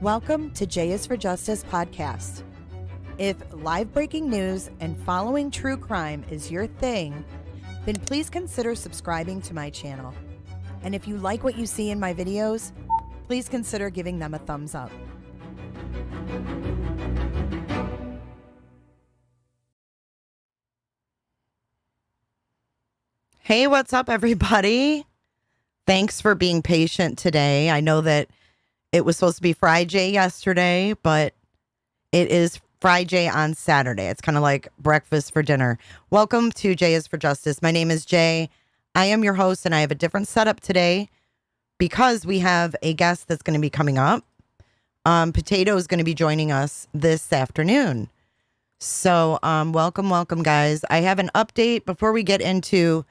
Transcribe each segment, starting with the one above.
Welcome to J is for Justice podcast. If live breaking news and following true crime is your thing, then please consider subscribing to my channel. And if you like what you see in my videos, please consider giving them a thumbs up. Hey, what's up, everybody? Thanks for being patient today. I know that it was supposed to be Friday yesterday, but it is Friday on Saturday. It's kind of like breakfast for dinner. Welcome to J is for Justice. My name is Jay. I am your host, and I have a different setup today because we have a guest that's going to be coming up. Potato is going to be joining us this afternoon. So welcome, guys. I have an update before we get into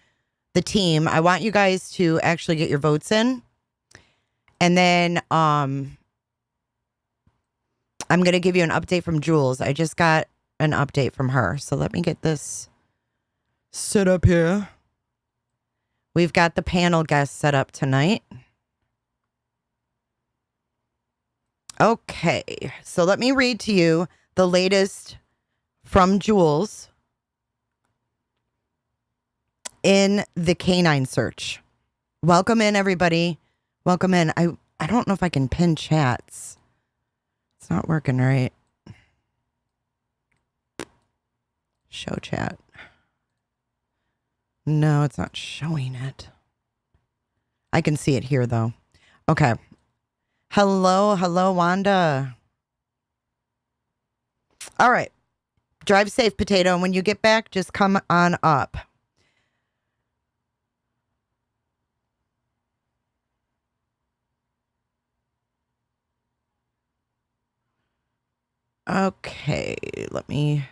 the team. I want you guys to actually get your votes in. And then I'm going to give you an update from Jules. I just got an update from her. So let me get this set up here. We've got the panel guests set up tonight. Okay. So let me read to you the latest from Jules in the canine search. Welcome in, everybody. Welcome in. I don't know if I can pin chats. It's not working right. Show chat. No, it's not showing it. I can see it here, though. Okay. Hello, Wanda. All right. Drive safe, Potato. And when you get back, just come on up. Okay, let me...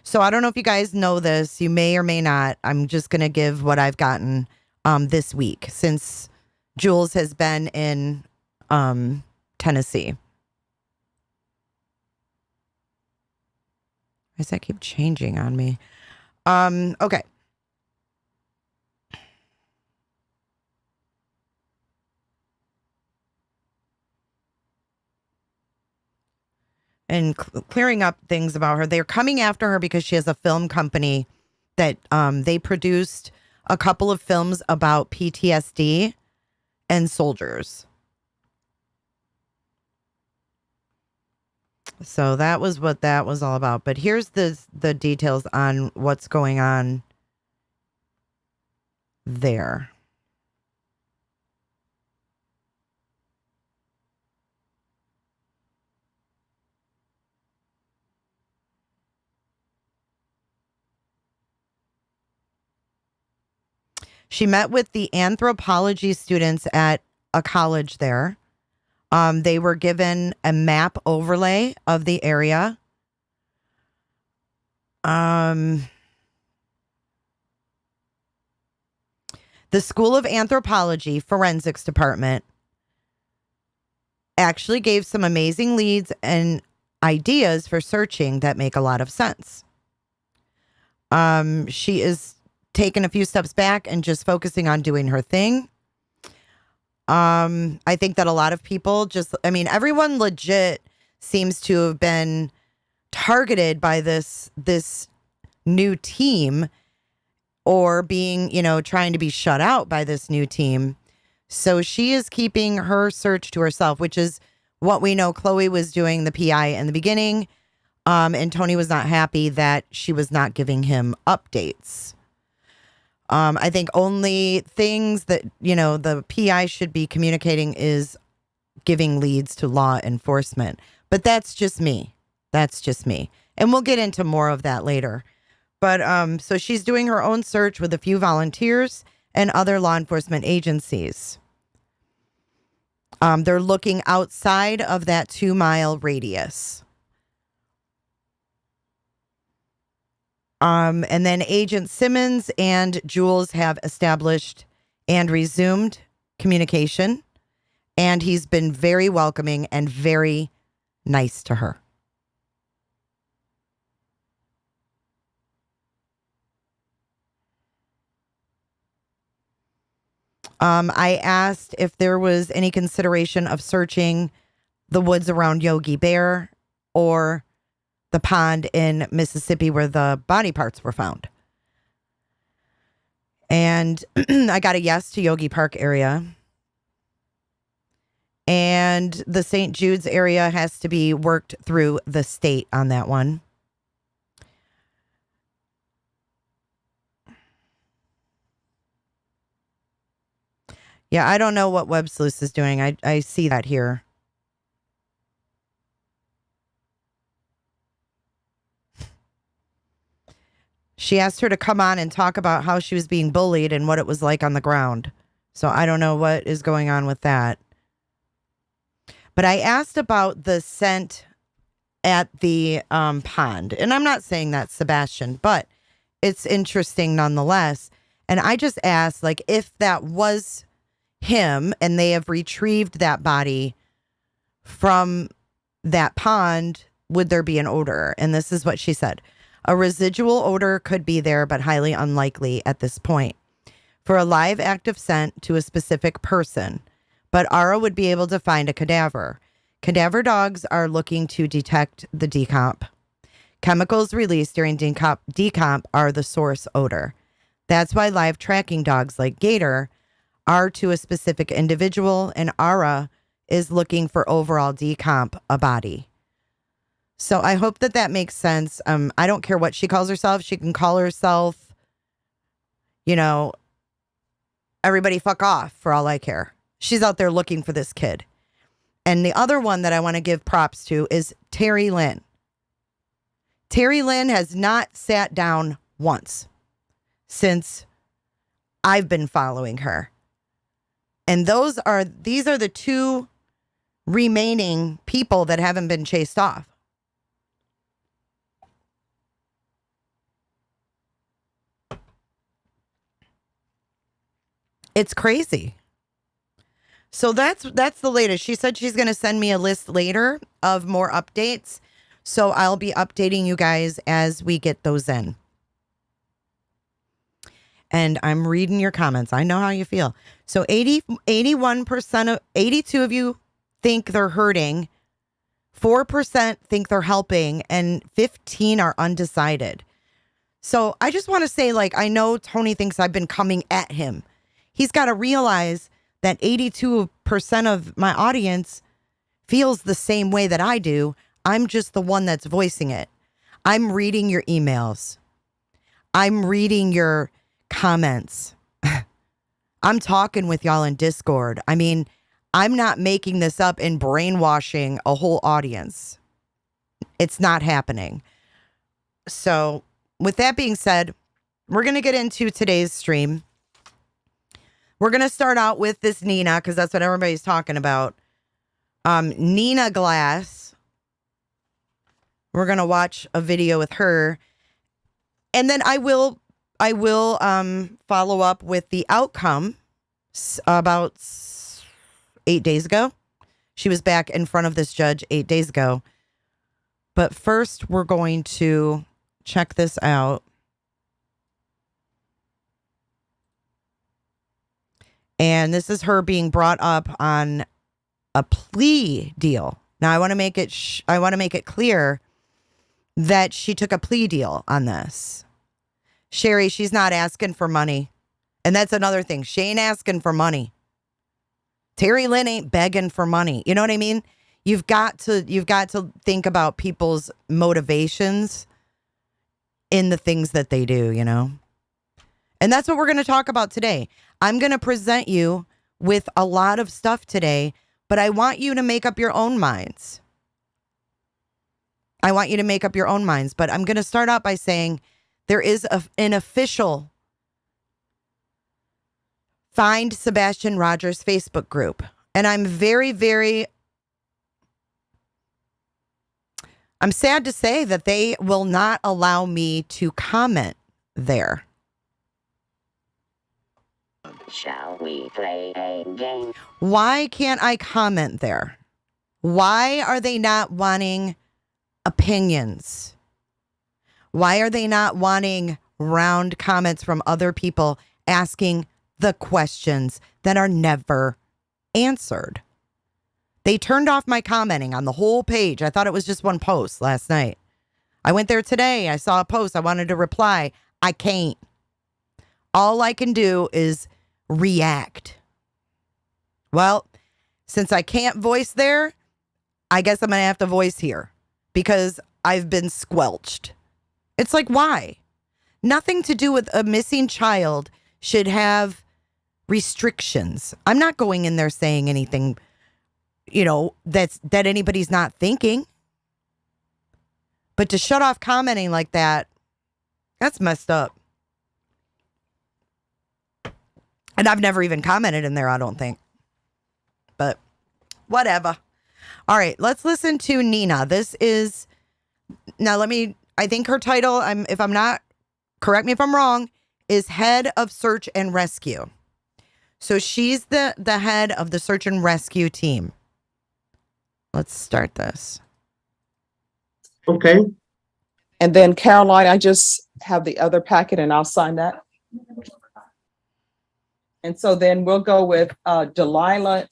So I don't know if you guys know this. You may or may not. I'm just going to give what I've gotten this week since Jules has been in Tennessee. Why does that keep changing on me? Okay. And clearing up things about her. They're coming after her because she has a film company that they produced a couple of films about PTSD and soldiers. So that was what that was all about. But here's the details on what's going on there. She met with the anthropology students at a college there. They were given a map overlay of the area. The School of Anthropology Forensics Department actually gave some amazing leads and ideas for searching that make a lot of sense. She is taking a few steps back and just focusing on doing her thing. I think that a lot of people everyone legit seems to have been targeted by this new team or being, trying to be shut out by this new team. So she is keeping her search to herself, which is what we know Chloe was doing, the PI in the beginning. And Tony was not happy that she was not giving him updates. I think only things that, the PI should be communicating is giving leads to law enforcement. But that's just me. And we'll get into more of that later. But so she's doing her own search with a few volunteers and other law enforcement agencies. They're looking outside of that 2-mile radius. And then Agent Simmons and Jules have established and resumed communication. And he's been very welcoming and very nice to her. I asked if there was any consideration of searching the woods around Yogi Bear or the pond in Mississippi where the body parts were found. And I got a yes to Yogi Park area. And the St. Jude's area has to be worked through the state on that one. Yeah, I don't know what Web Sleuth is doing. I see that here. She asked her to come on and talk about how she was being bullied and what it was like on the ground. So I don't know what is going on with that. But I asked about the scent at the pond. And I'm not saying that's Sebastian, but it's interesting nonetheless. And I just asked, like, if that was him and they have retrieved that body from that pond, would there be an odor? And this is what she said. A residual odor could be there, but highly unlikely at this point. For a live active scent to a specific person, but Ara would be able to find a cadaver. Cadaver dogs are looking to detect the decomp. Chemicals released during decomp are the source odor. That's why live tracking dogs like Gator are to a specific individual, and Ara is looking for overall decomp a body. So I hope that that makes sense. I don't care what she calls herself. She can call herself, you know, everybody fuck off for all I care. She's out there looking for this kid. And the other one that I want to give props to is Terry Lynn. Terry Lynn has not sat down once since I've been following her. And these are the two remaining people that haven't been chased off. It's crazy. So that's the latest. She said she's going to send me a list later of more updates. So I'll be updating you guys as we get those in. And I'm reading your comments. I know how you feel. So 81% of 82 of you think they're hurting. 4% think they're helping, and 15 are undecided. So I just want to say, like, I know Tony thinks I've been coming at him. He's got to realize that 82% of my audience feels the same way that I do. I'm just the one that's voicing it. I'm reading your emails. I'm reading your comments. I'm talking with y'all in Discord. I mean, I'm not making this up and brainwashing a whole audience. It's not happening. So with that being said, we're going to get into today's stream. We're going to start out with this Nina, because that's what everybody's talking about. Nina Glass. We're going to watch a video with her. And then I will follow up with the outcome about 8 days ago. She was back in front of this judge 8 days ago. But first, we're going to check this out. And this is her being brought up on a plea deal. Now, I want to make it clear that she took a plea deal on this. Sherry, she's not asking for money. And that's another thing. She ain't asking for money. Terry Lynn ain't begging for money. You know what I mean? You've got to think about people's motivations in the things that they do, you know? And that's what we're going to talk about today. I'm going to present you with a lot of stuff today, but I want you to make up your own minds. But I'm going to start out by saying there is an official Find Sebastian Rogers Facebook group. And I'm I'm sad to say that they will not allow me to comment there. Shall we play a game? Why can't I comment there? Why are they not wanting opinions? Why are they not wanting round comments from other people asking the questions that are never answered. They turned off my commenting on the whole page. I thought it was just one post last night. I went there today. I saw a post. I wanted to reply. I can't. All I can do is react. Well, since I can't voice there, I guess I'm going to have to voice here because I've been squelched. It's like, why? Nothing to do with a missing child should have restrictions. I'm not going in there saying anything, that anybody's not thinking. But to shut off commenting like that, that's messed up. And I've never even commented in there, I don't think. But whatever. All right, let's listen to Nina. I think her title, if I'm not, correct me if I'm wrong, is Head of Search and Rescue. So she's the head of the search and rescue team. Let's start this. Okay. And then Caroline, I just have the other packet and I'll sign that. And so then we'll go with Delilah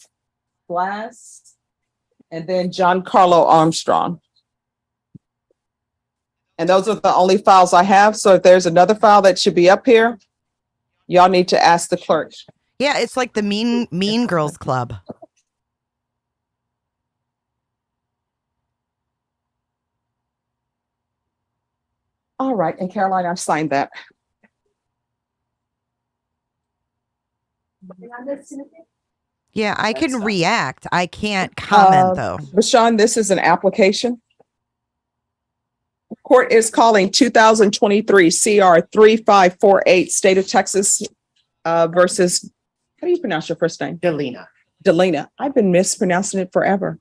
Glass and then Giancarlo Armstrong. And those are the only files I have. So if there's another file that should be up here, y'all need to ask the clerk. Yeah, it's like the Mean Girls Club. All right. And Caroline, I've signed that. Yeah, I can react. I can't comment, though. Rashawn, this is an application. Court is calling 2023 CR 3548 State of Texas versus, how do you pronounce your first name? Delina. I've been mispronouncing it forever.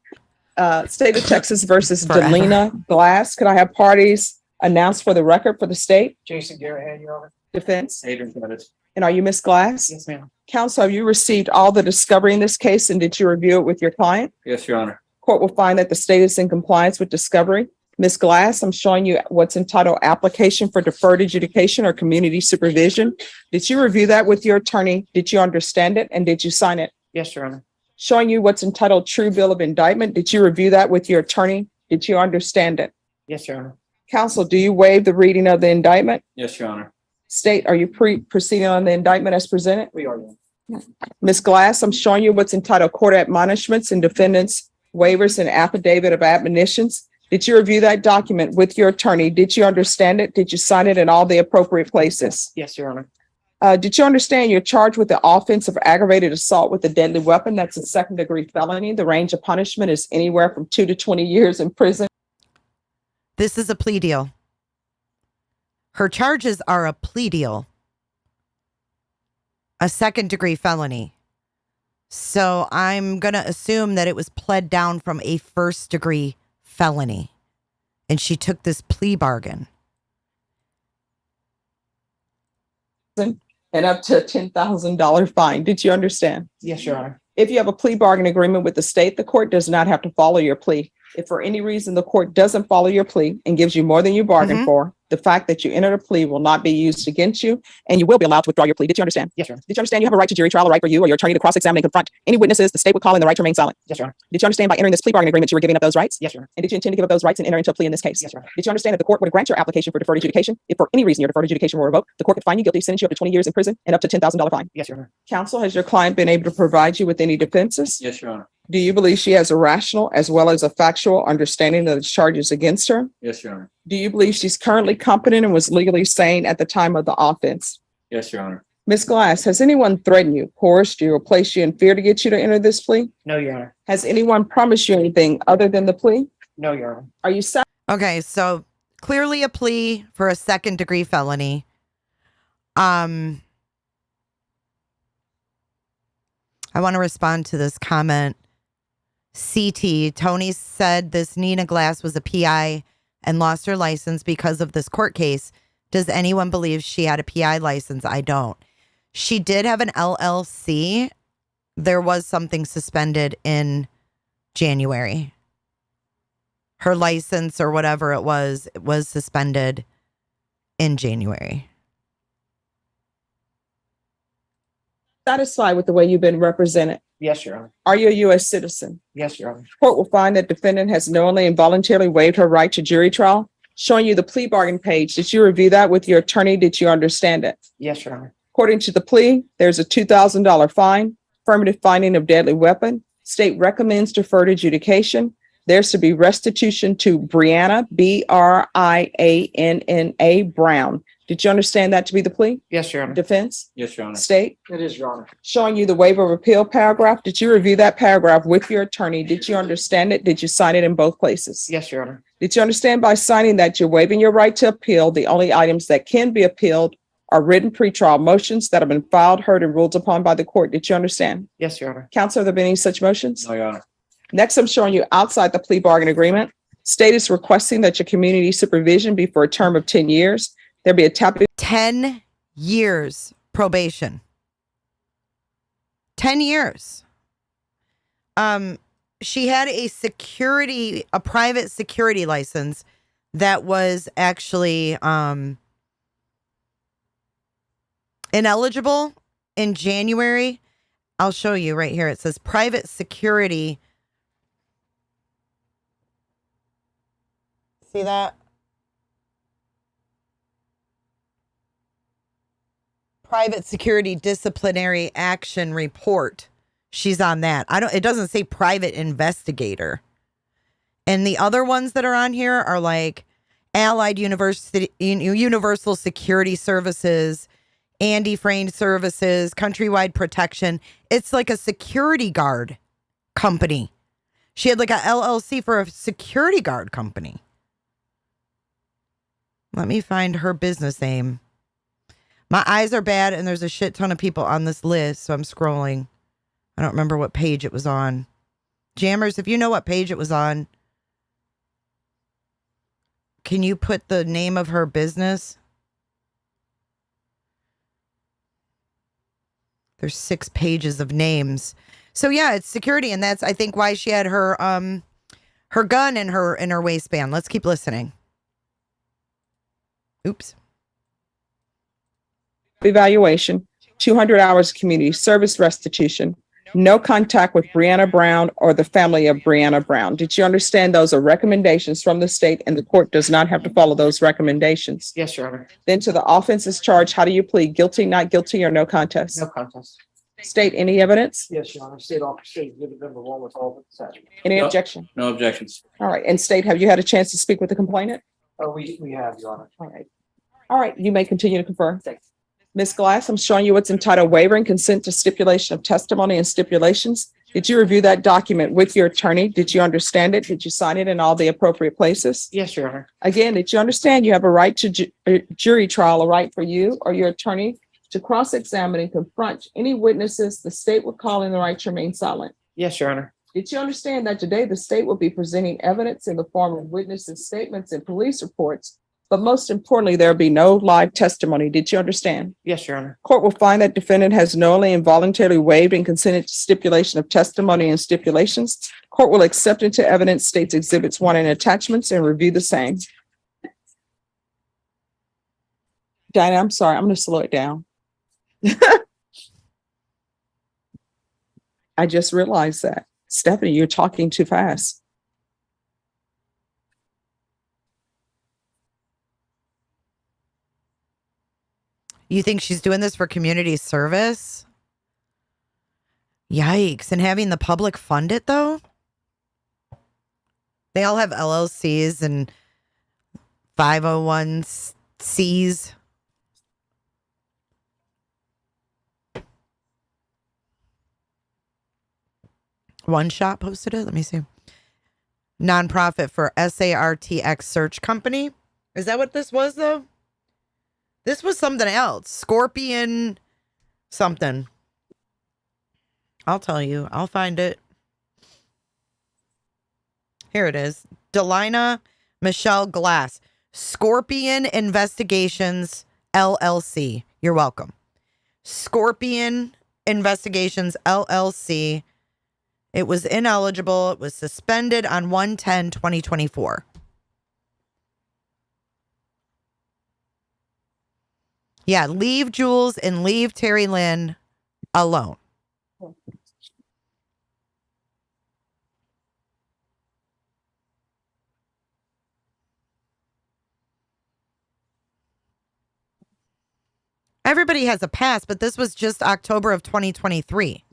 State of Texas versus Delina Glass. Could I have parties announced for the record for the state? Jason Garrett, Your Honor. Defense. Adrian Pettis. And are you Miss Glass? Yes, ma'am. Counsel, have you received all the discovery in this case and did you review it with your client? Yes, Your Honor. Court will find that the state is in compliance with discovery. Ms. Glass, I'm showing you what's entitled Application for Deferred Adjudication or Community Supervision. Did you review that with your attorney? Did you understand it? And did you sign it? Yes, Your Honor. Showing you what's entitled True Bill of Indictment. Did you review that with your attorney? Did you understand it? Yes, Your Honor. Counsel, do you waive the reading of the indictment? Yes, Your Honor. State, are you proceeding on the indictment as presented? We are. Ms. Glass, I'm showing you what's entitled Court Admonishments and Defendants Waivers and Affidavit of Admonitions. Did you review that document with your attorney? Did you understand it? Did you sign it in all the appropriate places? Yes, Your Honor. Did you understand you're charged with the offense of aggravated assault with a deadly weapon? That's a second-degree felony. The range of punishment is anywhere from 2 to 20 years in prison. This is a plea deal. Her charges are a plea deal. A second-degree felony. So I'm going to assume that it was pled down from a first-degree felony. And she took this plea bargain. And up to a $10,000 fine. Did you understand? Yes, Your Honor. If you have a plea bargain agreement with the state, the court does not have to follow your plea. If for any reason the court doesn't follow your plea and gives you more than you bargained for, the fact that you entered a plea will not be used against you and you will be allowed to withdraw your plea. Did you understand? Yes, Your Honor. Did you understand you have a right to jury trial, a right for you or your attorney to cross-examine and confront any witnesses the state would call in the right to remain silent? Yes, Your Honor. Did you understand by entering this plea bargain agreement you were giving up those rights? Yes, Your Honor. And did you intend to give up those rights and enter into a plea in this case? Yes, Your Honor. Did you understand that the court would grant your application for deferred adjudication? If for any reason your deferred adjudication were revoked, the court could find you guilty, sentence you up to 20 years in prison and up to $10,000 fine. Yes, Your Honor. Counsel, has your client been able to provide you with any defenses? Yes, Your Honor. Do you believe she has a rational as well as a factual understanding of the charges against her? Yes, Your Honor. Do you believe she's currently competent and was legally sane at the time of the offense? Yes, Your Honor. Ms. Glass, has anyone threatened you, coerced you, or placed you in fear to get you to enter this plea? No, Your Honor. Has anyone promised you anything other than the plea? No, Your Honor. Are you satisfied? Okay, so clearly a plea for a second-degree felony. I want to respond to this comment. CT, Tony said this Nina Glass was a PI and lost her license because of this court case. Does anyone believe she had a PI license? I don't. She did have an LLC. There was something suspended in January. Her license or whatever it was suspended in January. Satisfied with the way you've been represented? Yes, Your Honor. Are you a U.S. citizen? Yes, Your Honor. Court will find that defendant has knowingly and voluntarily waived her right to jury trial. Showing you the plea bargain page. Did you review that with your attorney? Did you understand it? Yes, Your Honor. According to the plea, there's a $2,000 fine, affirmative finding of deadly weapon. State recommends deferred adjudication. There's to be restitution to Brianna, Brianna Brown. Did you understand that to be the plea? Yes, Your Honor. Defense? Yes, Your Honor. State? It is, Your Honor. Showing you the waiver of appeal paragraph. Did you review that paragraph with your attorney? Did you understand it? Did you sign it in both places? Yes, Your Honor. Did you understand by signing that you're waiving your right to appeal? The only items that can be appealed are written pretrial motions that have been filed, heard, and ruled upon by the court. Did you understand? Yes, Your Honor. Counsel, have there been any such motions? No, Your Honor. Next, I'm showing you outside the plea bargain agreement. State is requesting that your community supervision be for a term of 10 years. There be a 10 years probation. 10 years. She had a private security license that was actually ineligible in January. I'll show you right here. It says private security. See that? Private security disciplinary action report. She's on that. It doesn't say private investigator. And the other ones that are on here are like Allied Universal Security Services, Andy Frame Services, Countrywide Protection. It's like a security guard company. She had like a LLC for a security guard company. Let me find her business name. My eyes are bad and there's a shit ton of people on this list, so I'm scrolling. I don't remember what page it was on. Jammers, if you know what page it was on, can you put the name of her business? There's 6 pages of names. So yeah, it's security, and that's I think why she had her gun in her waistband. Let's keep listening. Oops. evaluation, 200 hours community service restitution, no contact with Brianna Brown or the family of Brianna Brown. Did you understand those are recommendations from the state and the court does not have to follow those recommendations? Yes, Your Honor. Then to the offenses charged, how do you plead? Guilty, not guilty, or no contest? No contest. State any evidence? Yes, Your Honor. State officer exhibit number 1 with all the attachments. Any No. objection? No objections. All right. And state, have you had a chance to speak with the complainant? We have, Your Honor. All right. All right. You may continue to confer. Ms. Glass, I'm showing you what's entitled waiver and consent to stipulation of testimony and stipulations. Did you review that document with your attorney? Did you understand it? Did you sign it in all the appropriate places? Yes, Your Honor. Again, did you understand you have a right to jury trial, a right for you or your attorney to cross-examine and confront any witnesses the state would call in the right to remain silent? Yes, Your Honor. Did you understand that today the state will be presenting evidence in the form of witnesses' statements and police reports, but most importantly, there will be no live testimony? Did you understand? Yes, Your Honor. Court will find that defendant has knowingly and voluntarily waived and consented to stipulation of testimony and stipulations. Court will accept into evidence states exhibits 1 and attachments and review the same. Diana, I'm sorry, I'm going to slow it down. I just realized that. Stephanie, you're talking too fast. You think she's doing this for community service? Yikes. And having the public fund it, though? They all have LLCs and 501Cs. One Shot posted it. Let me see. Nonprofit for SARTX Search Company. Is that what this was, though? This was something else. Scorpion something. I'll tell you. I'll find it. Here it is. Delina Michelle Glass. Scorpion Investigations LLC. You're welcome. Scorpion Investigations LLC. It was ineligible. It was suspended on 1/10/2024. Yeah, leave Jules and leave Terry Lynn alone. Everybody has a past, but this was just October of 2023.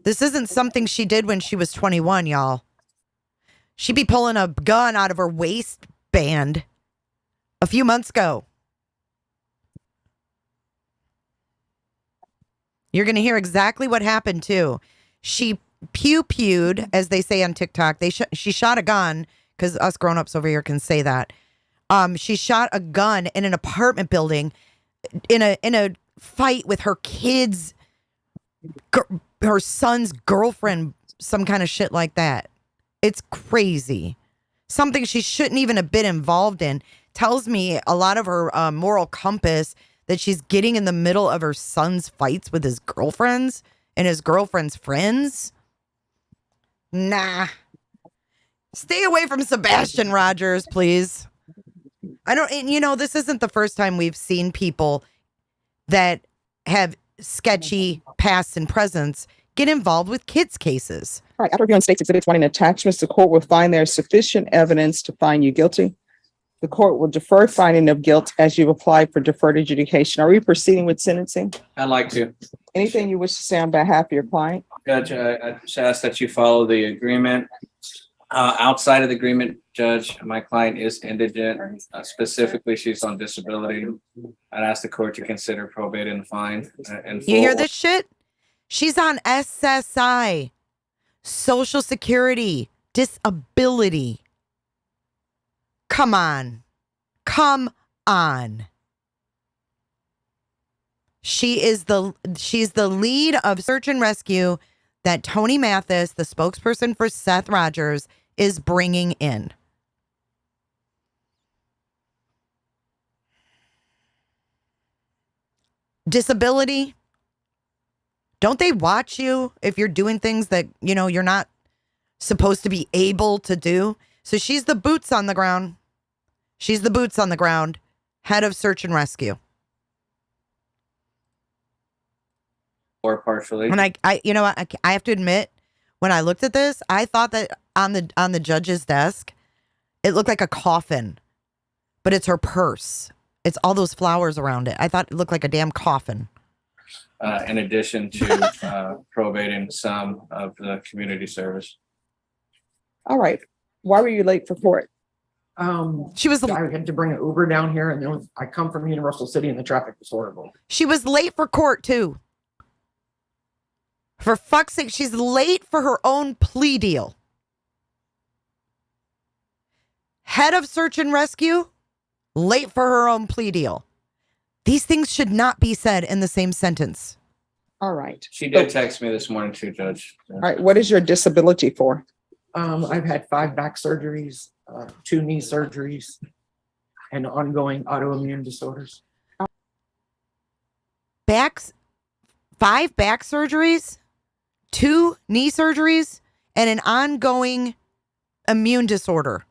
This isn't something she did when she was 21, y'all. She'd be pulling a gun out of her waistband a few months ago. You're going to hear exactly what happened, too. She pew-pewed, as they say on TikTok. She shot a gun, because us grown-ups over here can say that. She shot a gun in an apartment building in a fight with her kids, her son's girlfriend, some kind of shit like that. It's crazy. Something she shouldn't even have been involved in. Tells me a lot of her moral compass that she's getting in the middle of her son's fights with his girlfriends and his girlfriend's friends. Nah. Stay away from Sebastian Rogers, please. This isn't the first time we've seen people that have sketchy pasts and presents get involved with kids' cases. All right, after reviewing State's Exhibits 1 and attachments, the court will find there is sufficient evidence to find you guilty. The court will defer finding of guilt as you apply for deferred adjudication. Are we proceeding with sentencing? I'd like to. Anything you wish to say on behalf of your client? Judge, I just ask that you follow the agreement. Outside of the agreement, Judge, my client is indigent. Specifically, she's on disability. I'd ask the court to consider probating the fine. You hear this shit? She's on SSI, Social Security, disability. Come on. Come on. She's the lead of search and rescue that Tony Mathis, the spokesperson for Seth Rogers, is bringing in. Disability. Don't they watch you if you're doing things that, you're not supposed to be able to do? So she's the boots on the ground. She's the boots on the ground, head of search and rescue. Or partially. And I have to admit, when I looked at this, I thought that on the judge's desk, it looked like a coffin, but it's her purse. It's all those flowers around it. I thought it looked like a damn coffin. In addition to probating some of the community service. All right. Why were you late for court? She was. I had to bring an Uber down here, and I come from Universal City, and the traffic was horrible. She was late for court too. For fuck's sake, she's late for her own plea deal. Head of search and rescue, late for her own plea deal. These things should not be said in the same sentence. All right. She did text me this morning too, Judge. All right. What is your disability for? I've had 5 back surgeries, 2 knee surgeries, and ongoing autoimmune disorders. 5 back surgeries, 2 knee surgeries, and an ongoing immune disorder.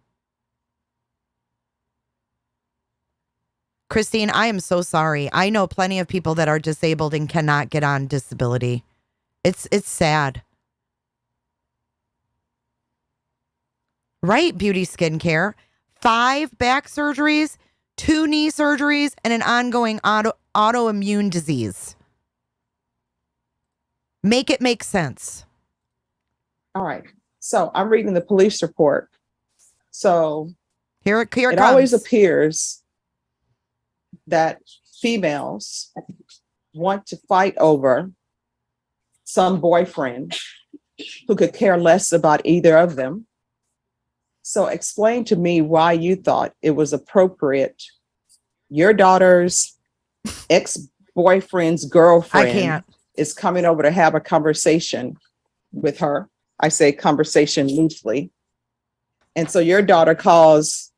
Christine, I am so sorry. I know plenty of people that are disabled and cannot get on disability. It's sad. Right, Beauty Skincare. 5 back surgeries, 2 knee surgeries, and an ongoing autoimmune disease. Make it make sense. All right. So I'm reading the police report. So Here it comes. always appears that females want to fight over some boyfriend who could care less about either of them. So explain to me why you thought it was appropriate. Your daughter's ex-boyfriend's girlfriend is coming over to have a conversation with her. I say conversation loosely. And so your daughter calls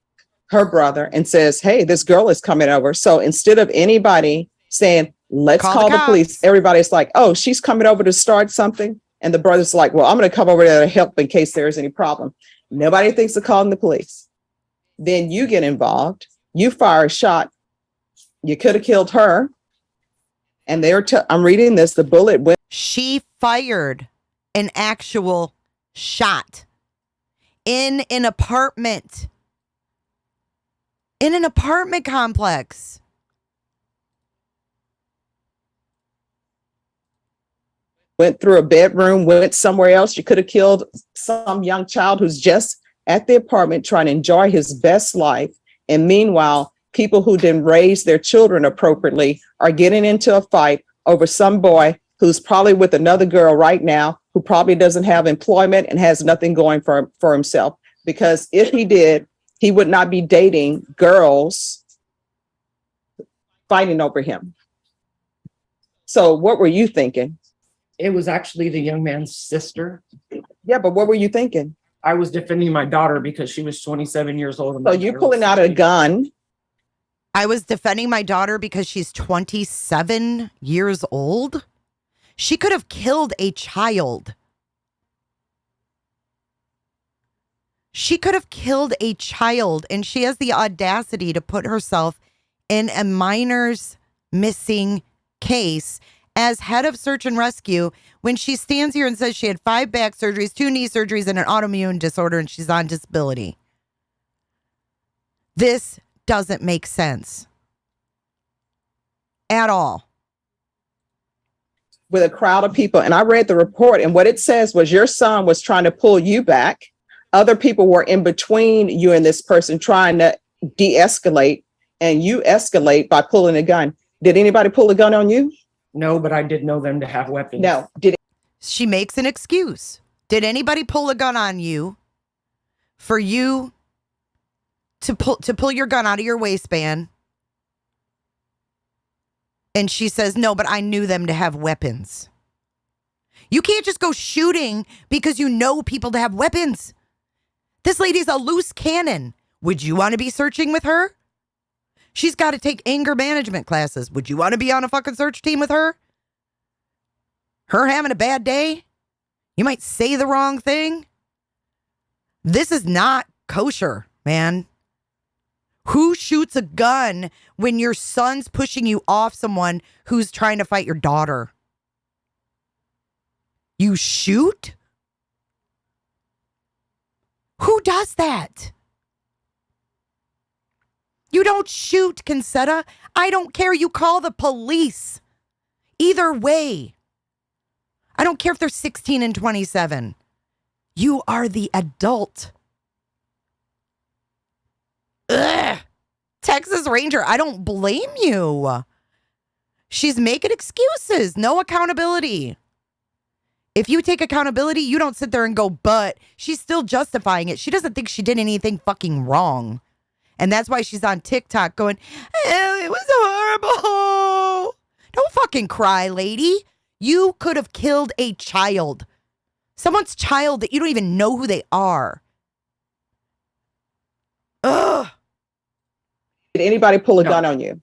her brother and says, hey, this girl is coming over. So instead of anybody saying, let's call the police, everybody's like, oh, she's coming over to start something. And the brother's like, well, I'm going to come over there to help in case there's any problem. Nobody thinks of calling the police. Then you get involved. You fire a shot. You could have killed her. And I'm reading this, the bullet went. She fired an actual shot in an apartment. In an apartment complex. Went through a bedroom, went somewhere else. You could have killed some young child who's just at the apartment trying to enjoy his best life. And meanwhile, people who didn't raise their children appropriately are getting into a fight over some boy who's probably with another girl right now, who probably doesn't have employment and has nothing going for himself. Because if he did, he would not be dating girls fighting over him. So what were you thinking? It was actually the young man's sister. Yeah, but what were you thinking? I was defending my daughter because she was 27 years old. And So my you daughter pulling was out a 16. gun. I was defending my daughter because she's 27 years old. She could have killed a child. She could have killed a child, and she has the audacity to put herself in a minor's missing case as head of search and rescue when she stands here and says she had 5 back surgeries, 2 knee surgeries, and an autoimmune disorder, and she's on disability. This doesn't make sense at all. With a crowd of people. And I read the report, and what it says was your son was trying to pull you back. Other people were in between you and this person trying to de-escalate, and you escalate by pulling a gun. Did anybody pull a gun on you? No, but I did know them to have weapons. No. Did She makes an excuse. Did anybody pull a gun on you for you to pull your gun out of your waistband? And she says, no, but I knew them to have weapons. You can't just go shooting because you know people to have weapons. This lady's a loose cannon. Would you want to be searching with her? She's got to take anger management classes. Would you want to be on a fucking search team with her? Her having a bad day? You might say the wrong thing. This is not kosher, man. Who shoots a gun when your son's pushing you off someone who's trying to fight your daughter? You shoot? Who does that? You don't shoot, Concetta. I don't care. You call the police. Either way. I don't care if they're 16 and 27. You are the adult. Ugh. Texas Ranger, I don't blame you. She's making excuses. No accountability. If you take accountability, you don't sit there and go, but she's still justifying it. She doesn't think she did anything fucking wrong. And that's why she's on TikTok going, oh, it was horrible. Don't fucking cry, lady. You could have killed a child. Someone's child that you don't even know who they are. Ugh. Did anybody pull a gun on you?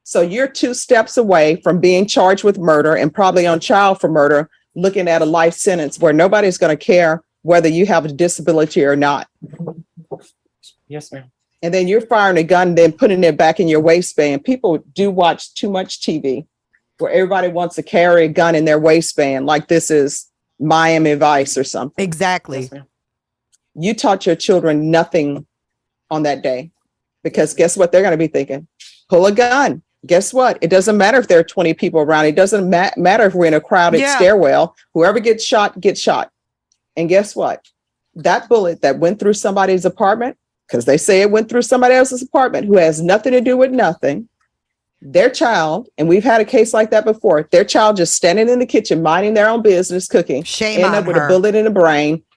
So you're 2 steps away from being charged with murder and probably on trial for murder, looking at a life sentence where nobody's going to care whether you have a disability or not. Yes, ma'am. And then you're firing a gun, then putting it back in your waistband. People do watch too much TV where everybody wants to carry a gun in their waistband like this is Miami Vice or something. Exactly. Yes, ma'am. You taught your children nothing on that day, because guess what they're going to be thinking? Pull a gun. Guess what? It doesn't matter if there are 20 people around. It doesn't matter if we're in a crowded stairwell. Whoever gets shot, gets shot. And guess what? That bullet that went through somebody's apartment, because they say it went through somebody else's apartment who has nothing to do with nothing, their child, and we've had a case like that before, their child just standing in the kitchen, minding their own business, cooking, Shame end on up with her. a bullet in the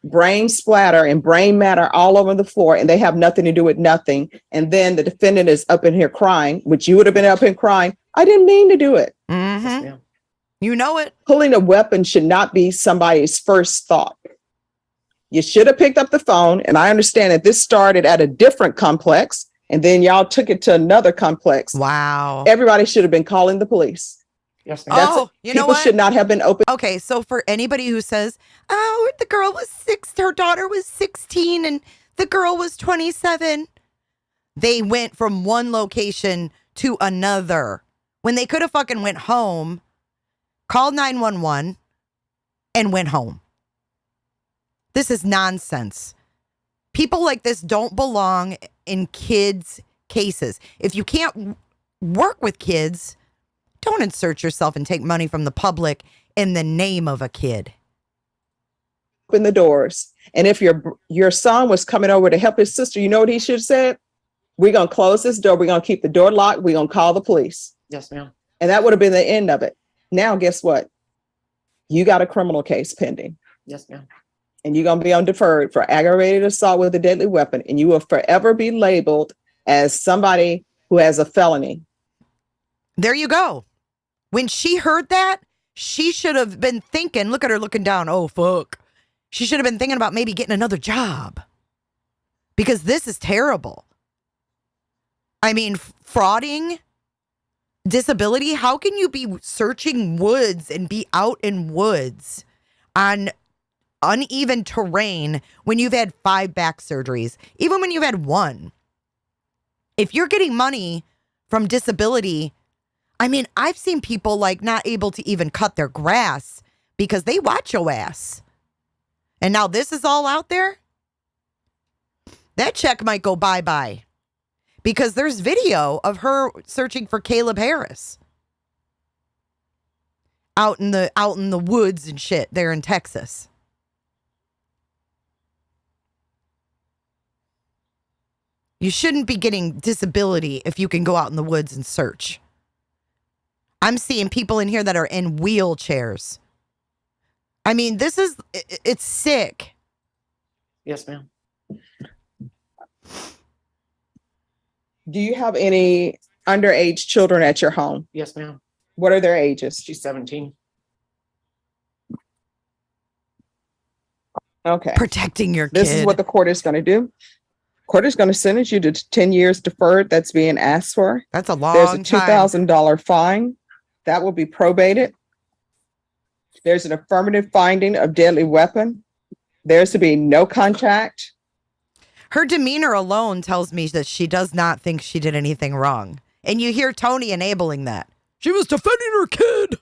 brain splatter and brain matter all over the floor, and they have nothing to do with nothing. And then the defendant is up in here crying, which you would have been up and crying. I didn't mean to do it. Yes, Mm-hmm. ma'am. You know it. Pulling a weapon should not be somebody's first thought. You should have picked up the phone. And I understand that this started at a different complex, and then y'all took it to another complex. Wow. Everybody should have been calling the police. Yes, ma'am. Oh, you know People what? should not have been open. Okay, so for anybody who says, oh, the girl was 6, her daughter was 16 and the girl was 27, they went from one location to another when they could have fucking went home, called 911, and went home. This is nonsense. People like this don't belong in kids' cases. If you can't work with kids, don't insert yourself and take money from the public in the name of a kid. Open the doors. And if your son was coming over to help his sister, you know what he should have said? We're going to close this door. We're going to keep the door locked. We're going to call the police. Yes, ma'am. And that would have been the end of it. Now, guess what? You got a criminal case pending. Yes, ma'am. And you're going to be on deferred for aggravated assault with a deadly weapon. And you will forever be labeled as somebody who has a felony. There you go. When she heard that, she should have been thinking, look at her looking down. Oh, fuck. She should have been thinking about maybe getting another job. Because this is terrible. I mean, frauding, disability. How can you be searching woods and be out in woods on uneven terrain when you've had 5 back surgeries, even when you've had 1? If you're getting money from disability, I mean, I've seen people like not able to even cut their grass because they watch your ass. And now this is all out there. That check might go bye-bye because there's video of her searching for Caleb Harris out in the woods and shit there in Texas. You shouldn't be getting disability if you can go out in the woods and search. I'm seeing people in here that are in wheelchairs. I mean, it's sick. Yes, ma'am. Do you have any underage children at your home? Yes, ma'am. What are their ages? She's 17. Okay. Protecting your kid. This is what the court is going to do. Court is going to sentence you to 10 years deferred. That's being asked for. That's a long There's a time. $2,000 fine that will be probated. There's an affirmative finding of deadly weapon. There's to be no contact. Her demeanor alone tells me that she does not think she did anything wrong. And you hear Tony enabling that. She was defending her kid.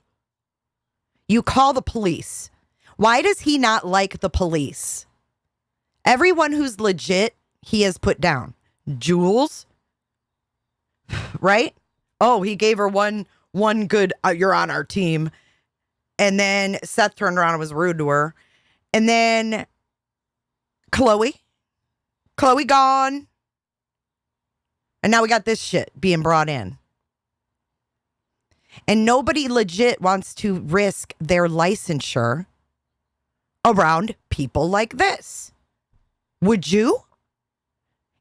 You call the police. Why does he not like the police? Everyone who's legit, he has put down. Jules, right? Oh, he gave her one good, you're on our team. And then Seth turned around and was rude to her. And then Chloe gone. And now we got this shit being brought in. And nobody legit wants to risk their licensure around people like this. Would you?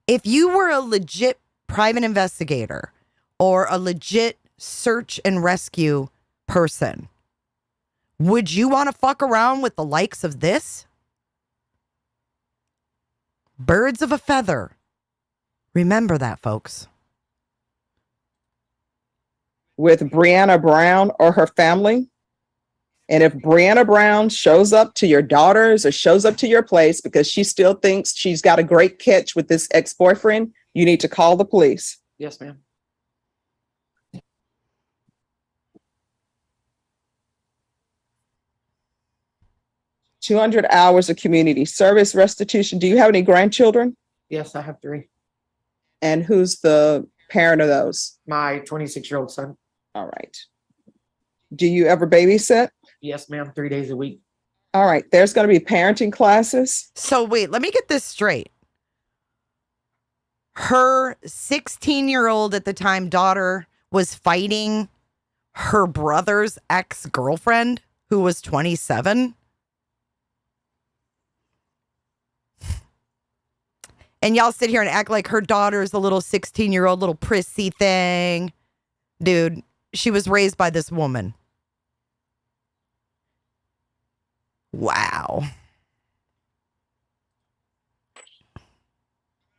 If you were a legit private investigator or a legit search and rescue person, would you want to fuck around with the likes of this? Birds of a feather. Remember that, folks. With Brianna Brown or her family. And if Brianna Brown shows up to your daughters or shows up to your place because she still thinks she's got a great catch with this ex-boyfriend, you need to call the police. Yes, ma'am. $200 hours of community service restitution. Do you have any grandchildren? Yes, I have 3. And who's the parent of those? My 26-year-old son. All right. Do you ever babysit? Yes, ma'am. 3 days a week. All right. There's going to be parenting classes. So wait, let me get this straight. Her 16-year-old at the time daughter was fighting her brother's ex-girlfriend who was 27. And y'all sit here and act like her daughter's a little 16-year-old little prissy thing. Dude, she was raised by this woman. Wow.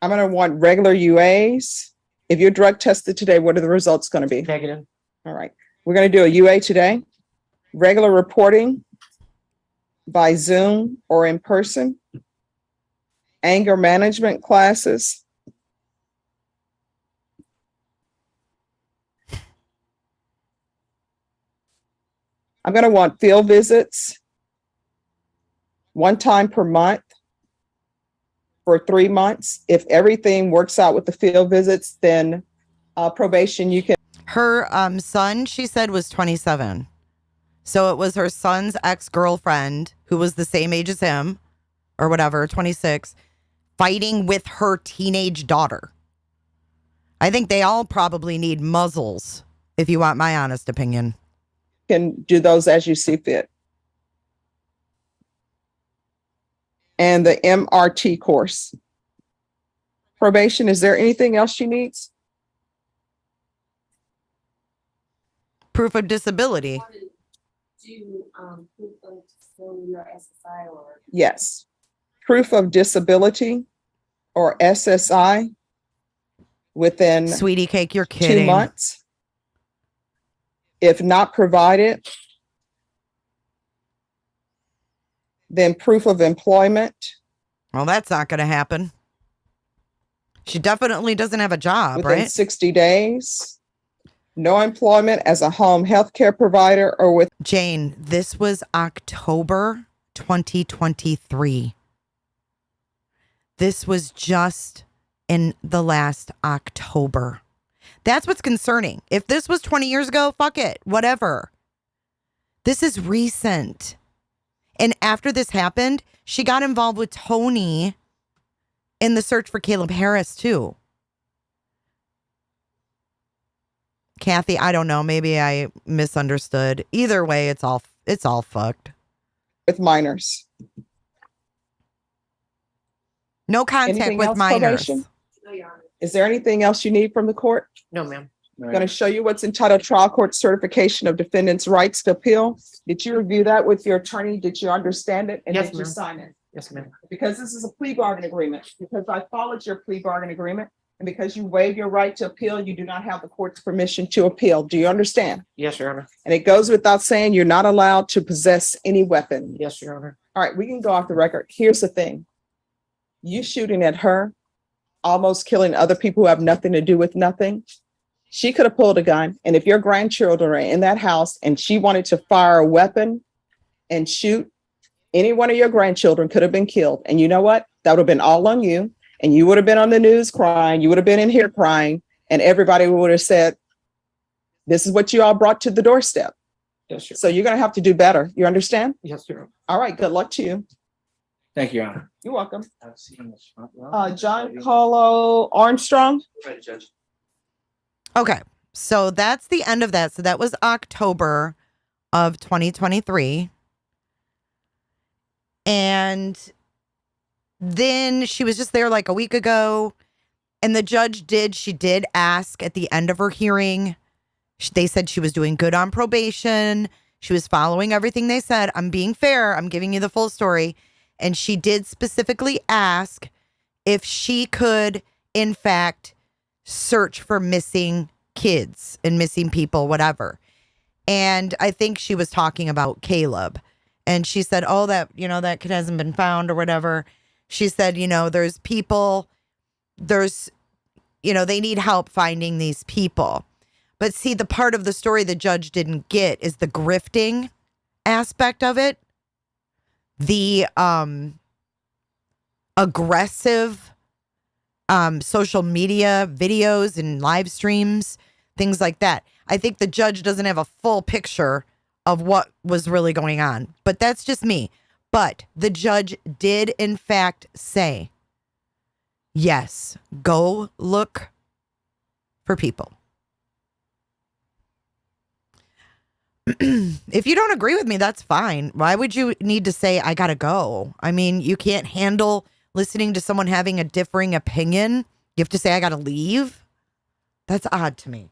I'm going to want regular UAs. If you're drug tested today, what are the results going to be? Negative. All right. We're going to do a UA today. Regular reporting by Zoom or in person. Anger management classes. I'm going to want field visits one time per month for 3 months. If everything works out with the field visits, then probation, you can. Her son, she said, was 27. So it was her son's ex-girlfriend, who was the same age as him, or whatever, 26, fighting with her teenage daughter. I think they all probably need muzzles, if you want my honest opinion. Can do those as you see fit. And the MRT course. Probation, is there anything else she needs? Proof of disability. Do proof of disability or SSI or Yes. Proof of disability or SSI within Sweetie cake, you're 2 kidding. months. If not provided, then proof of employment Well, that's not going to happen. She definitely doesn't have a job, within right? 60 days. No employment as a home health care provider or with. Jane, this was October 2023. This was just in the last October. That's what's concerning. If this was 20 years ago, fuck it, whatever. This is recent. And after this happened, she got involved with Tony in the search for Caleb Harris too. Kathy, I don't know. Maybe I misunderstood. Either way, it's all fucked. With minors. No contact Anything with else, minors. probation? no, Your Honor. Is there anything else you need from the court? No, ma'am. I'm going to show you what's entitled Trial Court Certification of Defendant's Rights to Appeal. Did you review that with your attorney? Did you understand it? And Yes, did you ma'am. sign it? Yes, ma'am. Because this is a plea bargain agreement, because I followed your plea bargain agreement, and because you waive your right to appeal, you do not have the court's permission to appeal. Do you understand? Yes, Your Honor. And it goes without saying, you're not allowed to possess any weapon. Yes, Your Honor. All right, we can go off the record. Here's the thing. You shooting at her, almost killing other people who have nothing to do with nothing. She could have pulled a gun. And if your grandchildren are in that house and she wanted to fire a weapon and shoot, any one of your grandchildren could have been killed. And you know what? That would have been all on you. And you would have been on the news crying. You would have been in here crying. And everybody would have said, this is what you all brought to the doorstep. Yes, Your So you're going to have to do better. You understand? Yes, Your Honor. All right. Good luck to you. Thank you, Your Honor. You're welcome. I've seen this front row. John Carlo Armstrong. Right, Judge. Okay. So that's the end of that. So that was October of 2023. And then she was just there like a week ago. And the judge she did ask at the end of her hearing. They said she was doing good on probation. She was following everything they said. I'm being fair. I'm giving you the full story. And she did specifically ask if she could, in fact, search for missing kids and missing people, whatever. And I think she was talking about Caleb. And she said, oh, that kid hasn't been found or whatever. She said, there's people, they need help finding these people. But see, the part of the story the judge didn't get is the grifting aspect of it. The aggressive social media videos and live streams, things like that. I think the judge doesn't have a full picture of what was really going on, but that's just me. But the judge did, in fact, say, yes, go look for people. If you don't agree with me, that's fine. Why would you need to say, I gotta go? I mean, you can't handle listening to someone having a differing opinion. You have to say, I gotta leave. That's odd to me.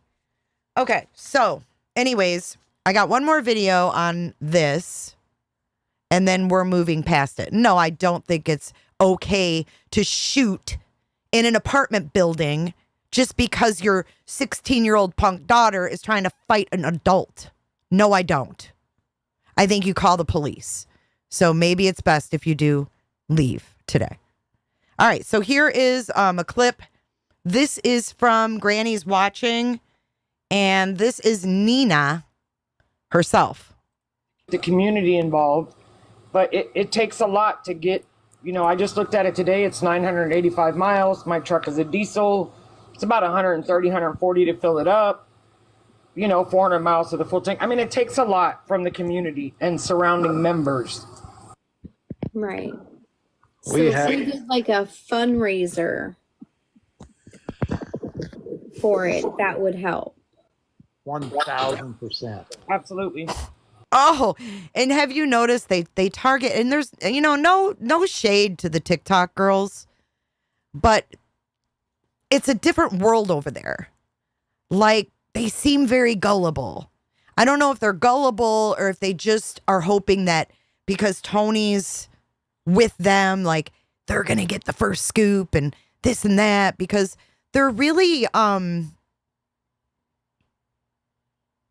Okay, so anyways, I got one more video on this and then we're moving past it. No, I don't think it's okay to shoot in an apartment building just because your 16-year-old punk daughter is trying to fight an adult. No, I don't. I think you call the police. So maybe it's best if you do leave today. All right, so here is a clip. This is from Granny's Watching, and this is Nina herself. the community involved. But it takes a lot to get, I just looked at it today. It's 985 miles. My truck is a diesel. It's about 130, 140 to fill it up. 400 miles to the full tank. I mean, it takes a lot from the community and surrounding members. Right. So We if have- we did like a fundraiser for it, that would help. 1,000%. Absolutely. Oh, and have you noticed they target, and there's no shade to the TikTok girls, but it's a different world over there. Like, they seem very gullible. I don't know if they're gullible or if they just are hoping that because Tony's with them, like, they're gonna get the first scoop and this and that, because they're really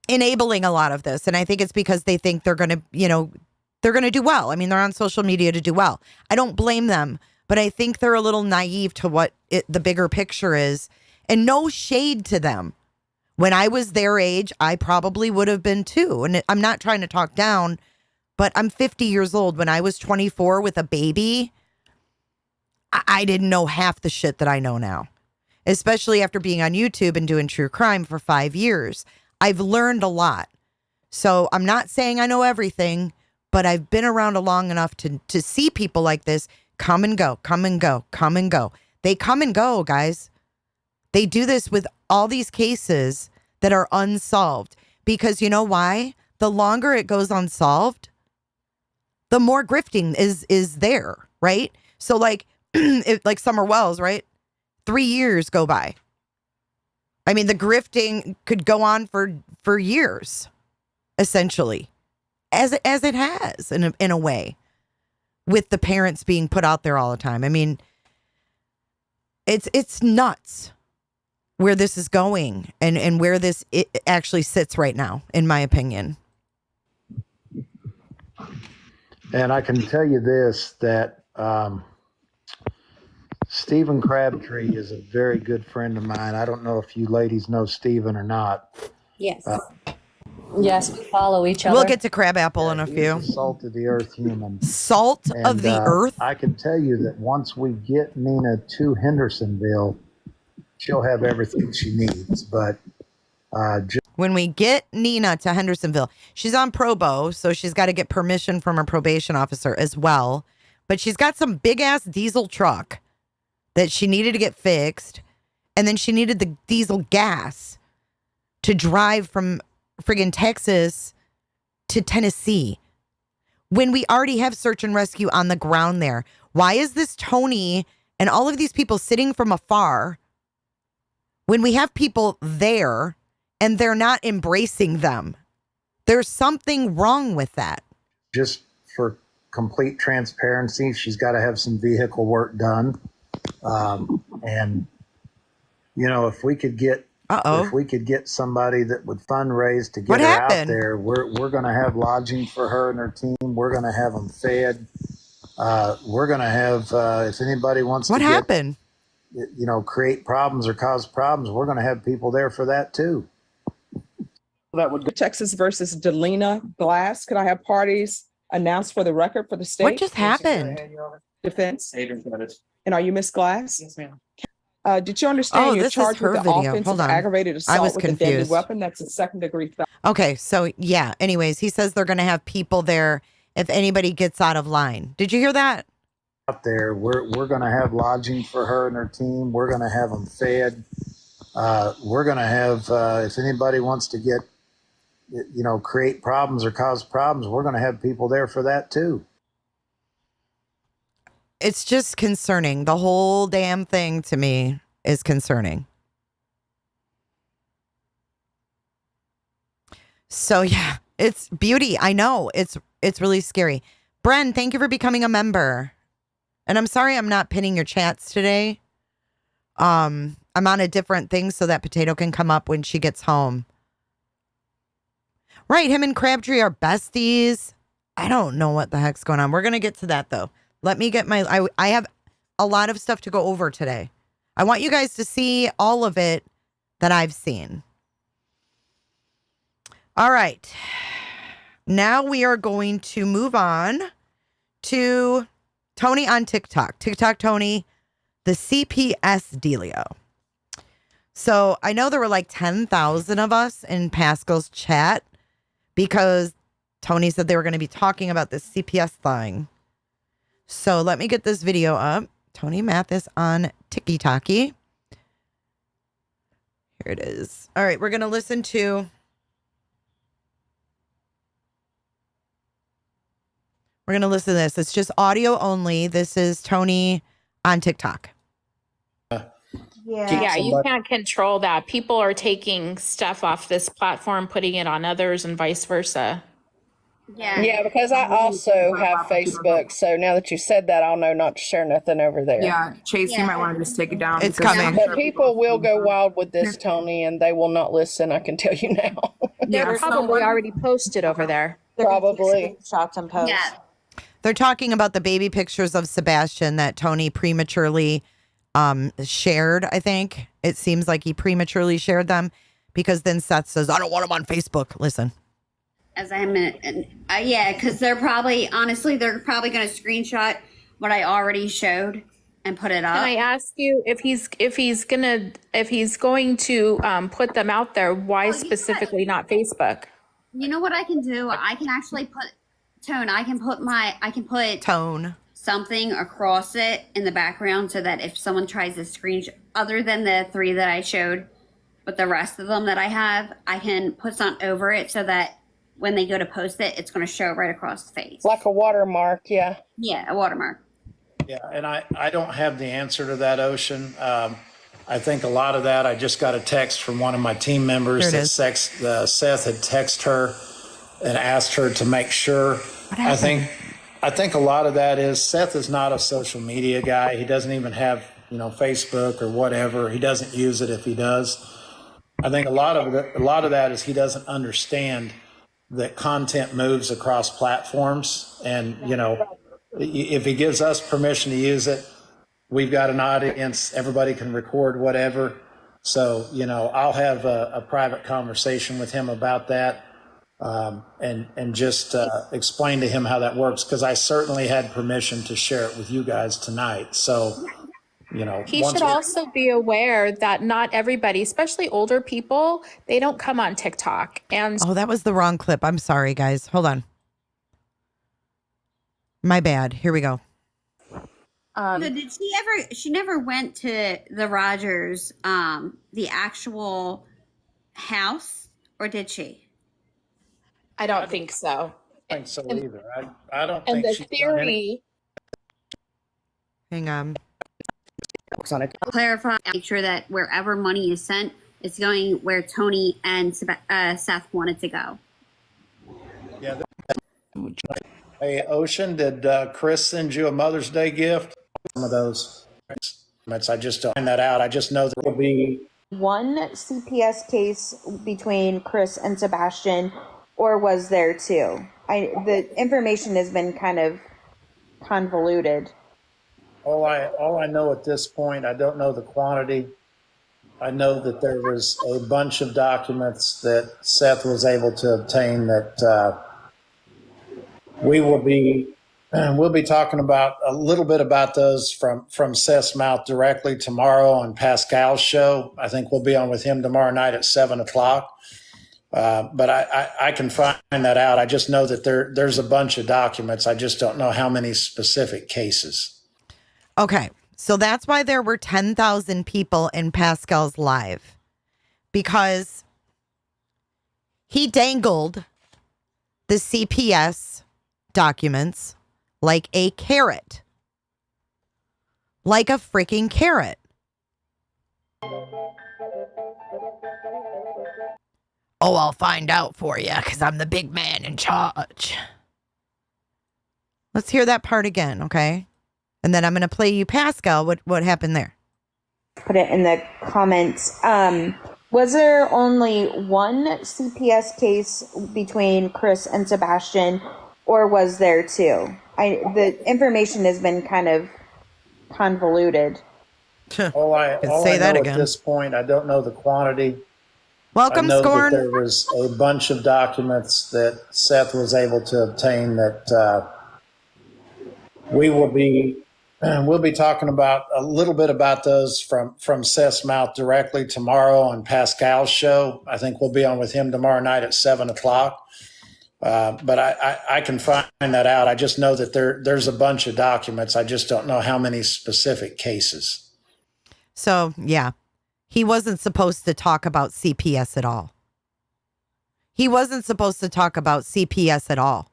enabling a lot of this. And I think it's because they think they're going to do well. I mean, they're on social media to do well. I don't blame them, but I think they're a little naive to what the bigger picture is, and no shade to them. When I was their age, I probably would have been too. And I'm not trying to talk down, but I'm 50 years old. When I was 24 with a baby, I didn't know half the shit that I know now, especially after being on YouTube and doing true crime for 5 years. I've learned a lot. So I'm not saying I know everything, but I've been around long enough to see people like this come and go, come and go, come and go. They come and go, guys. They do this with all these cases that are unsolved, because you know why? The longer it goes unsolved, the more grifting is there, right? So like like Summer Wells, right? 3 years go by. I mean, the grifting could go on for years, essentially, as it has in a way, with the parents being put out there all the time. I mean, it's nuts where this is going and where it actually sits right now, in my opinion. And I can tell you this, that Stephen Crabtree is a very good friend of mine. I don't know if you ladies know Stephen or not. Yes. Yes, we follow each other. We'll get to Crabapple in a He's few. the salt of the earth human. Salt of And, the earth? I can tell you that once we get Nina to Hendersonville, she'll have everything she needs. But When we get Nina to Hendersonville, she's on probo, so she's got to get permission from her probation officer as well. But she's got some big-ass diesel truck that she needed to get fixed, and then she needed the diesel gas to drive from friggin' Texas to Tennessee when we already have search and rescue on the ground there. Why is this Tony and all of these people sitting from afar when we have people there and they're not embracing them? There's something wrong with that. just for complete transparency, she's got to have some vehicle work done. And if we could get somebody that would fundraise to get What her happened? out there, we're going to have lodging for her and her team. We're going to have them fed. We're going to have, if anybody wants What to happened? create problems or cause problems, we're going to have people there for that too. That would go. Texas versus Delina Glass. Could I have parties announced for the record for the state? What just happened? Defense. Adrian Pettis. And are you Miss Glass? Yes, ma'am. Did you understand Oh, you're this is charged with her the video. offense Hold of on. aggravated I was assault with a deadly confused. weapon? That's a second-degree felony. Okay, so yeah, anyways, he says they're going to have people there if anybody gets out of line. Did you hear that? Out there, we're going to have lodging for her and her team. We're going to have them fed. We're going to have, if anybody wants to get, create problems or cause problems, we're going to have people there for that too. It's just concerning. The whole damn thing to me is concerning. So yeah, it's beauty. I know it's really scary. Bren, thank you for becoming a member. And I'm sorry I'm not pinning your chats today. I'm on a different thing so that Potato can come up when she gets home. Right, him and Crabtree are besties. I don't know what the heck's going on. We're going to get to that though. Let me get I have a lot of stuff to go over today. I want you guys to see all of it that I've seen. All right. now we are going to move on to Tony on TikTok. TikTok Tony, the CPS dealio. So I know there were like 10,000 of us in Pascal's chat because Tony said they were going to be talking about this CPS thing. So let me get this video up. Tony Mathis on TikTok. Here it is. All right, we're going to listen to... We're going to listen to this. It's just audio only. This is Tony on TikTok. Yeah, you can't control that. People are taking stuff off this platform, putting it on others, and vice versa. Yeah, because I also have Facebook, so now that you said that, I'll know not to share nothing over there. Yeah, Chase, you might want to just take it down. It's because coming. But people will go wild with this, Tony, and they will not listen, I can tell you now. They're probably already posted over there. Probably. Shots and posts. Yeah. They're talking about the baby pictures of Sebastian that Tony prematurely shared, I think. It seems like he prematurely shared them because then Seth says, I don't want them on Facebook. Listen. As I'm in, yeah, because they're probably, honestly, they're probably going to screenshot what I already showed and put it up. Can I ask you if he's going to put them out there, why specifically not Facebook? You know what I can do? I can actually put I can put Tone. something across it in the background so that if someone tries to screenshot, other than the 3 that I showed, but the rest of them that I have, I can put something over it so that when they go to post it, it's going to show right across the face. Like a watermark, yeah. Yeah, a watermark. Yeah, and I don't have the answer to that, Ocean. I think a lot of that, I just got a text from one of my team members that Seth had texted her and asked her to make sure. I think a lot of that is Seth is not a social media guy. He doesn't even have, Facebook or whatever. He doesn't use it if he does. I think a lot of that is he doesn't understand that content moves across platforms. And, if he gives us permission to use it, we've got an audience, everybody can record whatever. So, I'll have a private conversation with him about that. And just explain to him how that works, because I certainly had permission to share it with you guys tonight. So, he should also be aware that not everybody, especially older people, they don't come on TikTok. And Oh, that was the wrong clip. I'm sorry, guys. Hold on. My bad. Here we go. So did she ever? She never went to the Rogers, the actual house, or did she? I don't think so. I don't think so either. I don't And think the she's done theory, Hang on. Clarify, make sure that wherever money is sent, it's going where Tony and Seth wanted to go. Yeah. Hey, Ocean, did Chris send you a Mother's Day gift? Some of those. I just don't find that out. I just know there will be One CPS case between Chris and Sebastian, or was there 2? The information has been kind of convoluted. all I know at this point. I don't know the quantity. I know that there was a bunch of documents that Seth was able to obtain that we'll be talking about a little bit about those from Seth's mouth directly tomorrow on Pascal's show. I think we'll be on with him tomorrow night at 7:00. But I can find that out. I just know that there's a bunch of documents. I just don't know how many specific cases. Okay. So that's why there were 10,000 people in Pascal's live, because he dangled the CPS documents like a carrot, like a freaking carrot. Oh, I'll find out for you because I'm the big man in charge. Let's hear that part again, okay? And then I'm going to play you Pascal. What happened there? Put it in the comments. Was there only one CPS case between Chris and Sebastian, or was there 2? The information has been kind of convoluted. All I know that at again. this point, I don't know the quantity. Welcome, I know that Scorn. there was a bunch of documents that Seth was able to obtain that we'll be talking about a little bit about those from Seth's mouth directly tomorrow on Pascal's show. I think we'll be on with him tomorrow night at 7:00. But I can find that out. I just know that there's a bunch of documents. I just don't know how many specific cases. So, yeah, he wasn't supposed to talk about CPS at all. He wasn't supposed to talk about CPS at all.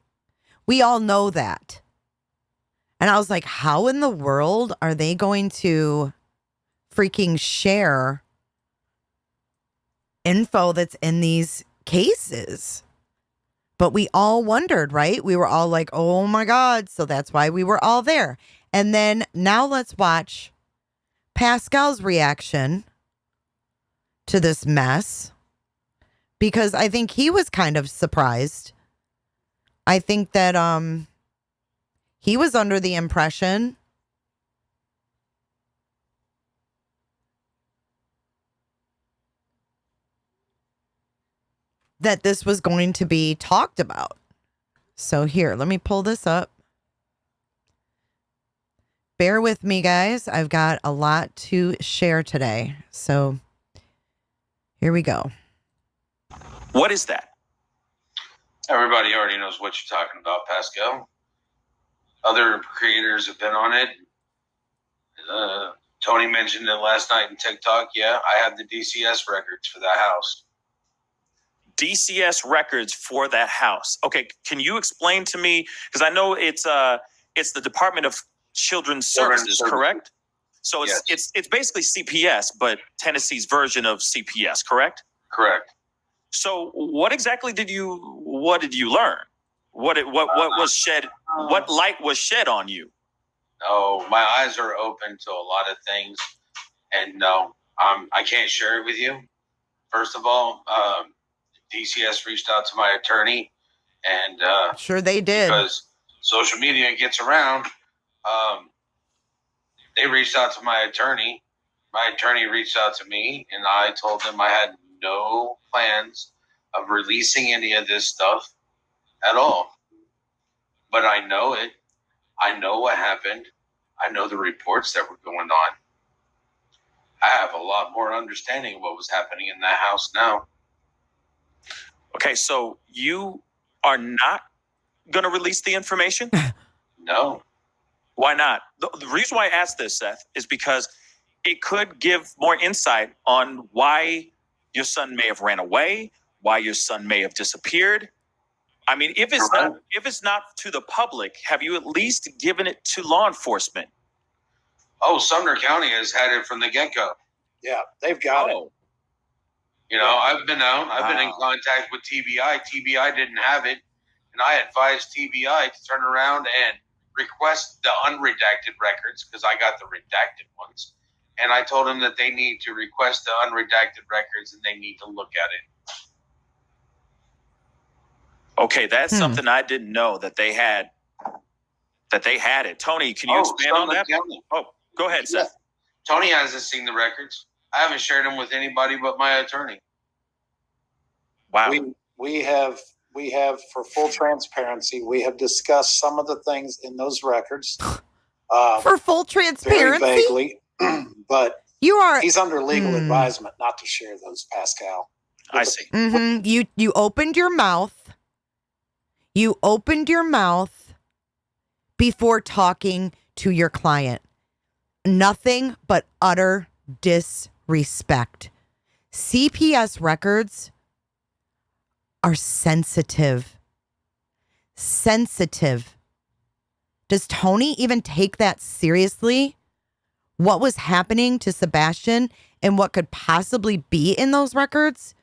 We all know that. And I was like, how in the world are they going to freaking share info that's in these cases? But we all wondered, right? We were all like, oh my God. So that's why we were all there. And then now let's watch Pascal's reaction to this mess, because I think he was kind of surprised. I think that he was under the impression that this was going to be talked about. So here, let me pull this up. Bear with me, guys. I've got a lot to share today. So here we go. What is that? Everybody already knows what you're talking about, Pascal. Other creators have been on it. Tony mentioned it last night in TikTok. Yeah, I have the DCS records for that house. DCS records for that house. Okay, can you explain to me, because I know it's the Department of Children's Services, correct? So it's basically CPS, but Tennessee's version of CPS, correct? Correct. So what exactly did you learn? What was shed? What light was shed on you? Oh, my eyes are open to a lot of things, and no, I can't share it with you. First of all, DCS reached out to my attorney, and sure they did, because social media gets around. They reached out to my attorney. My attorney reached out to me, and I told them I had no plans of releasing any of this stuff at all. But I know it. I know what happened. I know the reports that were going on. I have a lot more understanding of what was happening in that house now. Okay, so you are not going to release the information? No. Why not? The reason why I asked this, Seth, is because it could give more insight on why your son may have ran away, why your son may have disappeared. I mean, if it's not to the public, have you at least given it to law enforcement? Oh, Sumner County has had it from the get-go. Yeah, they've got it. You know, I've been in contact with TBI. TBI didn't have it, and I advised TBI to turn around and request the unredacted records, because I got the redacted ones. And I told them that they need to request the unredacted records and they need to look at it. Okay, that's something I didn't know that they had it. Tony, can you expand on that? County. Oh, go ahead, Seth. Tony hasn't seen the records. I haven't shared them with anybody but my attorney. Wow. We have, for full transparency, we have discussed some of the things in those records. For full transparency? Very vaguely, but he's under legal advisement not to share those, Pascal. I see. Mm-hmm. You opened your mouth. You opened your mouth before talking to your client. Nothing but utter disrespect. CPS records are sensitive. Sensitive. Does Tony even take that seriously? What was happening to Sebastian and what could possibly be in those records?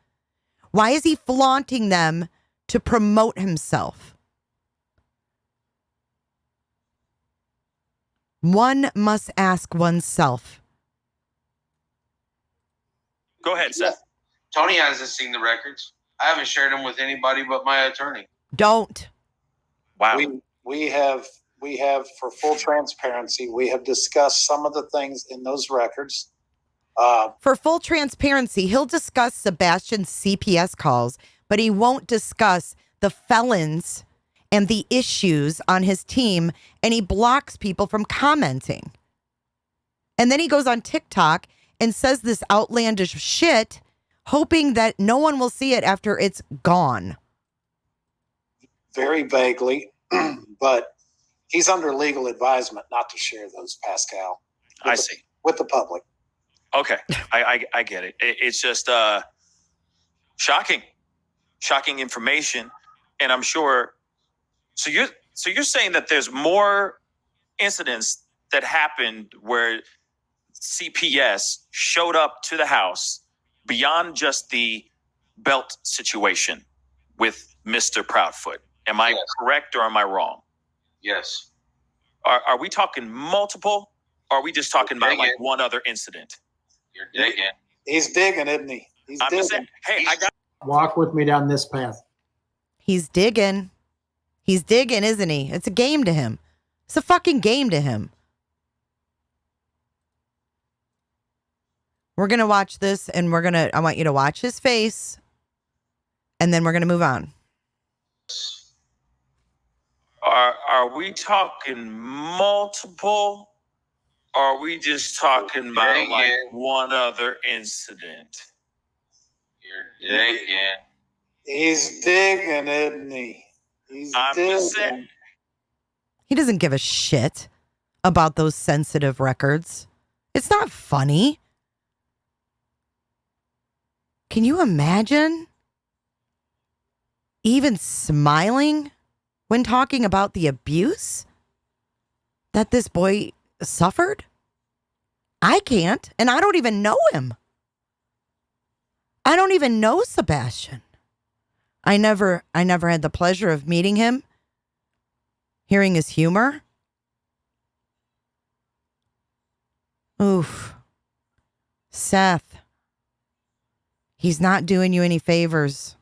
Why is he flaunting them to promote himself? One must ask oneself. Go ahead, Seth. Tony hasn't seen the records. I haven't shared them with anybody but my attorney. Don't. Wow. We have, for full transparency, we have discussed some of the things in those records. For full transparency, he'll discuss Sebastian's CPS calls, but he won't discuss the felons and the issues on his team, and he blocks people from commenting. And then he goes on TikTok and says this outlandish shit, hoping that no one will see it after it's gone. Very vaguely, but he's under legal advisement not to share those, Pascal. I see. With the public. Okay, I get it. It's just shocking information, and I'm sure. So you're saying that there's more incidents that happened where CPS showed up to the house beyond just the belt situation with Mr. Proudfoot. Am I correct or am I wrong? Yes. Are we talking multiple? Or are we just talking about like one other incident? You're digging. He's digging, isn't he? He's I'm digging. just saying, hey, I got. Walk with me down this path. He's digging. He's digging, isn't he? It's a game to him. It's a fucking game to him. We're going to watch this and I want you to watch his face and then we're going to move on. Are we talking multiple? Or are we just talking about like one other incident? You're digging. He's digging, isn't he? He's digging. He doesn't give a shit about those sensitive records. It's not funny. Can you imagine even smiling when talking about the abuse that this boy suffered? I can't, and I don't even know him. I don't even know Sebastian. I never had the pleasure of meeting him, hearing his humor. Oof. Seth. He's not doing you any favors.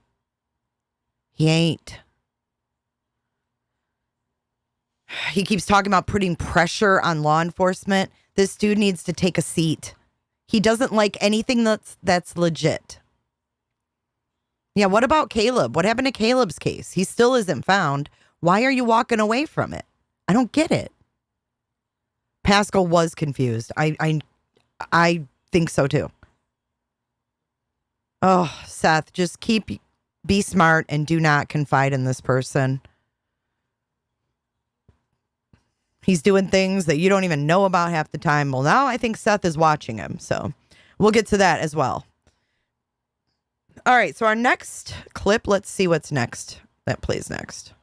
He ain't. He keeps talking about putting pressure on law enforcement. This dude needs to take a seat. He doesn't like anything that's legit. Yeah, what about Caleb? What happened to Caleb's case? He still isn't found. Why are you walking away from it? I don't get it. Pascal was confused. I think so too. Oh, Seth, just be smart and do not confide in this person. He's doing things that you don't even know about half the time. Well, now I think Seth is watching him. So we'll get to that as well. All right. So our next clip, let's see what's next. That plays next.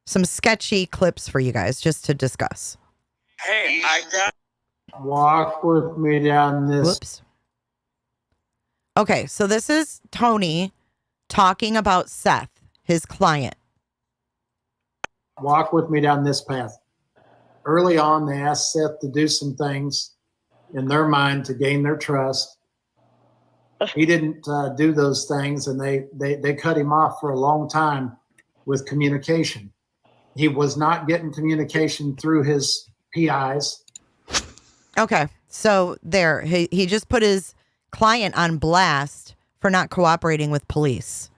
Some sketchy clips for you guys just to discuss. Hey, I got. Walk with me down this. Whoops. Okay. So this is Tony talking about Seth, his client. Walk with me down this path. Early on, they asked Seth to do some things in their mind to gain their trust. He didn't do those things, and they cut him off for a long time with communication. He was not getting communication through his PIs. Okay, so there, he just put his client on blast for not cooperating with police.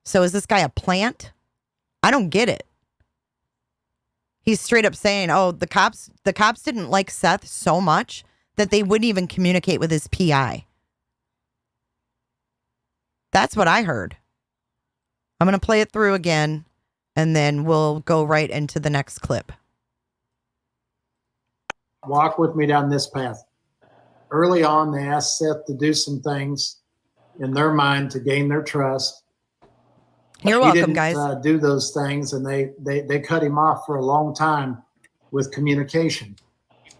So is this guy a plant? I don't get it. He's straight up saying, oh, the cops didn't like Seth so much that they wouldn't even communicate with his PI. That's what I heard. I'm going to play it through again, and then we'll go right into the next clip. Walk with me down this path. Early on, they asked Seth to do some things in their mind to gain their trust. You're welcome, guys. Do those things, and they cut him off for a long time with communication.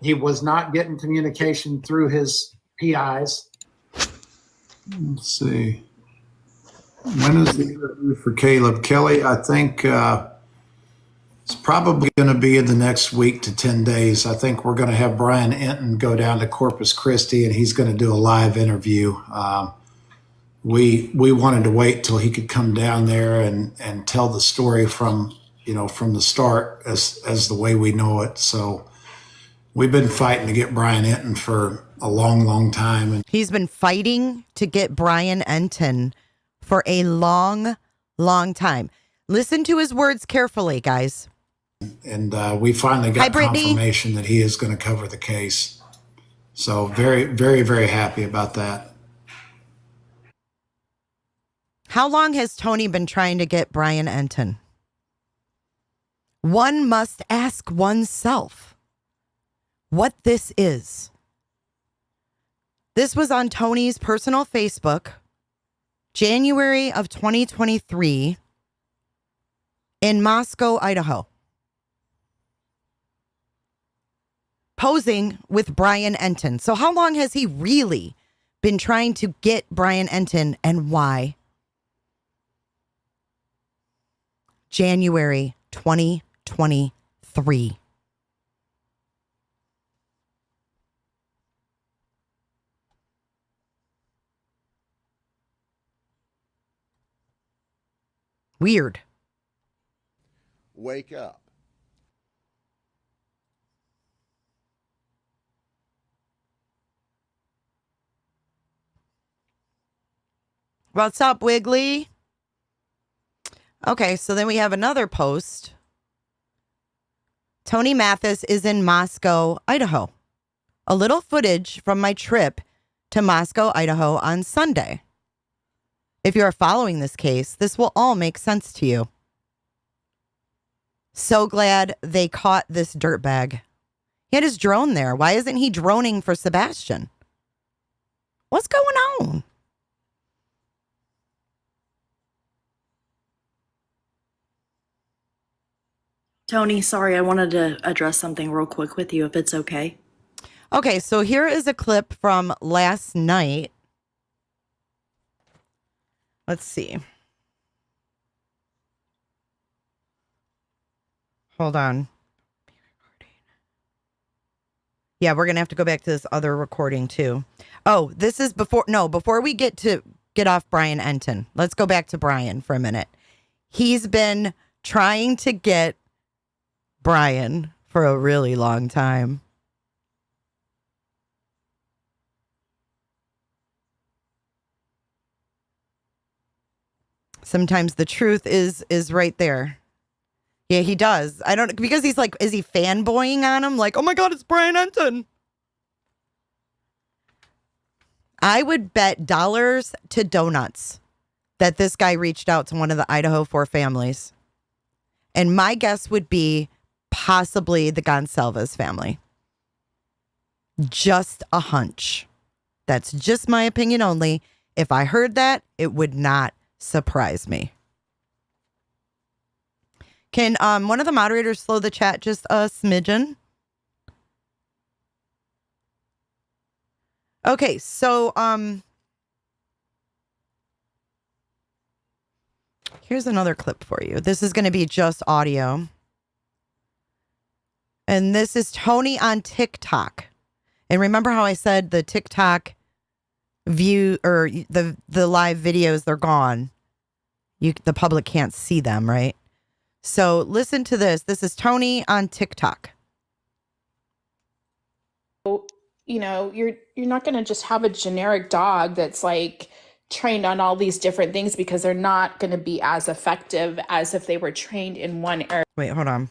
He was not getting communication through his PIs. Let's see. When is the interview for Caleb? Kelly, I think it's probably going to be in the next week to 10 days. I think we're going to have Brian Entin go down to Corpus Christi, and he's going to do a live interview. We wanted to wait till he could come down there and tell the story from the start as the way we know it. So we've been fighting to get Brian Entin for a long, long time. And he's been fighting to get Brian Entin for a long, long time. Listen to his words carefully, guys. And we finally Hi, got Brittany. confirmation that he is going to cover the case. So very, very, very happy about that. How long has Tony been trying to get Brian Entin? One must ask oneself what this is. This was on Tony's personal Facebook, January of 2023, in Moscow, Idaho. Posing with Brian Entin. So how long has he really been trying to get Brian Entin, and why? January 2023. Weird. Wake up. What's up, Wiggly? Okay, so then we have another post. Tony Mathis is in Moscow, Idaho. A little footage from my trip to Moscow, Idaho on Sunday. If you are following this case, this will all make sense to you. So glad they caught this dirtbag. He had his drone there. Why isn't he droning for Sebastian? What's going on? Tony, sorry, I wanted to address something real quick with you, if it's okay. Okay, so here is a clip from last night. Let's see. Hold on. Yeah, we're going to have to go back to this other recording too. Oh, this is before we get off Brian Entin. Let's go back to Brian for a minute. He's been trying to get Brian for a really long time. Sometimes the truth is right there. Yeah, he does. I don't, because he's like, is he fanboying on him? Like, oh my God, it's Brian Entin. I would bet dollars to donuts that this guy reached out to one of the Idaho 4 families. And my guess would be possibly the Gonsalves family. Just a hunch. That's just my opinion only. If I heard that, it would not surprise me. Can one of the moderators slow the chat just a smidgen? Okay, so here's another clip for you. This is going to be just audio. And this is Tony on TikTok. And remember how I said the TikTok view or the live videos, they're gone. The public can't see them, right? So listen to this. This is Tony on TikTok. You know, you're not going to just have a generic dog that's like trained on all these different things, because they're not going to be as effective as if they were trained in one area. Wait, hold on.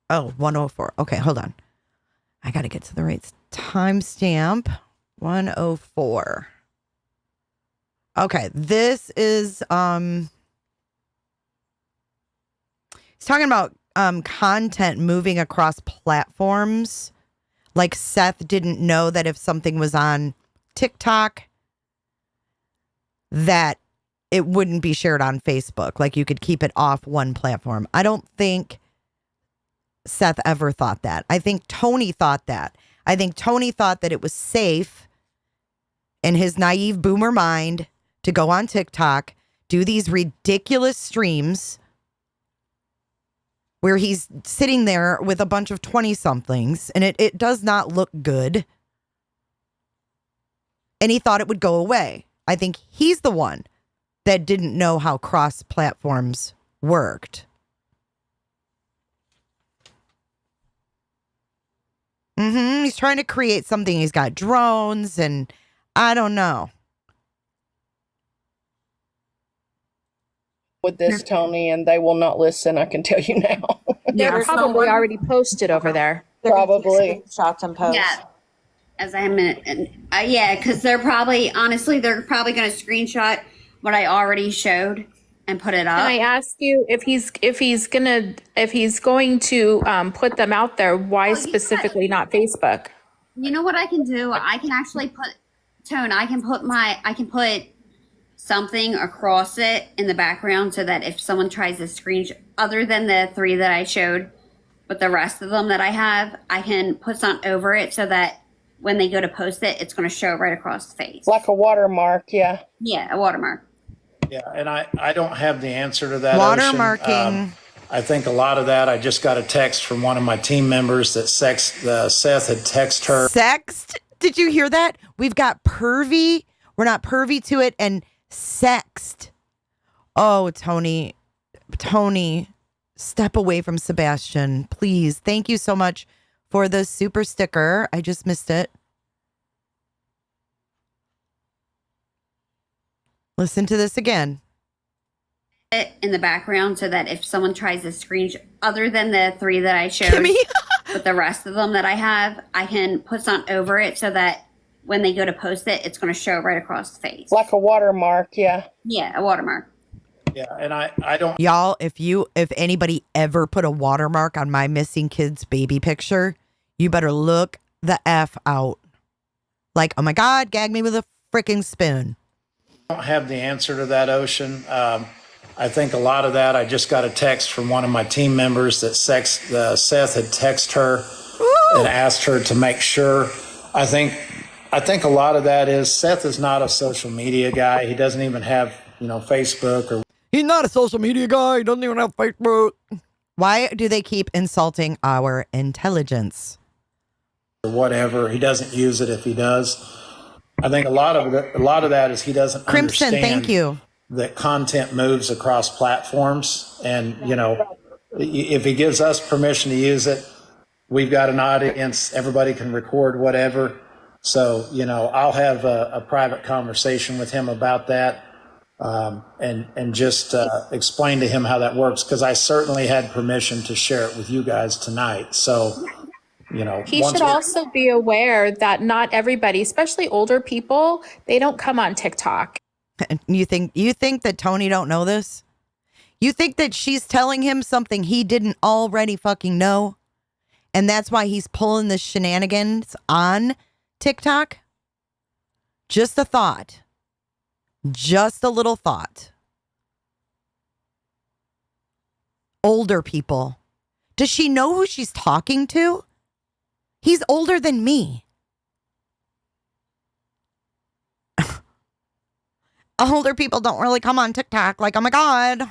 Oh, 104. Okay, hold on. I got to get to the right timestamp. 104. Okay, this is he's talking about content moving across platforms. Like Seth didn't know that if something was on TikTok, that it wouldn't be shared on Facebook. Like you could keep it off one platform. I don't think Seth ever thought that. I think Tony thought that. I think Tony thought that it was safe in his naive boomer mind to go on TikTok, do these ridiculous streams where he's sitting there with a bunch of 20-somethings, and it does not look good. And he thought it would go away. I think he's the one that didn't know how cross platforms worked. He's trying to create something. He's got drones and I don't know. With this, Tony, and they will not listen. I can tell you now. They're probably already posted over there. Probably. Shots and posts. Yeah. As I am yeah, because they're probably going to screenshot what I already showed and put it up. Can I ask you if he's going to put them out there? Why specifically not Facebook? You know what I can do? I can actually put I can put something across it in the background so that if someone tries to screenshot, other than the 3 that I showed, but the rest of them that I have, I can put something over it so that when they go to post it, it's going to show right across the face. Like a watermark, yeah. Yeah, a watermark. Yeah, and I don't have the answer to that. Watermarking. I think a lot of that, I just got a text from one of my team members that Seth had texted her. Sexed? Did you hear that? We've got pervy. We're not pervy to it. And sexed. Oh, Tony, step away from Sebastian, please. Thank you so much for the super sticker. I just missed it. Listen to this again. In the background so that if someone tries to screenshot, other than the 3 that I showed, but the rest of them that I have, I can put something over it so that when they go to post it, it's going to show right across the face. Like a watermark, yeah. Yeah, a watermark. Yeah, and I don't. Y'all, if anybody ever put a watermark on my missing kid's baby picture, you better look the F out. Like, oh my God, gag me with a freaking spoon. I don't have the answer to that, Ocean. I think a lot of that, I just got a text from one of my team members that Seth had texted her and asked her to make sure. I think a lot of that is Seth is not a social media guy. He doesn't even have, Facebook or. He's not a social media guy. He doesn't even have Facebook. Why do they keep insulting our intelligence? Or whatever. He doesn't use it if he does. I think a lot of that is he doesn't Crimson, understand thank you. that content moves across platforms. And, if he gives us permission to use it, we've got an audience. Everybody can record whatever. So, I'll have a private conversation with him about that. And just explain to him how that works, because I certainly had permission to share it with you guys tonight. So, He should also be aware that not everybody, especially older people, they don't come on TikTok. You think that Tony don't know this? You think that she's telling him something he didn't already fucking know? And that's why he's pulling the shenanigans on TikTok? Just a thought. Just a little thought. Older people. Does she know who she's talking to? He's older than me. Older people don't really come on TikTok. Like, oh my God.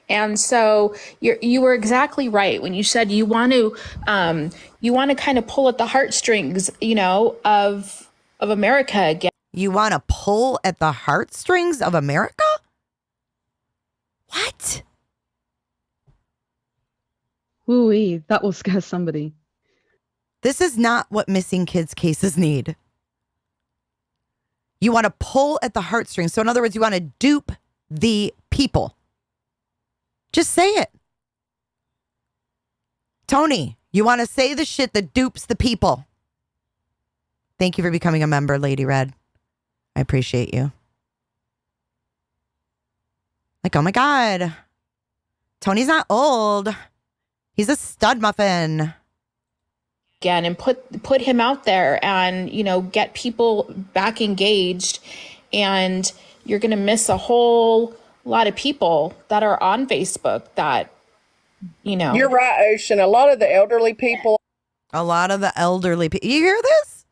And so you were exactly right when you said you want to kind of pull at the heartstrings, of America again. You want to pull at the heartstrings of America? What? Ooh, that will scare somebody. This is not what missing kids cases need. You want to pull at the heartstrings. So in other words, you want to dupe the people. Just say it. Tony, you want to say the shit that dupes the people. Thank you for becoming a member, Lady Red. I appreciate you. Like, oh my God. Tony's not old. He's a stud muffin. Again, and put him out there and, get people back engaged. And you're going to miss a whole lot of people that are on Facebook that, You're right, Ocean. A lot of the elderly people. You hear this?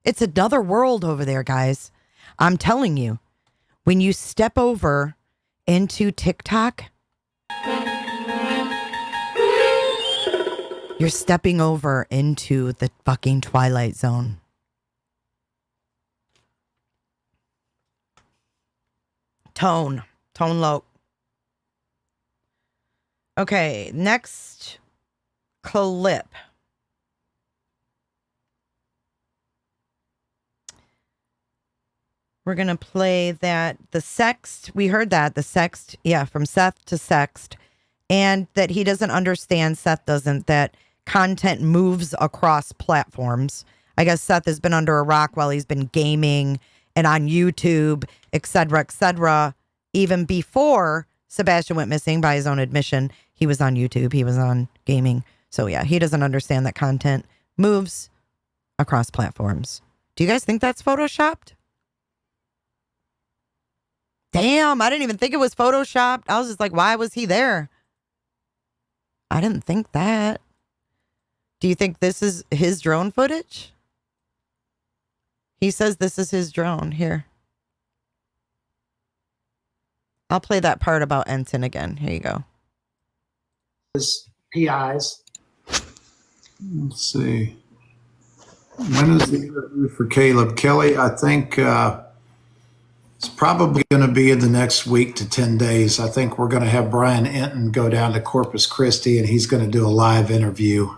It's another world over there, guys. I'm telling you, when you step over into TikTok, you're stepping over into the fucking Twilight Zone. Tone low. Okay, next clip. We're going to play that the sext. We heard that the sext. Yeah. From Seth to sext. And that he doesn't understand. Seth doesn't. That content moves across platforms. I guess Seth has been under a rock while he's been gaming and on YouTube, et cetera, even before Sebastian went missing by his own admission. He was on YouTube. He was on gaming. So yeah, he doesn't understand that content moves across platforms. Do you guys think that's photoshopped? Damn, I didn't even think it was photoshopped. I was just like, why was he there? I didn't think that. Do you think this is his drone footage? He says this is his drone. Here. I'll play that part about Entin again. Here you go. His PIs. Let's see. When is the interview for Caleb? Kelly, I think it's probably going to be in the next week to 10 days. I think we're going to have Brian Entin go down to Corpus Christi, and he's going to do a live interview.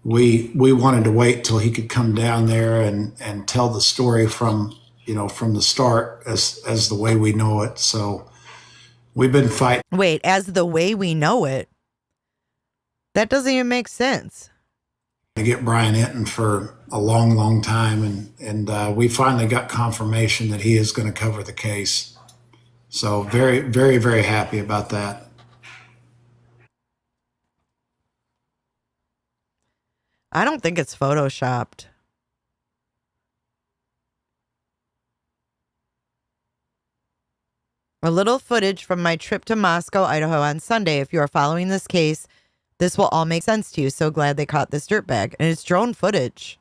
We wanted to wait till he could come down there and tell the story from the start as the way we know it. So we've been fighting. Wait, as the way we know it? That doesn't even make sense. To get Brian Entin for a long, long time, and we finally got confirmation that he is going to cover the case. So very, very, very happy about that. I don't think it's photoshopped. A little footage from my trip to Moscow, Idaho on Sunday. If you are following this case, this will all make sense to you. So glad they caught this dirtbag. And it's drone footage.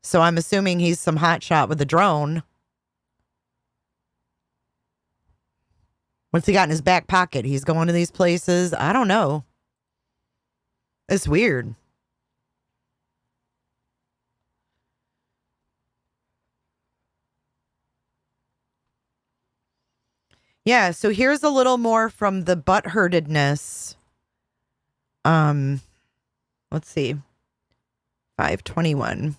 So I'm assuming he's some hotshot with a drone. What's he got in his back pocket? He's going to these places. I don't know. It's weird. Yeah, so here's a little more from the butthurtedness. Let's see. 521.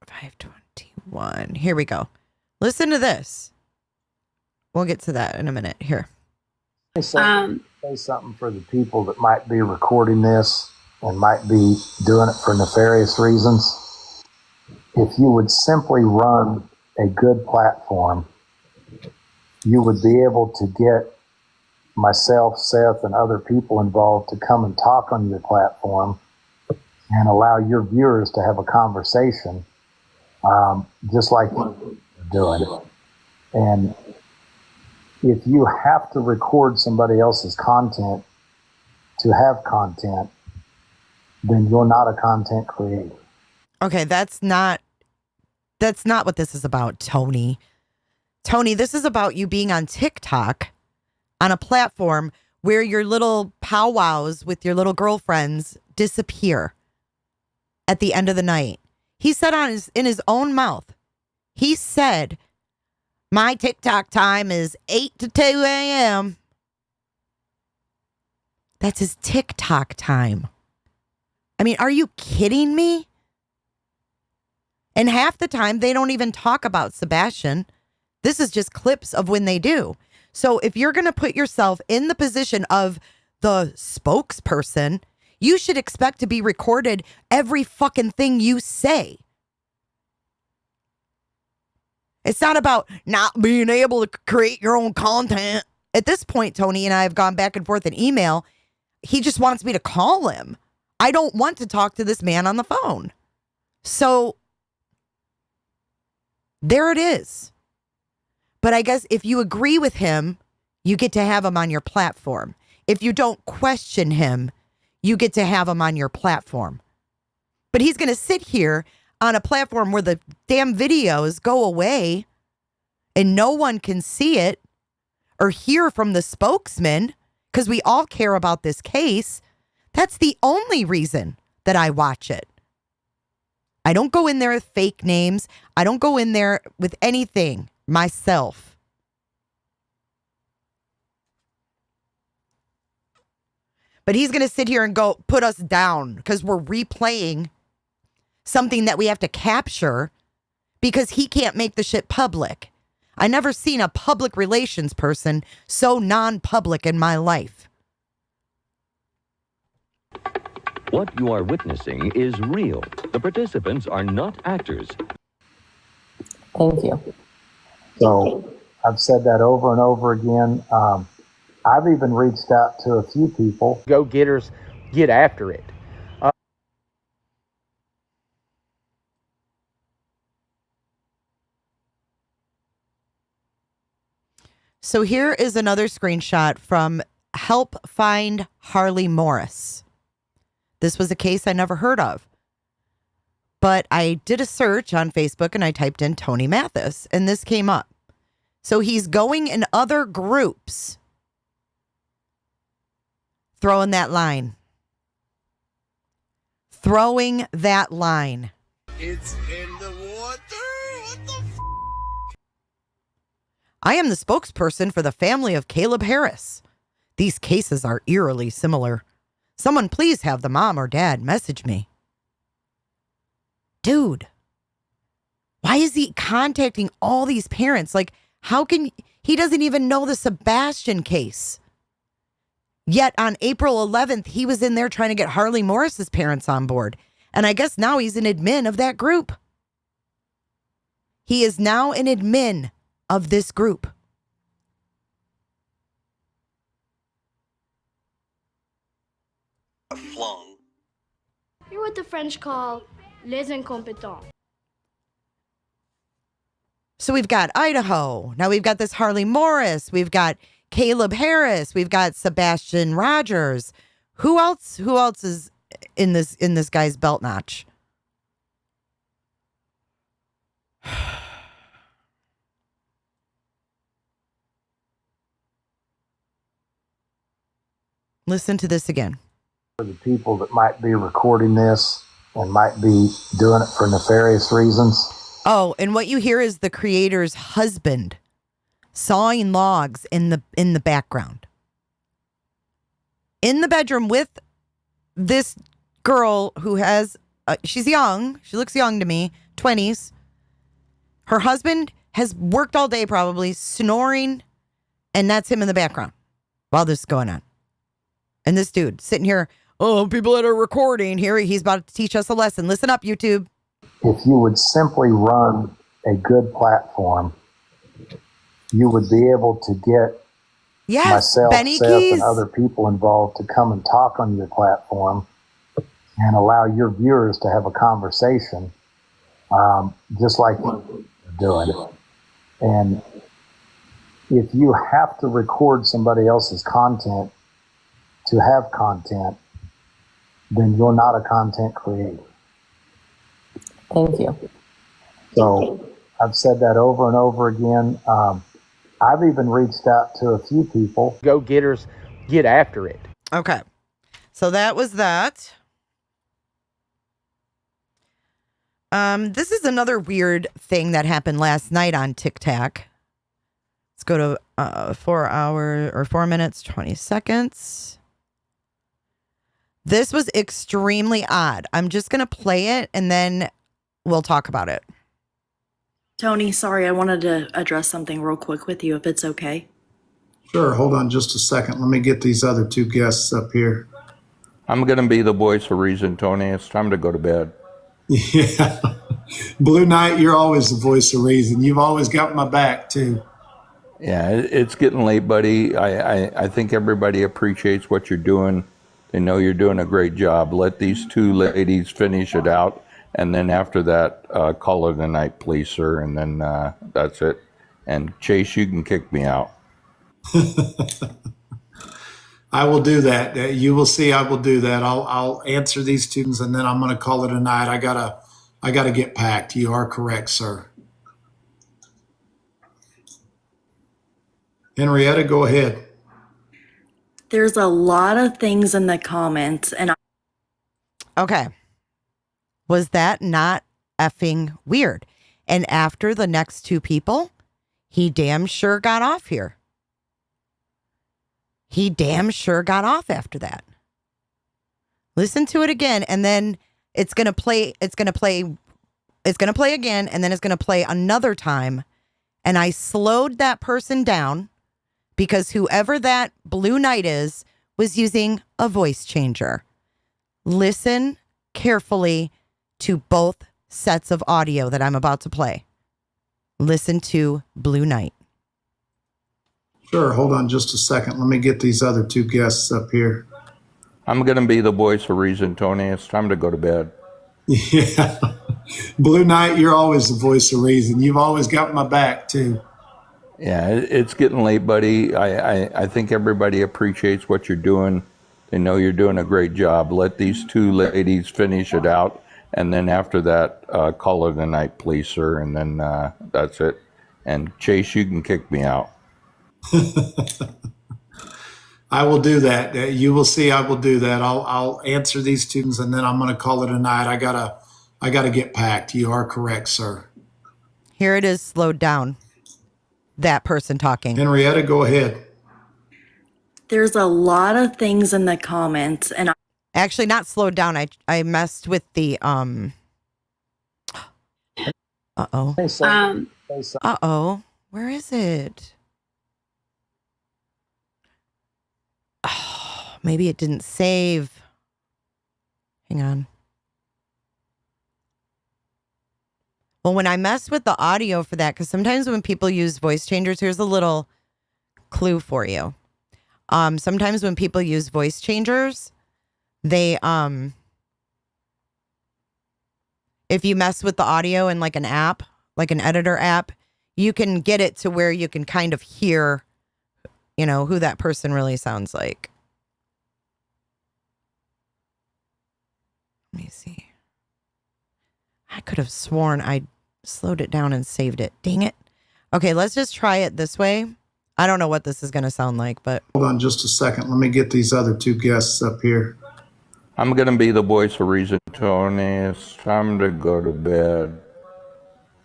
521. Here we go. Listen to this. We'll get to that in a minute. Here. Say something for the people that might be recording this and might be doing it for nefarious reasons. If you would simply run a good platform, you would be able to get myself, Seth, and other people involved to come and talk on your platform and allow your viewers to have a conversation, just like you're doing. And if you have to record somebody else's content to have content, then you're not a content creator. Okay, that's not what this is about, Tony. Tony, this is about you being on TikTok on a platform where your little powwows with your little girlfriends disappear at the end of the night. He said in his own mouth, he said, my TikTok time is 8 to 2 a.m. That's his TikTok time. I mean, are you kidding me? And half the time, they don't even talk about Sebastian. This is just clips of when they do. So if you're going to put yourself in the position of the spokesperson, you should expect to be recorded every fucking thing you say. It's not about not being able to create your own content. At this point, Tony and I have gone back and forth in email. He just wants me to call him. I don't want to talk to this man on the phone. So there it is. But I guess if you agree with him, you get to have him on your platform. If you don't question him, you get to have him on your platform. But he's going to sit here on a platform where the damn videos go away and no one can see it or hear from the spokesman because we all care about this case. That's the only reason that I watch it. I don't go in there with fake names. I don't go in there with anything myself. But he's going to sit here and go put us down because we're replaying something that we have to capture because he can't make the shit public. I never seen a public relations person so non-public in my life. What you are witnessing is real. The participants are not actors. Thank you. So I've said that over and over again. I've even reached out to a few people. Go getters, get after it. So here is another screenshot from Help Find Harley Morris. This was a case I never heard of. But I did a search on Facebook and I typed in Tony Mathis and this came up. So he's going in other groups, throwing that line. Throwing that line. It's in the water. What the f? I am the spokesperson for the family of Caleb Harris. These cases are eerily similar. Someone please have the mom or dad message me. Dude, why is he contacting all these parents? Like, how can he doesn't even know the Sebastian case? Yet on April 11th, he was in there trying to get Harley Morris's parents on board. And I guess now he's an admin of that group. He is now an admin of this group. Flung. You're what the French call les incompetents. So we've got Idaho. Now we've got this Harley Morris. We've got Caleb Harris. We've got Sebastian Rogers. Who else? Who else is in this guy's belt notch? Listen to this again. For the people that might be recording this and might be doing it for nefarious reasons. Oh, and what you hear is the creator's husband sawing logs in the background. In the bedroom with this girl who has, she's young. She looks young to me, 20s. Her husband has worked all day probably, snoring, and that's him in the background while this is going on. And this dude sitting here, oh, people that are recording here, he's about to teach us a lesson. Listen up, YouTube. If you would simply run a good platform, you would be able to get myself, Benny Seth, Keys, and other people involved to come and talk on your platform and allow your viewers to have a conversation, just like you're doing. And if you have to record somebody else's content to have content, then you're not a content creator. Thank you. So I've said that over and over again. I've even reached out to a few people. Go getters, get after it. Okay. So that was that. This is another weird thing that happened last night on TikTok. Let's go to 4 minutes, 20 seconds. This was extremely odd. I'm just going to play it and then we'll talk about it. Tony, sorry, I wanted to address something real quick with you, if it's okay. Sure, hold on just a second. Let me get these other two guests up here. I'm going to be the voice of reason, Tony. It's time to go to bed. Yeah. Blue Knight, you're always the voice of reason. You've always got my back, too. Yeah, it's getting late, buddy. I think everybody appreciates what you're doing. They know you're doing a great job. Let these two ladies finish it out. And then after that, call it a night, please, sir. And then that's it. And Chase, you can kick me out. I will do that. You will see I will do that. I'll answer these students and then I'm going to call it a night. I gotta get packed. You are correct, sir. Henrietta, go ahead. There's a lot of things in the comments, and Okay. Was that not effing weird? And after the next two people, he damn sure got off here. He damn sure got off after that. Listen to it again and then It's going to play again, and then it's going to play another time. And I slowed that person down because whoever that blue knight is was using a voice changer. Listen carefully to both sets of audio that I'm about to play. Listen to Blue Knight. Sure. Hold on just a second. Let me get these other two guests up here. I'm going to be the voice of reason, Tony. It's time to go to bed. Yeah. Blue Knight, you're always the voice of reason. You've always got my back, too. Yeah, it's getting late, buddy. I think everybody appreciates what you're doing. They know you're doing a great job. Let these two ladies finish it out. And then after that, call it a night, please, sir. And then that's it. And Chase, you can kick me out. I will do that. You will see. I will do that. I'll answer these students, and then I'm going to call it a night. I gotta get packed. You are correct, sir. Here it is, slowed down. That person talking. Henrietta, go ahead. There's a lot of things in the comments, and Actually, not slowed down. I messed with the Uh-oh. Uh-oh. Where is it? Oh, maybe it didn't save. Hang on. Well, when I messed with the audio for that, because sometimes when people use voice changers, here's a little clue for you. Sometimes when people use voice changers, they if you mess with the audio in like an app, like an editor app, you can get it to where you can kind of hear, you know, who that person really sounds like. Let me see. I could have sworn I slowed it down and saved it. Dang it. Okay, let's just try it this way. I don't know what this is going to sound like, but... Hold on just a second. Let me get these other two guests up here. I'm going to be the voice of reason, Tony. It's time to go to bed.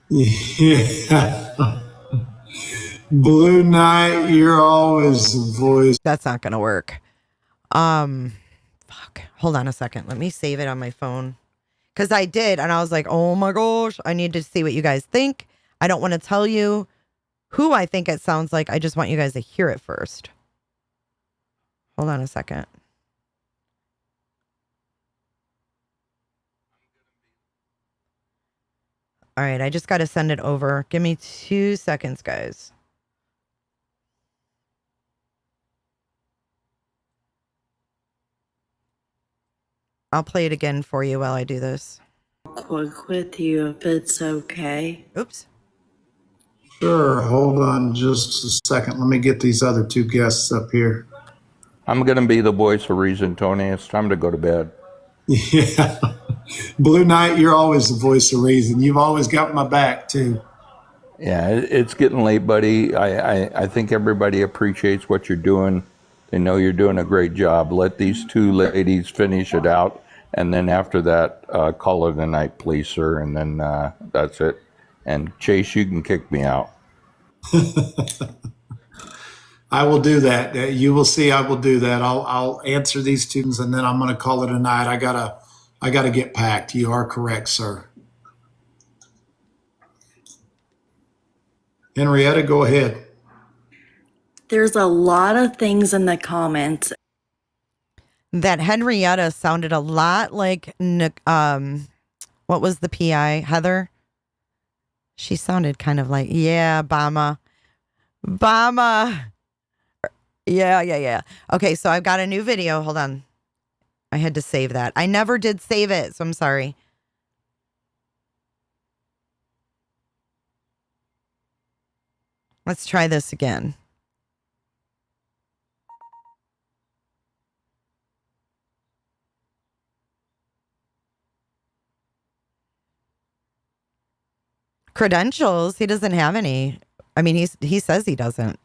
Yeah. Blue Knight, you're always the voice. That's not going to work. Fuck. Hold on a second. Let me save it on my phone. Because I did, and I was like, oh my gosh, I need to see what you guys think. I don't want to tell you who I think it sounds like. I just want you guys to hear it first. Hold on a second. All right, I just got to send it over. Give me 2 seconds, guys. I'll play it again for you while I do this. quick with you if it's okay. Oops. Sure. Hold on just a second. Let me get these other two guests up here. I'm going to be the voice of reason, Tony. It's time to go to bed. Yeah. Blue Knight, you're always the voice of reason. You've always got my back, too. Yeah, it's getting late, buddy. I think everybody appreciates what you're doing. They know you're doing a great job. Let these two ladies finish it out. And then after that, call it a night, please, sir. And then that's it. And Chase, you can kick me out. I will do that. You will see. I will do that. I'll answer these students, and then I'm going to call it a night. I gotta get packed. You are correct, sir. Henrietta, go ahead. There's a lot of things in the comments. That Henrietta sounded a lot like, what was the PI? Heather? She sounded kind of like, yeah, Bama. Yeah. Okay, so I've got a new video. Hold on. I had to save that. I never did save it, so I'm sorry. Let's try this again. Credentials, he doesn't have any. I mean, he says he doesn't.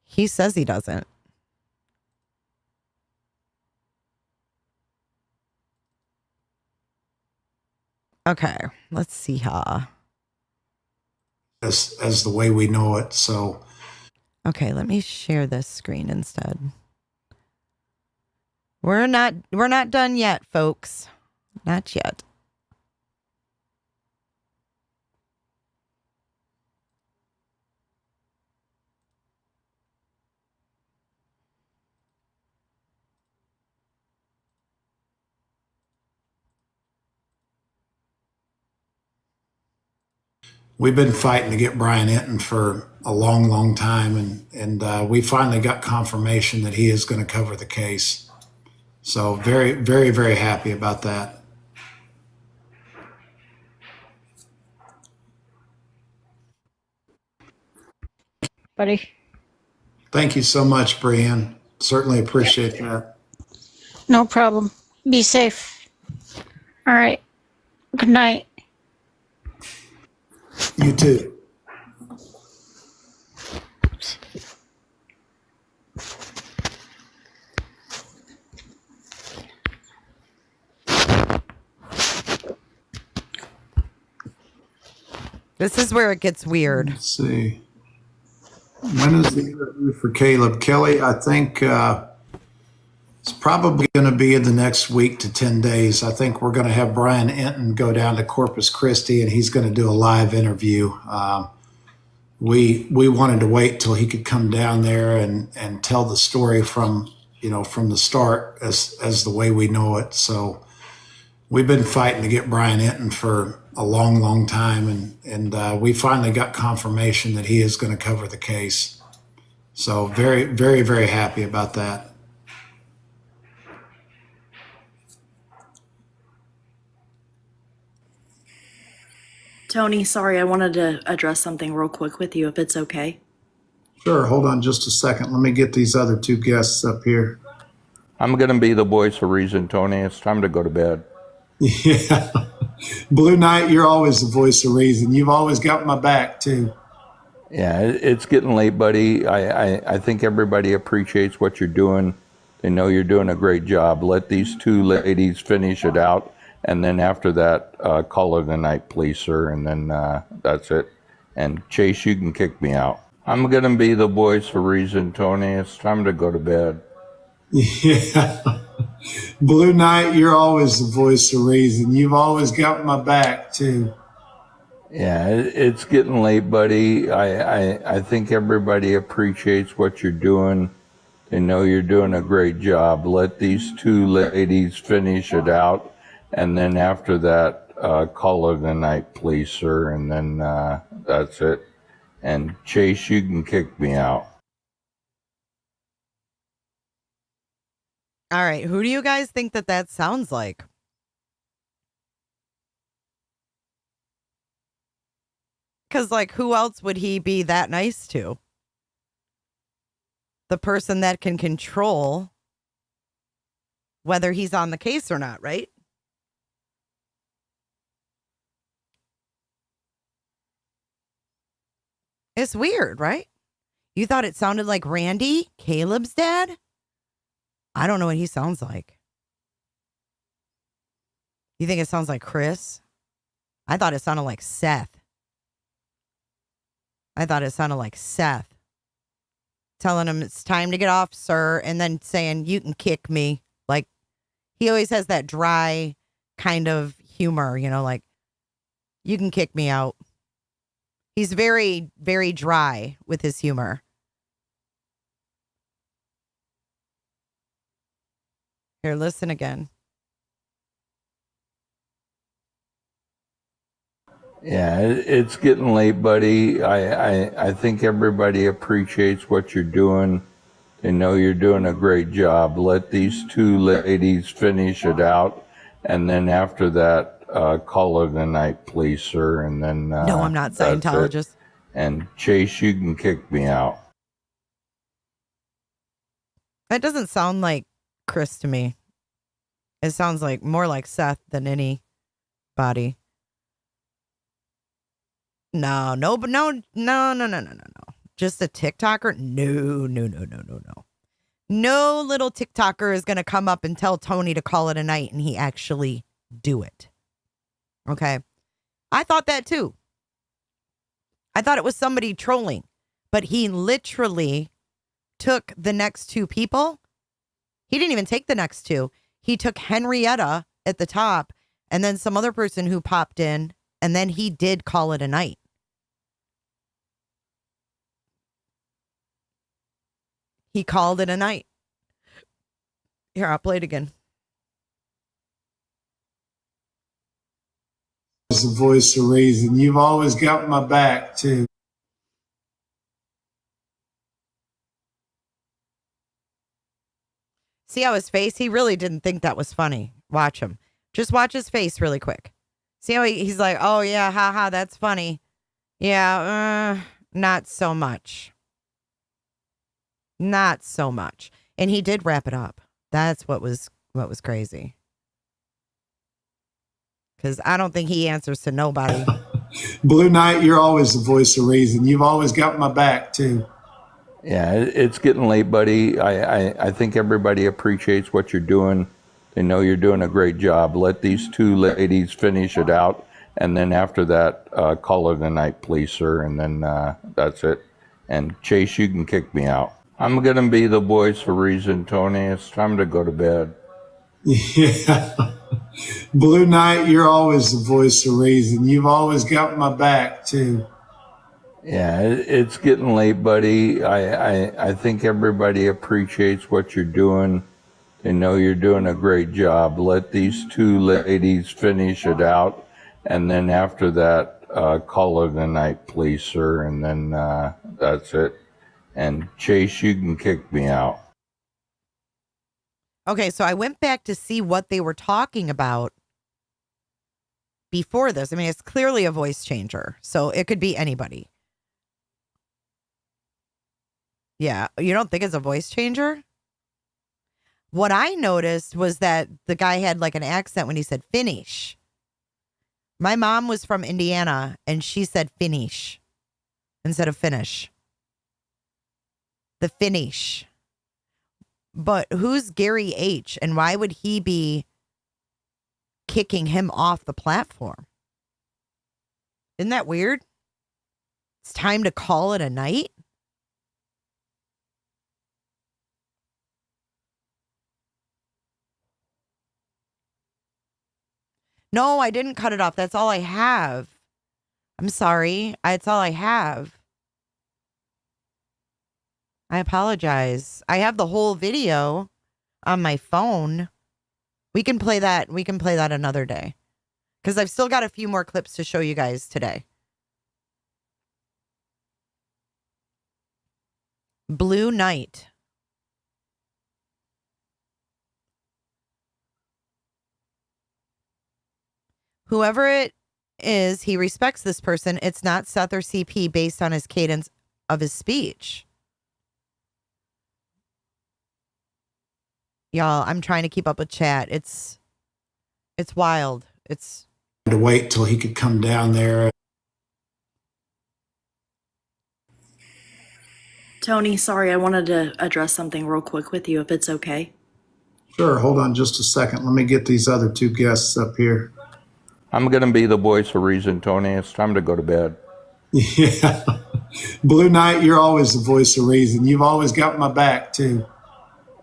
He says he doesn't. Okay, let's see how. As the way we know it, so. Okay, let me share this screen instead. We're not done yet, folks. Not yet. We've been fighting to get Brian Entin for a long, long time, and we finally got confirmation that he is going to cover the case. So very, very, very happy about that. Buddy. Thank you so much, Brianne. Certainly appreciate that. No problem. Be safe. All right. Good night. You too. This is where it gets weird. Let's see. When is the interview for Caleb? Kelly, I think it's probably going to be in the next week to 10 days. I think we're going to have Brian Entin go down to Corpus Christi, and he's going to do a live interview. We wanted to wait till he could come down there and tell the story from the start as the way we know it. So we've been fighting to get Brian Entin for a long, long time, and we finally got confirmation that he is going to cover the case. So very, very, very happy about that. Tony, sorry, I wanted to address something real quick with you, if it's okay. Sure, hold on just a second. Let me get these other two guests up here. I'm going to be the voice of reason, Tony. It's time to go to bed. Yeah. Blue Knight, you're always the voice of reason. You've always got my back, too. Yeah, it's getting late, buddy. I think everybody appreciates what you're doing. They know you're doing a great job. Let these two ladies finish it out. And then after that, call it a night, please, sir. And then that's it. And Chase, you can kick me out. I'm going to be the voice of reason, Tony. It's time to go to bed. Yeah. Blue Knight, you're always the voice of reason. You've always got my back, too. Yeah, it's getting late, buddy. I think everybody appreciates what you're doing. They know you're doing a great job. Let these two ladies finish it out. And then after that, call it a night, please, sir. And then that's it. And Chase, you can kick me out. All right. Who do you guys think that sounds like? Because, like, who else would he be that nice to? The person that can control whether he's on the case or not, right? It's weird, right? You thought it sounded like Randy, Caleb's dad? I don't know what he sounds like. You think it sounds like Chris? I thought it sounded like Seth. Telling him it's time to get off, sir, and then saying, you can kick me. Like, he always has that dry kind of humor, like, you can kick me out. He's very, very dry with his humor. Here, listen again. Yeah, it's getting late, buddy. I think everybody appreciates what you're doing. They know you're doing a great job. Let these two ladies finish it out. And then after that, call it a night, please, sir. And then no, I'm not Scientologist. And Chase, you can kick me out. That doesn't sound like Chris to me. It sounds like more like Seth than anybody. No. Just a TikToker? No. No little TikToker is going to come up and tell Tony to call it a night and he actually do it. Okay. I thought that too. I thought it was somebody trolling, but he literally took the next two people. He didn't even take the next two. He took Henrietta at the top and then some other person who popped in, and then he did call it a night. He called it a night. Here, I'll play it again. It's the voice of reason. You've always got my back, too. See how his face? He really didn't think that was funny. Watch him. Just watch his face really quick. See how he's like, oh, yeah, haha, that's funny. Yeah, not so much. Not so much. And he did wrap it up. That's what was crazy. Because I don't think he answers to nobody. Blue Knight, you're always the voice of reason. You've always got my back, too. Yeah, it's getting late, buddy. I think everybody appreciates what you're doing. They know you're doing a great job. Let these two ladies finish it out. And then after that, call it a night, please, sir. And then that's it. And Chase, you can kick me out. I'm going to be the voice for reason, Tony. It's time to go to bed. Yeah. Blue Knight, you're always the voice of reason. You've always got my back, too. Yeah, it's getting late, buddy. I think everybody appreciates what you're doing. They know you're doing a great job. Let these two ladies finish it out. And then after that, call it a night, please, sir. And then that's it. And Chase, you can kick me out. Okay, so I went back to see what they were talking about before this. I mean, it's clearly a voice changer, so it could be anybody. Yeah, you don't think it's a voice changer? What I noticed was that the guy had like an accent when he said finish. My mom was from Indiana, and she said finish instead of finish. The finish. But who's Gary H. and why would he be kicking him off the platform? Isn't that weird? It's time to call it a night. No, I didn't cut it off. That's all I have. I'm sorry. It's all I have. I apologize. I have the whole video on my phone. We can play that. We can play that another day. Because I've still got a few more clips to show you guys today. Blue Knight. Whoever it is, he respects this person. It's not Seth or CP based on his cadence of his speech. Y'all, I'm trying to keep up with chat. It's wild. It's To wait till he could come down there. Tony, sorry, I wanted to address something real quick with you, if it's okay. Sure, hold on just a second. Let me get these other two guests up here. I'm going to be the voice for reason, Tony. It's time to go to bed. Yeah. Blue Knight, you're always the voice of reason. You've always got my back, too.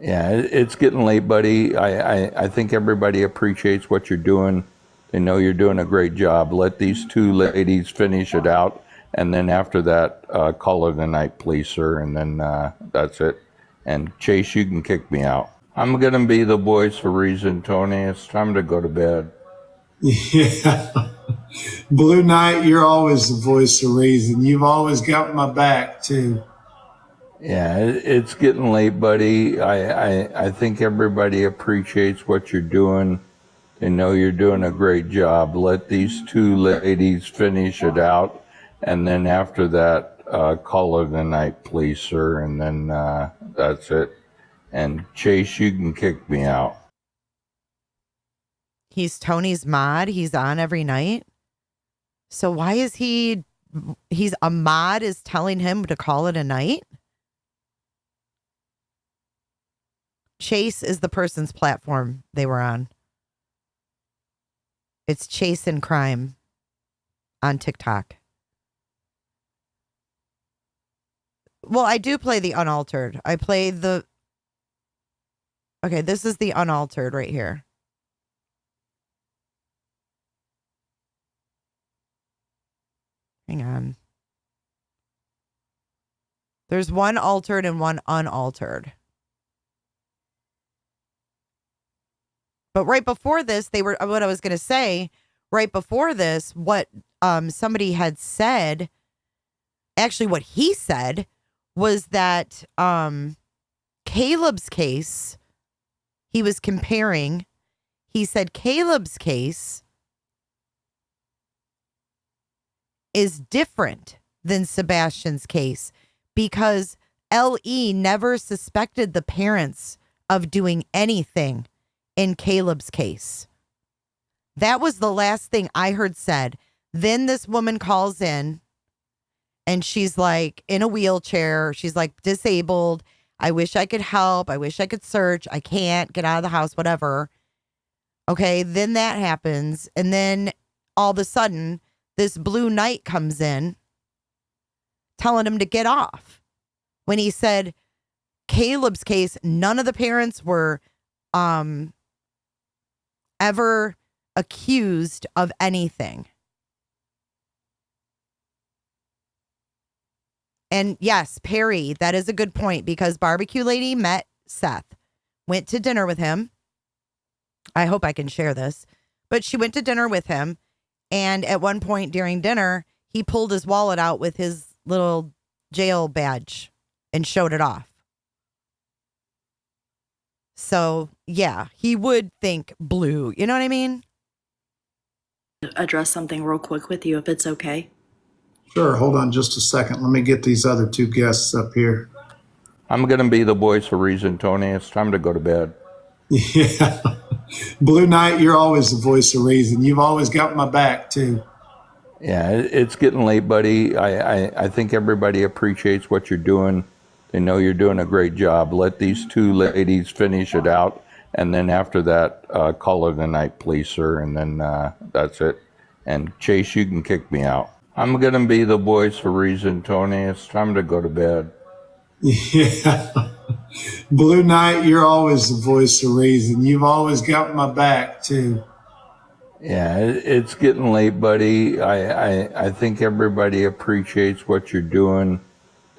Yeah, it's getting late, buddy. I think everybody appreciates what you're doing. They know you're doing a great job. Let these two ladies finish it out. And then after that, call it a night, please, sir. And then that's it. And Chase, you can kick me out. I'm going to be the voice for reason, Tony. It's time to go to bed. Yeah. Blue Knight, you're always the voice of reason. You've always got my back, too. Yeah, it's getting late, buddy. I think everybody appreciates what you're doing. They know you're doing a great job. Let these two ladies finish it out. And then after that, call it a night, please, sir. And then that's it. And Chase, you can kick me out. He's Tony's mod. He's on every night. So why is he's a mod is telling him to call it a night? Chase is the person's platform they were on. It's Chase and Crime on TikTok. Well, I do play the unaltered. I play the... Okay, this is the unaltered right here. Hang on. There's one altered and one unaltered. But right before this, what I was going to say, right before this, what somebody had said, actually what he said was that Caleb's case, he was comparing, he said Caleb's case is different than Sebastian's case because LE never suspected the parents of doing anything in Caleb's case. That was the last thing I heard said. Then this woman calls in and she's like in a wheelchair. She's like disabled. I wish I could help. I wish I could search. I can't get out of the house, whatever. Okay, then that happens. And then all of a sudden, this blue knight comes in telling him to get off. When he said Caleb's case, none of the parents were ever accused of anything. And yes, Perry, that is a good point because Barbecue Lady met Seth, went to dinner with him. I hope I can share this, but she went to dinner with him. And at one point during dinner, he pulled his wallet out with his little jail badge and showed it off. So, yeah, he would think blue. You know what I mean? Address something real quick with you, if it's okay. Sure, hold on just a second. Let me get these other two guests up here. I'm going to be the voice of reason, Tony. It's time to go to bed. Yeah. Blue Knight, you're always the voice of reason. You've always got my back, too. Yeah, it's getting late, buddy. I think everybody appreciates what you're doing. They know you're doing a great job. Let these two ladies finish it out. And then after that, call it a night, please, sir. And then that's it. And Chase, you can kick me out. I'm going to be the voice for reason, Tony. It's time to go to bed. Yeah. Blue Knight, you're always the voice of reason. You've always got my back, too. Yeah, it's getting late, buddy. I think everybody appreciates what you're doing.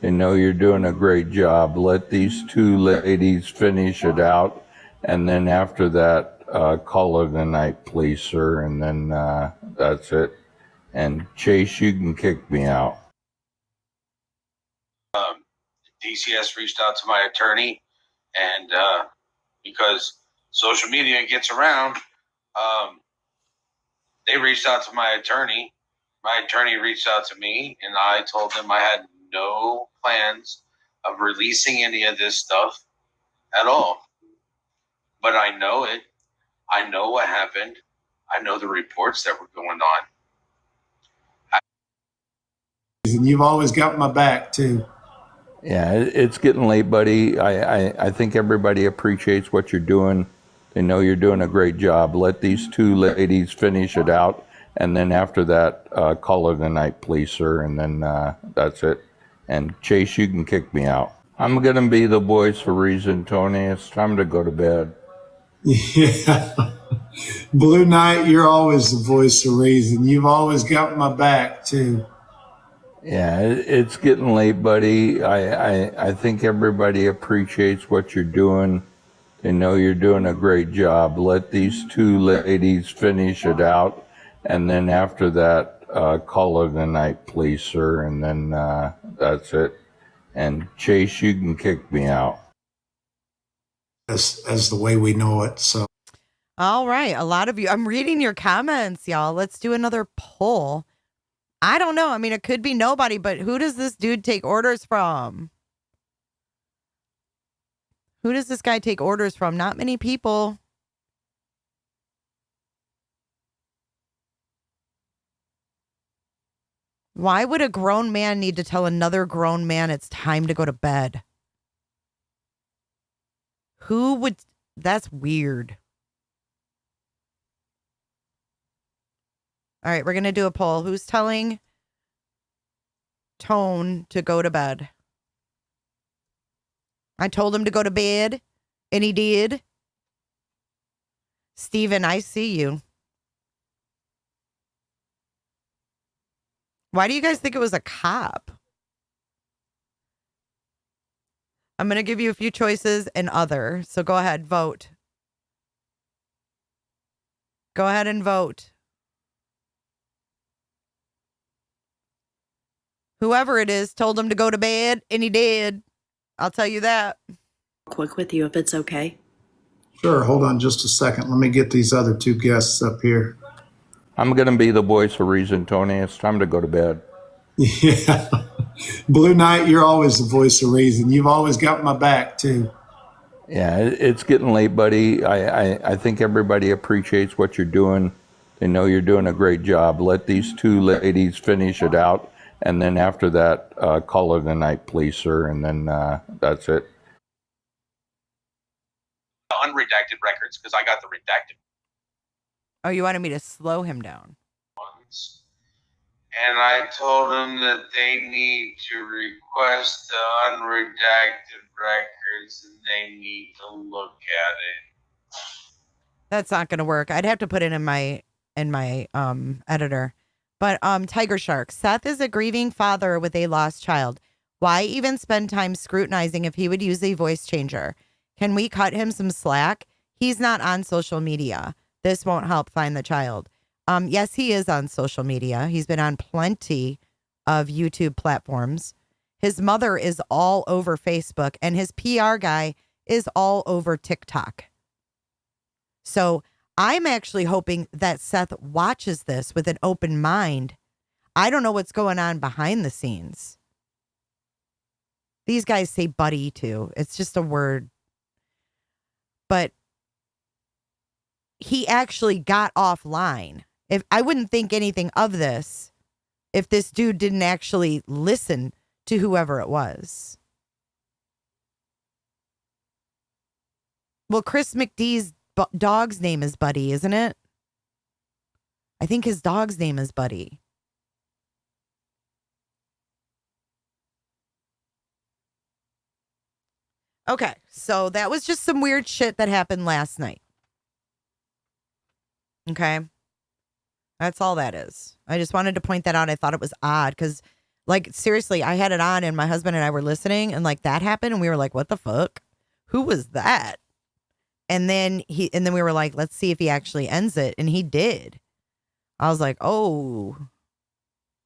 They know you're doing a great job. Let these two ladies finish it out. And then after that, call it a night, please, sir. And then that's it. And Chase, you can kick me out. DCS reached out to my attorney, and because social media gets around, they reached out to my attorney. My attorney reached out to me, and I told them I had no plans of releasing any of this stuff at all. But I know it. I know what happened. I know the reports that were going on. And you've always got my back, too. Yeah, it's getting late, buddy. I think everybody appreciates what you're doing. They know you're doing a great job. Let these two ladies finish it out. And then after that, call it a night, please, sir. And then that's it. And Chase, you can kick me out. I'm going to be the voice for reason, Tony. It's time to go to bed. Yeah. Blue Knight, you're always the voice of reason. You've always got my back, too. Yeah, it's getting late, buddy. I think everybody appreciates what you're doing. They know you're doing a great job. Let these two ladies finish it out. And then after that, call it a night, please, sir. And then that's it. And Chase, you can kick me out. As the way we know it, so. All right. A lot of you. I'm reading your comments, y'all. Let's do another poll. I don't know. I mean, it could be nobody, but who does this dude take orders from? Who does this guy take orders from? Not many people. Why would a grown man need to tell another grown man it's time to go to bed? Who would? That's weird. All right, we're going to do a poll. Who's telling Tone to go to bed? I told him to go to bed, and he did. Steven, I see you. Why do you guys think it was a cop? I'm going to give you a few choices and other. So go ahead, vote. Go ahead and vote. Whoever it is told him to go to bed, and he did. I'll tell you that. Quick with you if it's okay. Sure, hold on just a second. Let me get these other two guests up here. I'm going to be the voice of reason, Tony. It's time to go to bed. Yeah. Blue Knight, you're always the voice of reason. You've always got my back, too. Yeah, it's getting late, buddy. I think everybody appreciates what you're doing. They know you're doing a great job. Let these two ladies finish it out. And then after that, call it a night, please, sir. And then that's it. Unredacted records, because I got the redacted Oh, you wanted me to slow him down. ones. And I told them that they need to request the unredacted records and they need to look at it. That's not going to work. I'd have to put it in my editor. But Tiger Shark, Seth is a grieving father with a lost child. Why even spend time scrutinizing if he would use a voice changer? Can we cut him some slack? He's not on social media. This won't help find the child. Yes, he is on social media. He's been on plenty of YouTube platforms. His mother is all over Facebook, and his PR guy is all over TikTok. So I'm actually hoping that Seth watches this with an open mind. I don't know what's going on behind the scenes. These guys say buddy too. It's just a word. But he actually got offline. If I wouldn't think anything of this if this dude didn't actually listen to whoever it was. Well, Chris McDee's dog's name is Buddy, isn't it? I think his dog's name is Buddy. Okay, so that was just some weird shit that happened last night. Okay. That's all that is. I just wanted to point that out. I thought it was odd because, like, seriously, I had it on and my husband and I were listening and, like, that happened and we were like, what the fuck? Who was that? And then we were like, let's see if he actually ends it. And he did. I was like, oh,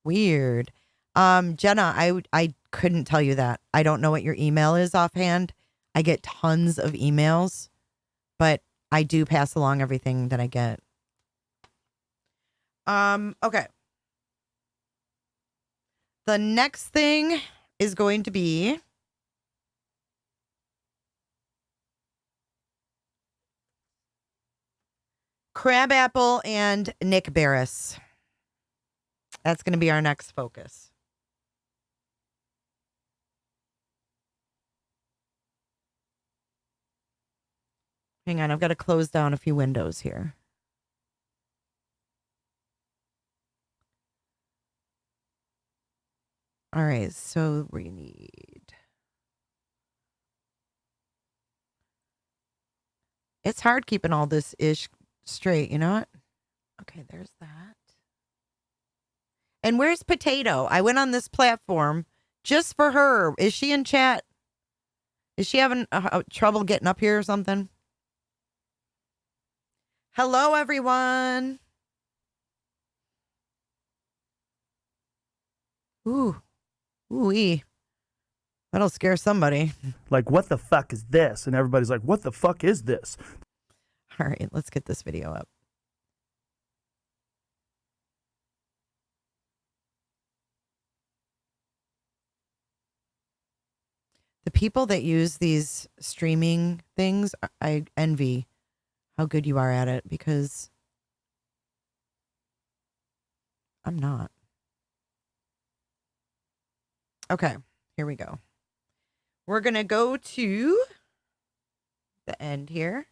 weird. Jenna, I couldn't tell you that. I don't know what your email is offhand. I get tons of emails, but I do pass along everything that I get. Okay. The next thing is going to be Crabapple and Nick Beres. That's going to be our next focus. Hang on, I've got to close down a few windows here. All right, so we need... It's hard keeping all this ish straight, you know what? Okay, there's that. And where's Potato? I went on this platform just for her. Is she in chat? Is she having trouble getting up here or something? Hello, everyone. Ooh-wee. That'll scare somebody. Like, what the fuck is this? And everybody's like, what the fuck is this? All right, let's get this video up. The people that use these streaming things, I envy how good you are at it because I'm not. Okay, here we go. We're going to go to the end here.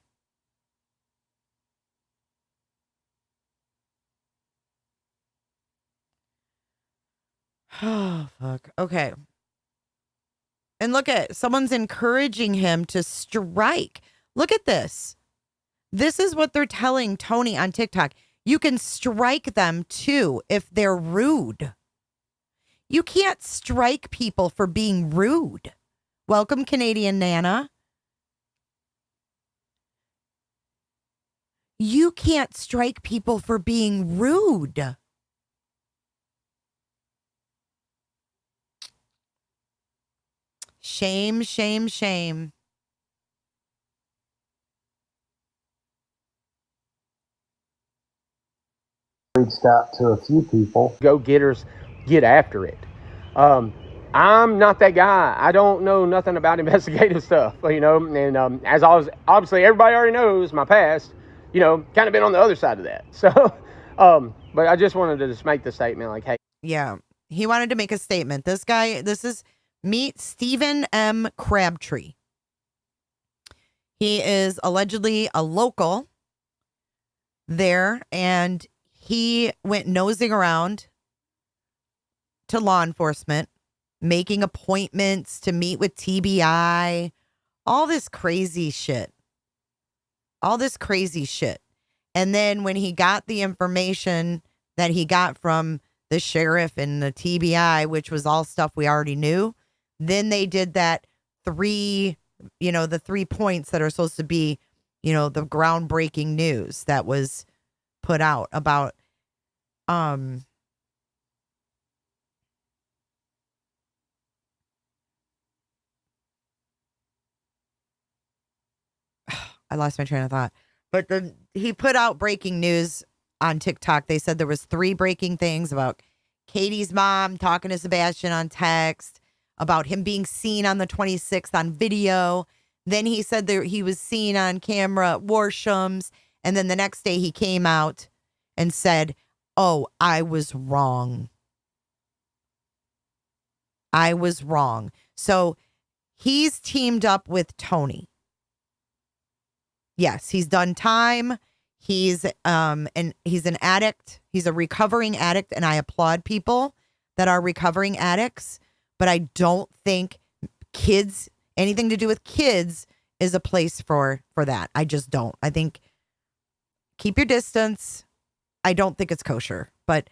Oh, fuck. Okay. And look at, someone's encouraging him to strike. Look at this. This is what they're telling Tony on TikTok. You can strike them too if they're rude. You can't strike people for being rude. Welcome, Canadian Nana. You can't strike people for being rude. Shame, shame, shame. Reached out to a few people. Go getters, get after it. I'm not that guy. I don't know nothing about investigative stuff, you know, and as I was, obviously everybody already knows my past, you know, kind of been on the other side of that. So, but I just wanted to just make the statement like, hey. Yeah, he wanted to make a statement. This guy, this is meet Stephen M. Crabtree. He is allegedly a local there, and he went nosing around to law enforcement, making appointments to meet with TBI, all this crazy shit. All this crazy shit. And then when he got the information that he got from the sheriff and the TBI, which was all stuff we already knew, then they did that the 3 points that are supposed to be, you know, the groundbreaking news that was put out about, I lost my train of thought. But he put out breaking news on TikTok. They said there was 3 breaking things about Katie's mom talking to Sebastian on text, about him being seen on the 26th on video. Then he said that he was seen on camera at Warsham's. And then the next day he came out and said, "Oh, I was wrong. I was wrong." So he's teamed up with Tony. Yes, he's done time. He's he's an addict. He's a recovering addict, and I applaud people that are recovering addicts, but I don't think kids, anything to do with kids, is a place for that. I just don't. I think keep your distance. I don't think it's kosher, but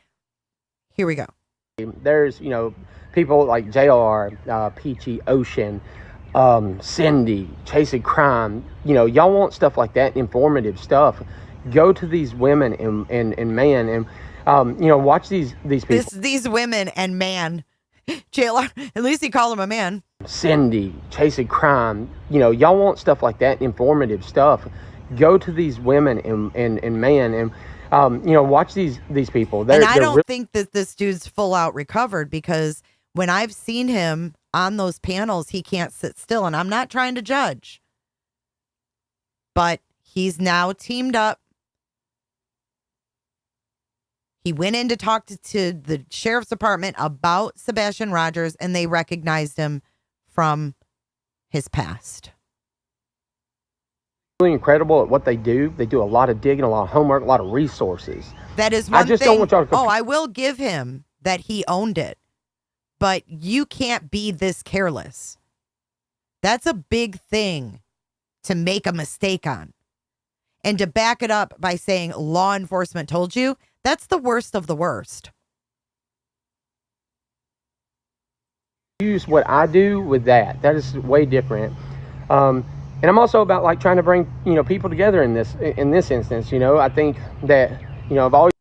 here we go. There's, you know, people like JR, Peachy, Ocean, Cindy, Chasing Crime. You know, y'all want stuff like that, informative stuff. Go to these women and man and, you know, watch these people. These women and man. JLR, at least he called him a man. Cindy, Chasing Crime. You know, y'all want stuff like that, informative stuff. Go to these women and man and, you know, watch these people. And I don't think that this dude's full out recovered, because when I've seen him on those panels, he can't sit still. And I'm not trying to judge, but he's now teamed up. He went in to talk to the sheriff's department about Sebastian Rogers, and they recognized him from his past. Really incredible at what they do. They do a lot of digging, a lot of homework, a lot of resources. That is one I just thing. don't want y'all to I will give him that he owned it, but you can't be this careless. That's a big thing to make a mistake on. And to back it up by saying law enforcement told you, that's the worst of the worst. Use what I do with that. That is way different. And I'm also about like trying to bring, you know, people together in this instance. You know, I think that, you know, I've always.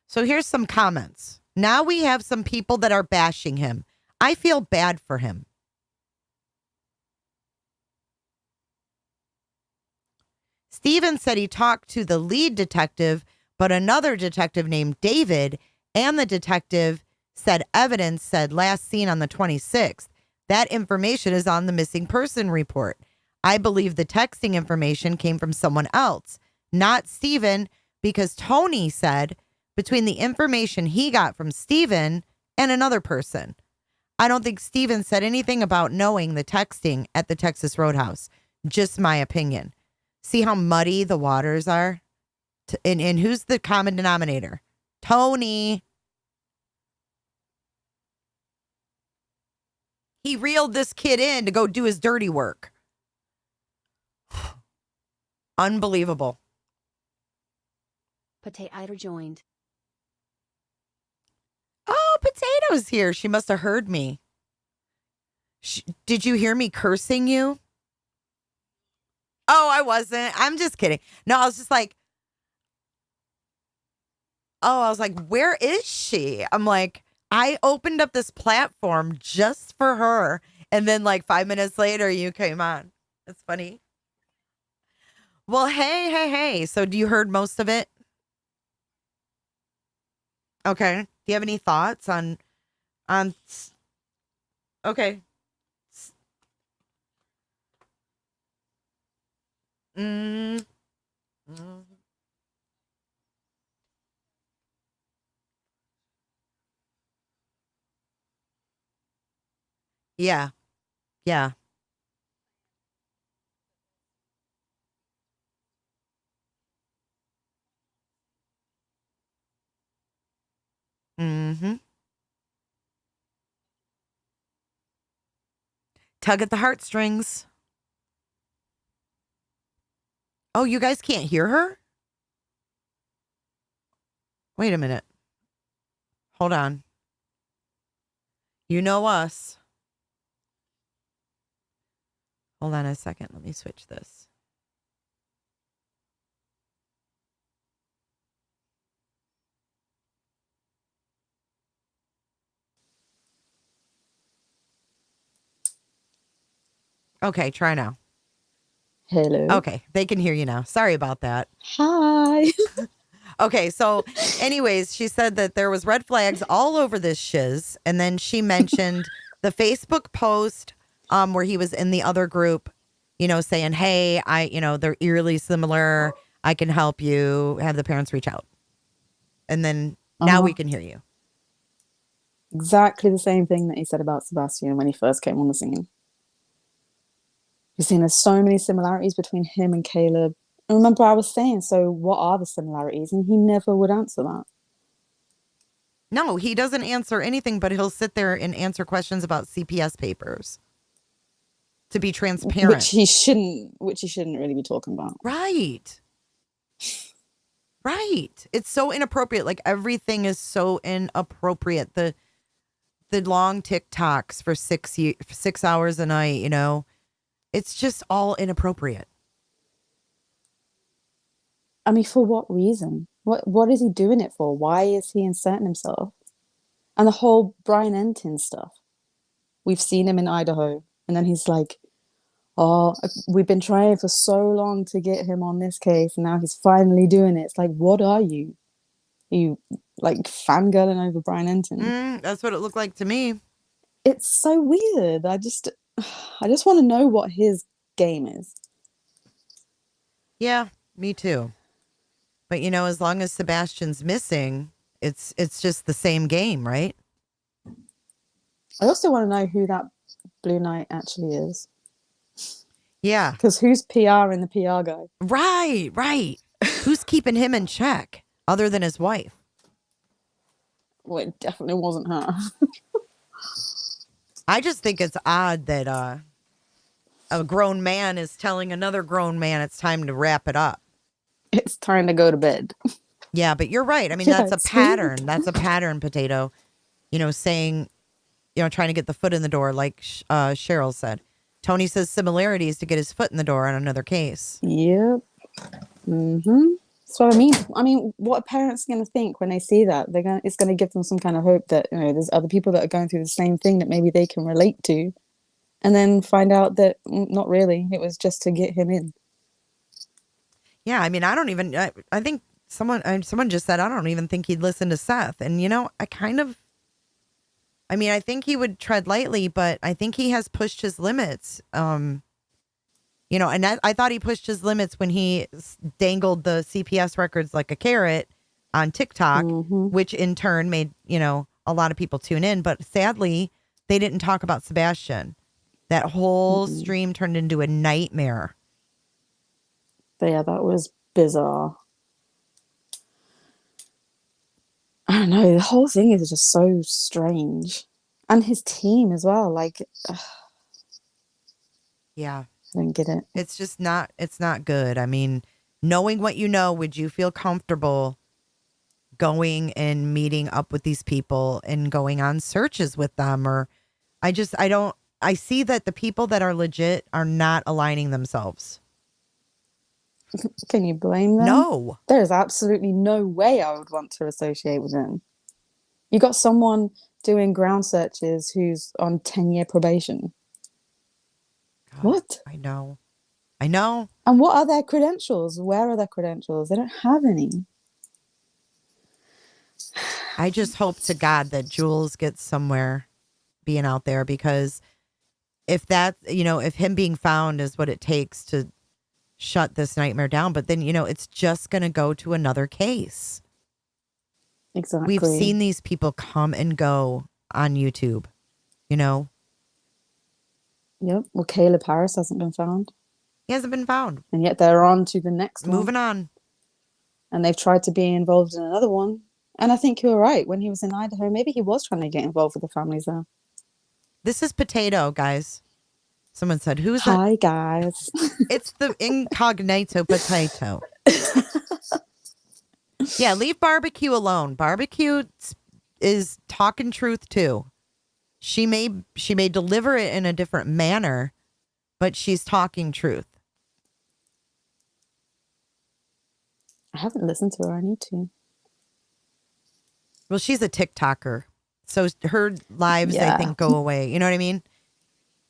So here's some comments. Now we have some people that are bashing him. I feel bad for him. Steven said he talked to the lead detective, but another detective named David, and the detective said evidence said last seen on the 26th. That information is on the missing person report. I believe the texting information came from someone else, not Steven, because Tony said between the information he got from Steven and another person. I don't think Steven said anything about knowing the texting at the Texas Roadhouse. Just my opinion. See how muddy the waters are? And who's the common denominator? Tony. He reeled this kid in to go do his dirty work. Unbelievable. Potato joined. Oh, Potato's here. She must have heard me. Did you hear me cursing you? Oh, I wasn't. I'm just kidding. No, I was just like, where is she? I'm like, I opened up this platform just for her. And then like 5 minutes later, you came on. That's funny. Well, hey. So you heard most of it? Okay. Do you have any thoughts on, okay. Mm. Yeah. Yeah. Mm-hmm. Tug at the heartstrings. Oh, you guys can't hear her? Wait a minute. Hold on. You know us. Hold on a second. Let me switch this. Okay, try now. Hello. Okay, they can hear you now. Sorry about that. Hi. Okay, so anyways, she said that there was red flags all over this shiz, and then she mentioned the Facebook post where he was in the other group, saying, "Hey, they're eerily similar. I can help you. Have the parents reach out." And then now we can hear you. Exactly the same thing that he said about Sebastian when he first came on the scene. You've seen there's so many similarities between him and Caleb. And remember, I was saying, so what are the similarities? And he never would answer that. No, he doesn't answer anything, but he'll sit there and answer questions about CPS papers to be transparent. Which he shouldn't really be talking about. Right. Right. It's so inappropriate. Like everything is so inappropriate. The long TikToks for 6 hours a night, it's just all inappropriate. I mean, for what reason? What is he doing it for? Why is he inserting himself? And the whole Brian Entin stuff. We've seen him in Idaho, and then he's like, "Oh, we've been trying for so long to get him on this case, and now he's finally doing it." It's like, what are you? Are you like fangirling over Brian Entin? That's what it looked like to me. It's so weird. I just want to know what his game is. Yeah, me too. But as long as Sebastian's missing, it's just the same game, right? I also want to know who that Blue Knight actually is. Yeah. Because who's PR in the PR guy? Right. Who's keeping him in check other than his wife? Well, it definitely wasn't her. I just think it's odd that a grown man is telling another grown man it's time to wrap it up. It's time to go to bed. Yeah, but you're right. I mean, Yeah, that's a pattern. That's a pattern, Potato. Saying, trying to get the foot in the door, like Cheryl said. Tony says similarities to get his foot in the door on another case. Yep. Mm-hmm. That's what I mean. I mean, what are parents going to think when they see that? It's going to give them some kind of hope that, there's other people that are going through the same thing that maybe they can relate to. And then find out that not really. It was just to get him in. Yeah, I mean, I think someone just said, I don't even think he'd listen to Seth. And, I think he would tread lightly, but I think he has pushed his limits. And I thought he pushed his limits when he dangled the CPS records like a carrot on TikTok, which in turn made, a lot of people tune in. But sadly, they didn't talk about Sebastian. That whole stream turned into a nightmare. Yeah, that was bizarre. I don't know. The whole thing is just so strange. And his team as well. Like, yeah. I don't get it. It's just not good. I mean, knowing what you know, would you feel comfortable going and meeting up with these people and going on searches with them. Or I see that the people that are legit are not aligning themselves. Can you blame them? No. There's absolutely no way I would want to associate with them. You got someone doing ground searches who's on 10-year probation. God, What? I know. And what are their credentials? Where are their credentials? They don't have any. I just hope to God that Jules gets somewhere being out there, because if that, if him being found is what it takes to shut this nightmare down, but then, it's just going to go to another case. Exactly. We've seen these people come and go on YouTube, Yep. Well, Caleb Harris hasn't been found. He hasn't been found. And yet they're on to the next one. Moving on. And they've tried to be involved in another one. And I think you're right. When he was in Idaho, maybe he was trying to get involved with the families there. This is Potato, guys. Someone said, who's Hi, that? guys. It's the incognito Potato. Yeah, leave Barbecue alone. Barbecue is talking truth too. She may deliver it in a different manner, but she's talking truth. I haven't listened to her. I need to. Well, she's a TikToker, so her lives, I think, go away. You know what I mean?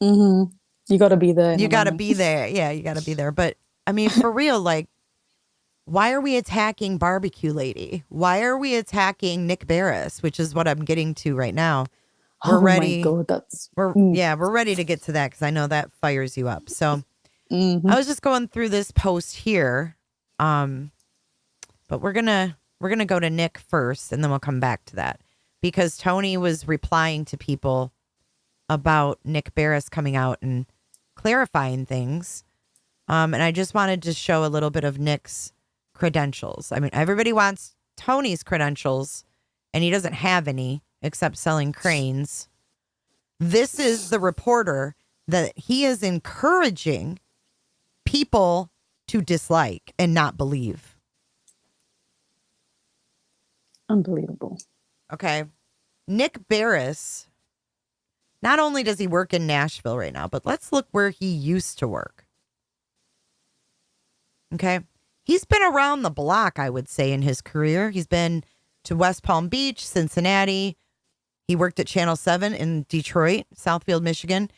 Mm-hmm. You got to be there. You got to be there. Yeah, you got to be there. But I mean, for real, like, why are we attacking Barbecue Lady? Why are we attacking Nick Beres, which is what I'm getting to right now? We're ready. My God, we're ready to get to that, because I know that fires you up. So I was just going through this post here, but we're gonna go to Nick first, and then we'll come back to that, because Tony was replying to people about Nick Beres coming out and clarifying things, and I just wanted to show a little bit of Nick's credentials. I mean, everybody wants Tony's credentials, and he doesn't have any except selling cranes. This is the reporter that he is encouraging people to dislike and not believe. Unbelievable. Okay. Nick Beres, not only does he work in Nashville right now, but let's look where he used to work. Okay. He's been around the block, I would say, in his career. He's been to West Palm Beach, Cincinnati. He worked at Channel 7 in Detroit, Southfield, Michigan.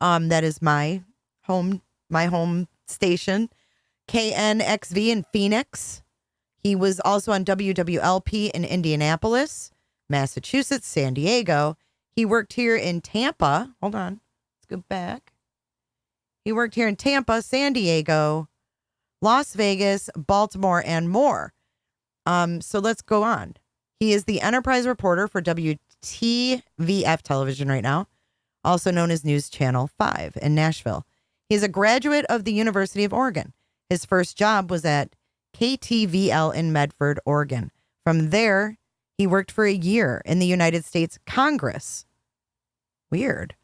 That is my home station. KNXV in Phoenix. He was also on WWLP in Indianapolis, Massachusetts, San Diego. He worked here in Tampa. Hold on. Let's go back. He worked here in Tampa, San Diego, Las Vegas, Baltimore, and more. So let's go on. He is the enterprise reporter for WTVF television right now, also known as News Channel 5 in Nashville. He's a graduate of the University of Oregon. His first job was at KTVL in Medford, Oregon. From there, he worked for a year in the United States Congress. Weird.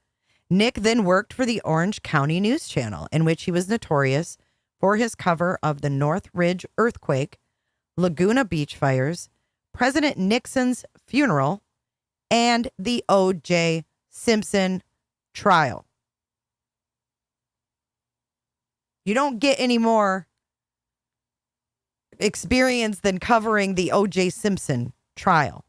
Nick then worked for the Orange County News Channel, in which he was notorious for his cover of the Northridge earthquake, Laguna Beach fires, President Nixon's funeral, and the O.J. Simpson trial. You don't get any more experience than covering the O.J. Simpson trial.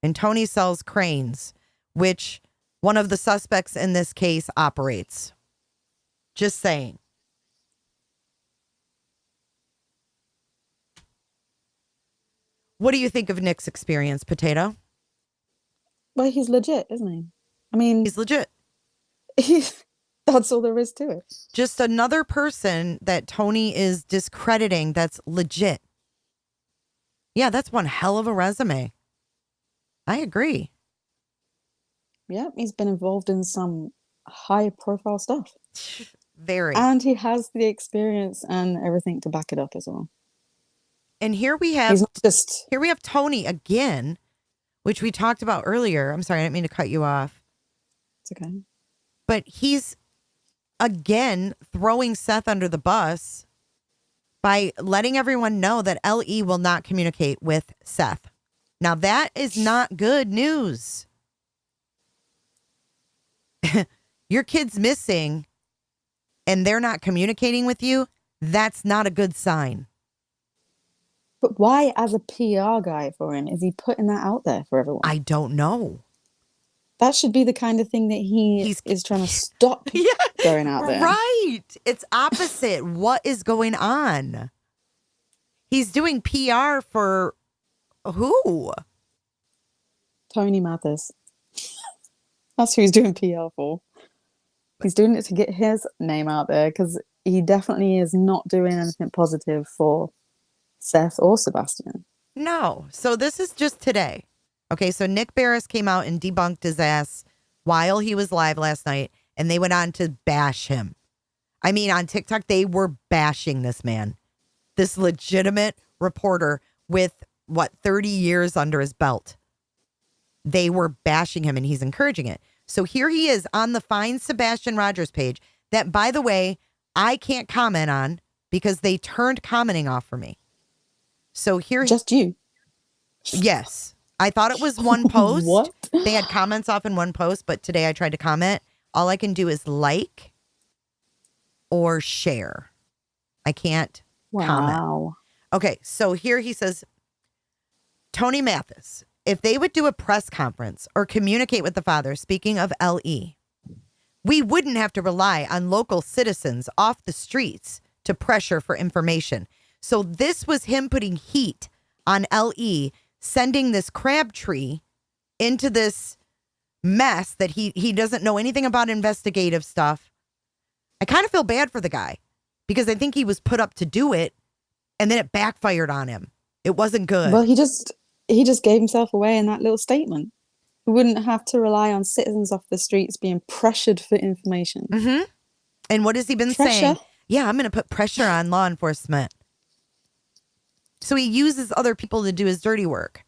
And Tony sells cranes, which one of the suspects in this case operates. Just saying. What do you think of Nick's experience, Potato? Well, he's legit, isn't he? I mean, he's legit. That's all there is to it. Just another person that Tony is discrediting that's legit. Yeah, that's one hell of a resume. I agree. Yeah, he's been involved in some high profile stuff. Very. And he has the experience and everything to back it up as well. And here we have Tony again, which we talked about earlier. I'm sorry, I didn't mean to cut you off. It's okay. But he's again throwing Seth under the bus by letting everyone know that LE will not communicate with Seth. Now, that is not good news. Your kid's missing and they're not communicating with you. That's not a good sign. But why, as a PR guy for him, is he putting that out there for everyone? I don't know. That should be the kind of thing that he is trying to stop going out there. Right. It's opposite. What is going on? He's doing PR for who? Tony Mathis. That's who he's doing PR for. He's doing it to get his name out there because he definitely is not doing anything positive for Seth or Sebastian. No. So this is just today. Okay, so Nick Beres came out and debunked his ass while he was live last night, and they went on to bash him. I mean, on TikTok, they were bashing this man. This legitimate reporter with, 30 years under his belt. They were bashing him, and he's encouraging it. So here he is on the Find Sebastian Rogers page that, by the way, I can't comment on because they turned commenting off for me. So here... Just you? Yes. I thought it was one post. What? They had comments off in one post, but today I tried to comment. All I can do is like or share. I can't comment. Okay, so here he says, Tony Mathis, if they would do a press conference or communicate with the father, speaking of LE, we wouldn't have to rely on local citizens off the streets to pressure for information. So this was him putting heat on LE, sending this Crabtree into this mess that he doesn't know anything about investigative stuff. I kind of feel bad for the guy because I think he was put up to do it and then it backfired on him. It wasn't good. Well, he just gave himself away in that little statement. We wouldn't have to rely on citizens off the streets being pressured for information. Mm-hmm. And what has he been saying? Yeah, I'm going to put pressure on law enforcement. So he uses other people to do his dirty work.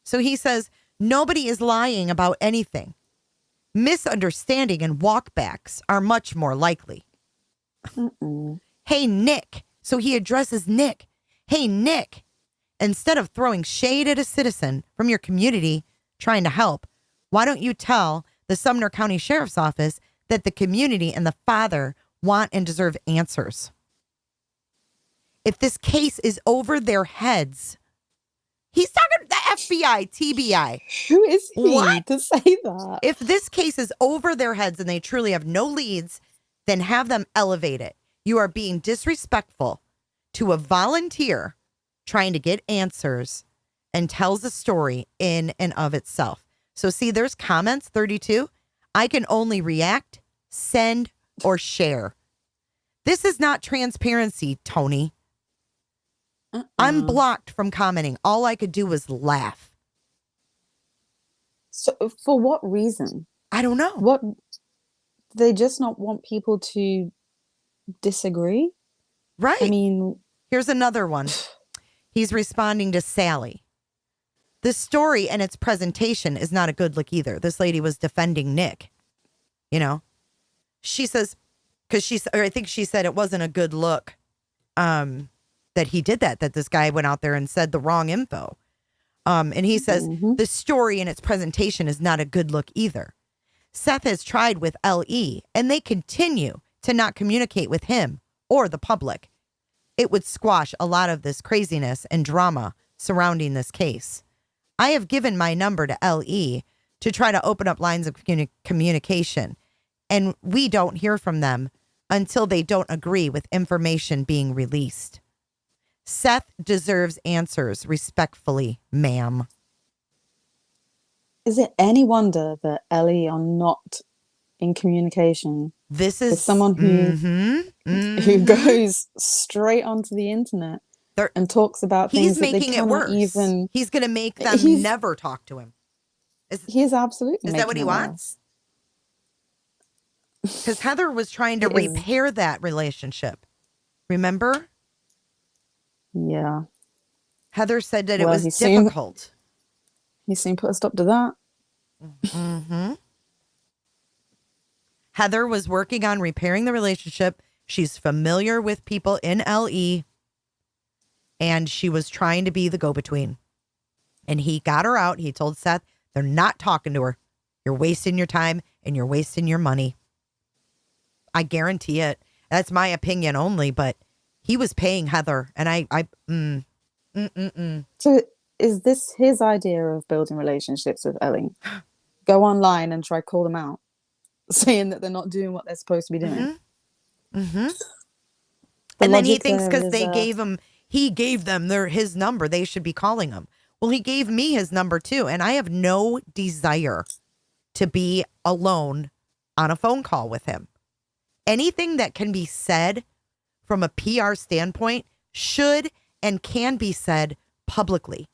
So he says, nobody is lying about anything. Misunderstanding and walkbacks are much more likely. Hey, Nick. So he addresses Nick. Hey, Nick. Instead of throwing shade at a citizen from your community trying to help, why don't you tell the Sumner County Sheriff's Office that the community and the father want and deserve answers? If this case is over their heads, he's talking to the FBI, TBI. Who is he to say that? If this case is over their heads and they truly have no leads, then have them elevate it. You are being disrespectful to a volunteer trying to get answers and tells a story in and of itself. So see, there's comments, 32. I can only react, send, or share. This is not transparency, Tony. I'm blocked from commenting. All I could do was laugh. So for what reason? I don't know. What? They just not want people to disagree? Right. I mean, here's another one. He's responding to Sally. The story and its presentation is not a good look either. This lady was defending Nick. You know, she says, I think she said it wasn't a good look that he did that this guy went out there and said the wrong info. And he says, the story and its presentation is not a good look either. Seth has tried with LE and they continue to not communicate with him or the public. It would squash a lot of this craziness and drama surrounding this case. I have given my number to LE to try to open up lines of communication, and we don't hear from them until they don't agree with information being released. Seth deserves answers respectfully, ma'am. Is it any wonder that Ellie are not in communication? This is someone who goes straight onto the internet and talks about things he's that they making it cannot worse. even. He's going to make them never talk to him. He's absolutely. Is that what he wants? Because Heather was trying to repair that relationship. Remember? Yeah. Heather said that it was difficult. He soon put a stop to that. Heather was working on repairing the relationship, She's familiar with people in LE, and she was trying to be the go-between. And he got her out. He told Seth, they're not talking to her. You're wasting your time and you're wasting your money. I guarantee it. That's my opinion only, but he was paying Heather, and So is this his idea of building relationships with Ellie? Go online and try call them out, saying that they're not doing what they're supposed to be doing. And then he thinks because he gave them his number, they should be calling him. Well, he gave me his number too, and I have no desire to be alone on a phone call with him. Anything that can be said from a PR standpoint should and can be said publicly.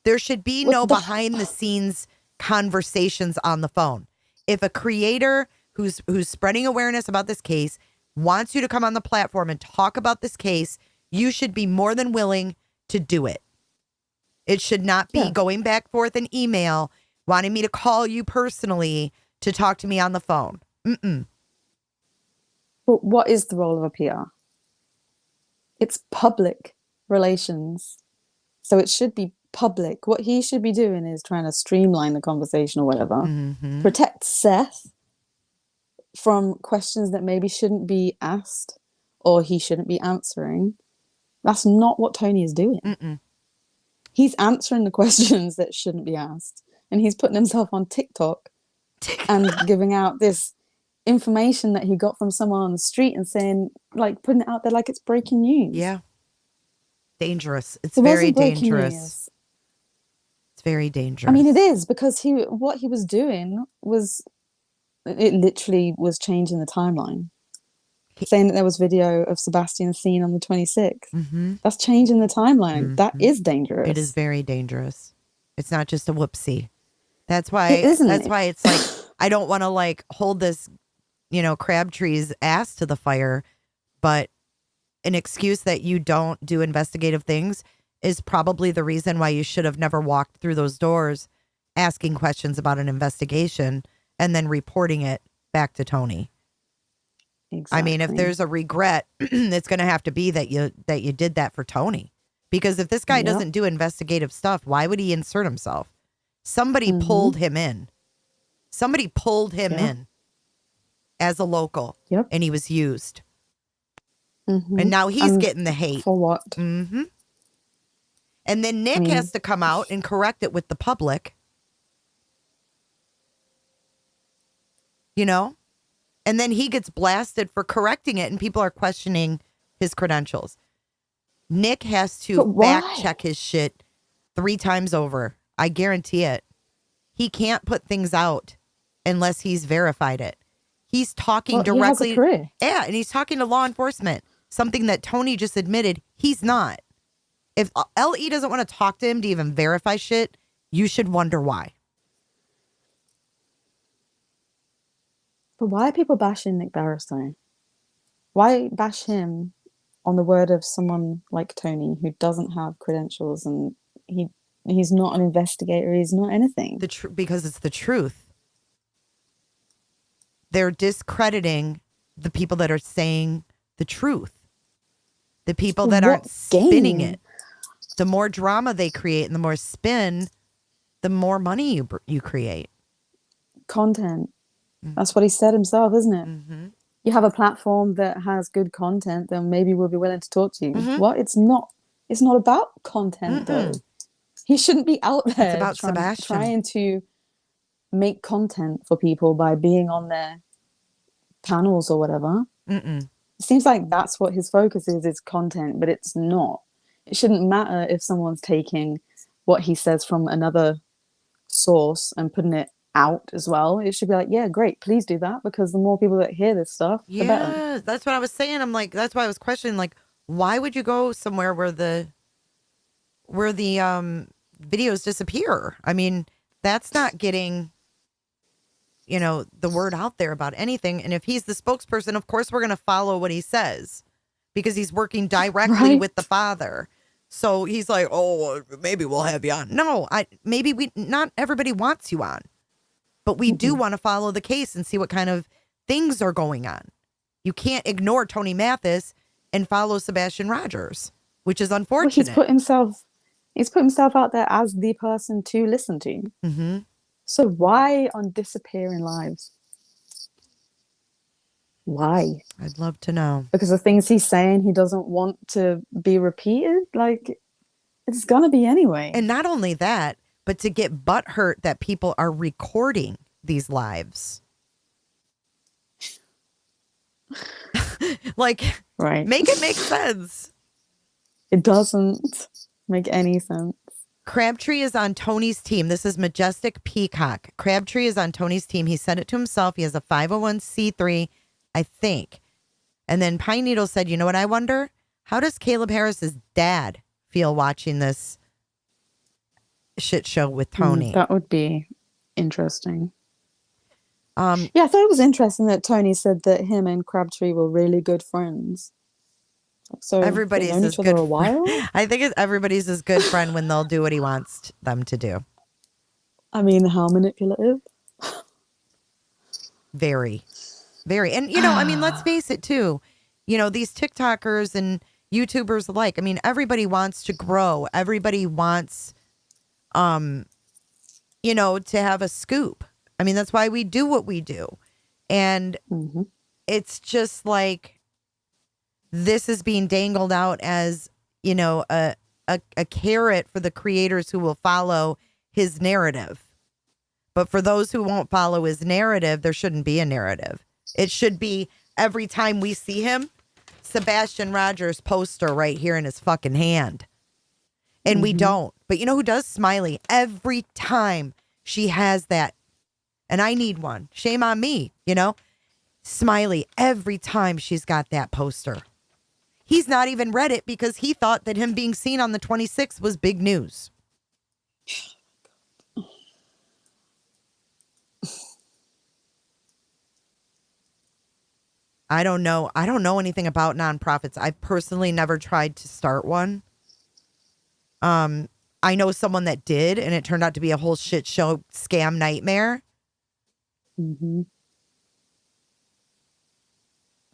There should be no behind the scenes conversations on the phone. If a creator who's spreading awareness about this case wants you to come on the platform and talk about this case, you should be more than willing to do it. It should not be going back forth in email, wanting me to call you personally to talk to me on the phone. But what is the role of a PR? It's public relations. So it should be public. What he should be doing is trying to streamline the conversation or whatever. Protect Seth from questions that maybe shouldn't be asked or he shouldn't be answering. That's not what Tony is doing. He's answering the questions that shouldn't be asked. And he's putting himself on TikTok and giving out this information that he got from someone on the street and saying, like, putting it out there like it's breaking news. Yeah. Dangerous. It's very dangerous. It's very dangerous. I mean, it is, because what he was doing was, it literally was changing the timeline. Saying that there was video of Sebastian seen on the 26th. That's changing the timeline. That is dangerous. It is very dangerous. It's not just a whoopsie. That's why it's like, I don't want to like hold this, Crabtree's ass to the fire, but an excuse that you don't do investigative things is probably the reason why you should have never walked through those doors asking questions about an investigation and then reporting it back to Tony. Exactly. I mean, if there's a regret, it's going to have to be that you did that for Tony. Because if this guy doesn't do investigative stuff, why would he insert himself? Somebody pulled him in. Somebody pulled him in as a local, and he was used. And now he's getting the hate. For what? And then Nick has to come out and correct it with the public. And then he gets blasted for correcting it, and people are questioning his credentials. Nick has to fact check his shit 3 times over. I guarantee it. He can't put things out unless he's verified it. He's talking directly. He has a career. Yeah, and he's talking to law enforcement, something that Tony just admitted he's not. If LE doesn't want to talk to him to even verify shit, you should wonder why. But why are people bashing Nick Beres though? Why bash him on the word of someone like Tony who doesn't have credentials and he's not an investigator, he's not anything? Because it's the truth. They're discrediting the people that are saying the truth. The people that aren't spinning it. The more drama they create and the more spin, the more money you create. Content. That's what he said himself, isn't it? You have a platform that has good content, then maybe we'll be willing to talk to you. What? It's not about content though. He shouldn't be out there trying to make content for people by being on their panels or whatever. It seems like that's what his focus is content, but it's not. It shouldn't matter if someone's taking what he says from another source and putting it out as well. It should be like, yeah, great, please do that, because the more people that hear this stuff, the better. Yeah, that's what I was saying. I'm like, that's why I was questioning, like, why would you go somewhere where the videos disappear? I mean, that's not getting, the word out there about anything. And if he's the spokesperson, of course we're going to follow what he says because he's working directly with the father. So he's like, oh, maybe we'll have you on. No, not everybody wants you on. But we do want to follow the case and see what kind of things are going on. You can't ignore Tony Mathis and follow Sebastian Rogers, which is Well, unfortunate. he's put himself out there as the person to listen to. Mm-hmm. So why on disappearing lives? Why? I'd love to know. Because the things he's saying he doesn't want to be repeated? Like, it's gonna be anyway. And not only that, but to get butthurt that people are recording these lives. Like, right. Make it make sense. It doesn't make any sense. Crabtree is on Tony's team. This is Majestic Peacock. Crabtree is on Tony's team. He said it to himself. He has a 501c3, I think. And then Pine Needle said, you know what I wonder? How does Caleb Harris's dad feel watching this shit show with Tony? That would be interesting. Yeah, I thought it was interesting that Tony said that him and Crabtree were really good friends. So everybody's they've known as each other good. a while. I think everybody's his good friend when they'll do what he wants them to do. I mean, how manipulative? Very, very. And, you know, I mean, let's face it, too. You know, these TikTokers and YouTubers alike, I mean, everybody wants to grow. Everybody wants, you know, to have a scoop. I mean, that's why we do what we do. And it's just like this is being dangled out as, you know, a carrot for the creators who will follow his narrative. But for those who won't follow his narrative, there shouldn't be a narrative. It should be every time we see him, Sebastian Rogers poster right here in his fucking hand. And we don't. But you know who does? Smiley. Every time she has that. And I need one. Shame on me, you know? Smiley, every time she's got that poster. He's not even read it because he thought that him being seen on the 26th was big news. I don't know. I don't know anything about nonprofits. I've personally never tried to start one. I know someone that did, and it turned out to be a whole shit show scam nightmare.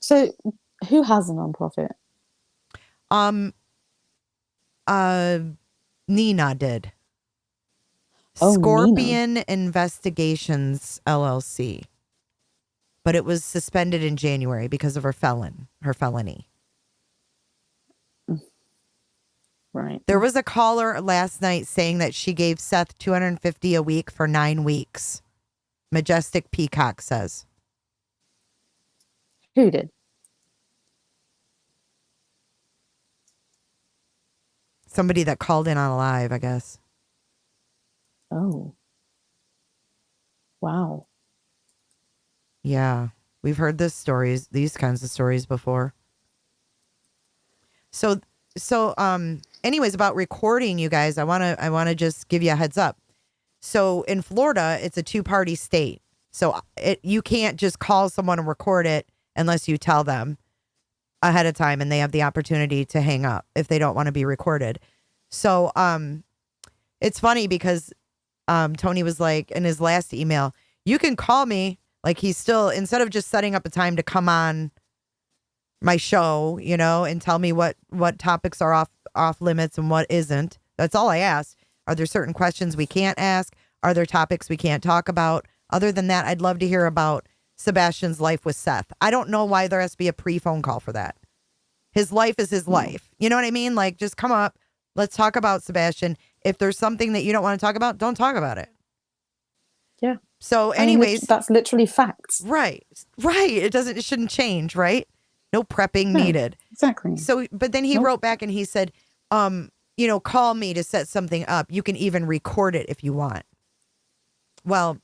So, who has a nonprofit? Nina did. Oh, Scorpion Investigations LLC. But it was suspended in January because of her felony. Right. There was a caller last night saying that she gave Seth $250 a week for 9 weeks. Majestic Peacock says. Who did? Somebody that called in on a live, I guess. Oh. Wow. Yeah. We've heard these kinds of stories before. So anyways, about recording, you guys, I want to just give you a heads up. So in Florida, it's a 2-party state. So you can't just call someone and record it unless you tell them ahead of time and they have the opportunity to hang up if they don't want to be recorded. So it's funny because Tony was like in his last email, you can call me. Like he's still, instead of just setting up a time to come on my show, you know, and tell me what topics are off limits and what isn't. That's all I asked. Are there certain questions we can't ask? Are there topics we can't talk about? Other than that, I'd love to hear about Sebastian's life with Seth. I don't know why there has to be a pre-phone call for that. His life is his life. You know what I mean? Like, just come up. Let's talk about Sebastian. If there's something that you don't want to talk about, don't talk about it. Yeah. So anyways, that's literally facts. Right. It shouldn't change, right? No prepping needed. Exactly. So, but then he wrote back and he said, you know, call me to set something up. You can even record it if you want. Well,